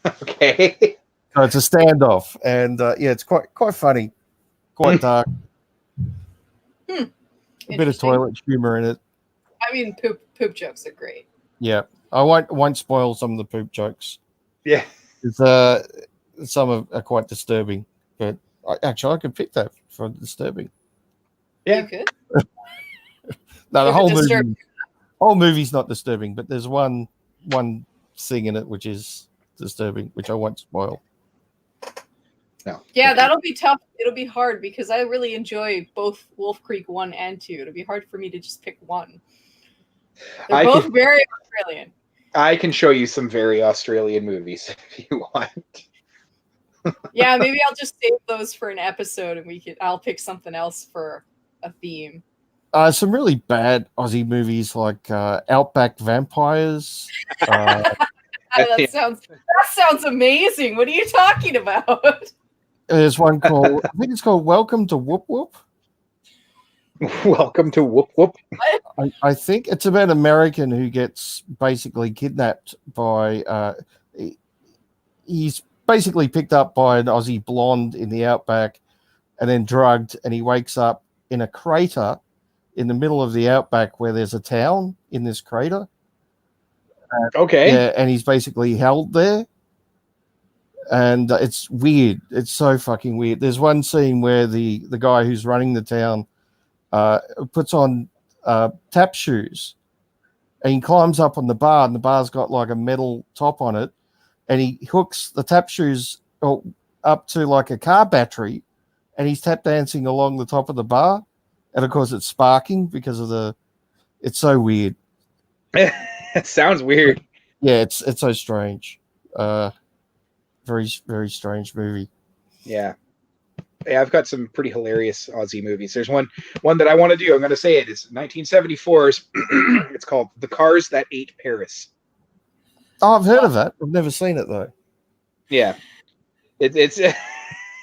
Okay. So it's a standoff, and it's quite funny, quite dark. A bit of toilet humor in it. I mean, poop jokes are great. Yeah, I won't spoil some of the poop jokes. Yeah. Some are quite disturbing, but I could pick that for disturbing. Yeah. You could. No, the If it whole disturbs movie's not disturbing, but there's one thing in it which is disturbing, which I won't spoil. No. Yeah, that'll be tough. It'll be hard because I really enjoy both Wolf Creek 1 and 2. It'll be hard for me to just pick one. They're both very Australian. I can show you some very Australian movies if you want. Yeah, maybe I'll just save those for an episode and I'll pick something else for a theme. Some really bad Aussie movies like Outback Vampires. That sounds amazing. What are you talking about? There's one called, I think it's called Welcome to Whoop Whoop. Welcome to Whoop Whoop. I think it's about an American who gets basically kidnapped by. He's basically picked up by an Aussie blonde in the outback, and then drugged, and he wakes up in a crater in the middle of the outback where there's a town in this crater. Okay. Yeah, and he's basically held there. And it's weird. It's so fucking weird. There's one scene where the guy who's running the town puts on tap shoes, and he climbs up on the bar, and the bar's got like a metal top on it, and he hooks the tap shoes up to like a car battery, and he's tap dancing along the top of the bar, and of course it's sparking because of it's so weird. It sounds weird. Yeah, it's so strange. Very, very strange movie. Yeah. Yeah, I've got some pretty hilarious Aussie movies. There's one that I want to do. I'm going to say it. It's 1974's. It's called The Cars That Ate Paris. Oh, I've heard of that. I've never seen it though. Yeah. It's it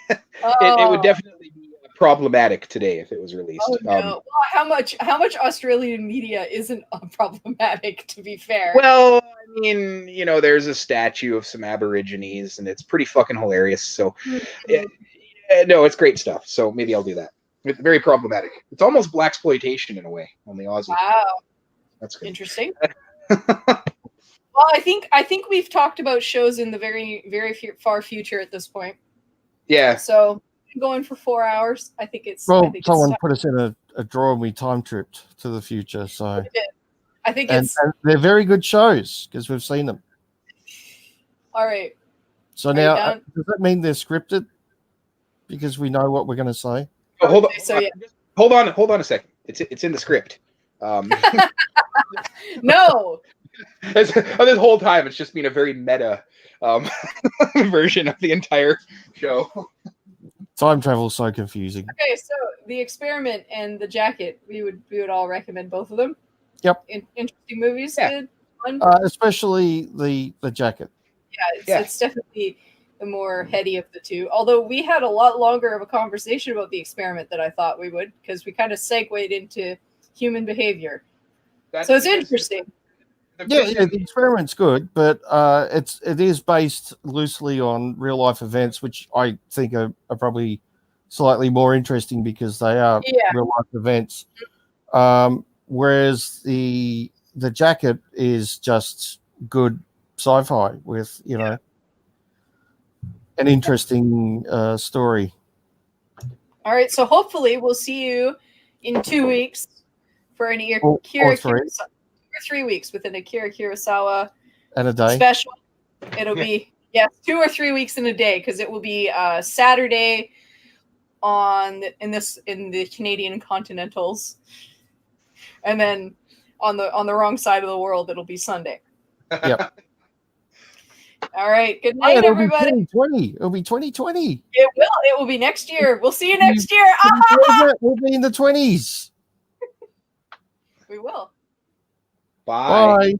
would definitely be problematic today if it was released. Oh, no. Well, how much Australian media isn't problematic, to be fair? Well, I mean, you know, there's a statue of some Aborigines, and it's pretty fucking hilarious. So, no, it's great stuff. So maybe I'll do that. It's very problematic. It's almost blaxploitation in a way on the Aussie. Wow, that's good. Interesting. Well, I think we've talked about shows in the very, very far future at this point. Yeah. So going for 4 hours. I think it's. Well, I think someone it's put us in a drawer and we time tripped to the future. So I think and they're very good shows because we've seen them. All right. So now, does that mean they're scripted? Because we know what we're going to say. Oh, hold on. So, yeah. Hold on a second. It's in the script. No. This whole time, it's just been a very meta version of the entire show. Time travel is so confusing. Okay, so The Experiment and The Jacket, we would all recommend both of them. Yep. Interesting movies. Yeah. Fun. Especially the Jacket. Yeah, it's definitely the more heady of the two. Although we had a lot longer of a conversation about The Experiment than I thought we would, because we kind of segued into human behavior. So it's interesting. Yeah, The Experiment's good, but it is based loosely on real life events, which I think are probably slightly more interesting because they are real life events. Whereas the Jacket is just good sci-fi with an interesting story. All right, so hopefully we'll see you in 2 weeks for an Akira Kurosawa. 3 weeks within Akira Kurosawa and a day special. It'll be 2 or 3 weeks in a day because it will be Saturday in the Canadian Continentals, and then on the wrong side of the world it'll be Sunday. Yep. All right. Good night, everybody. It'll be 2020. It will. It will be next year. We'll see you next year. We'll be in the 20s. We will. Bye. Bye.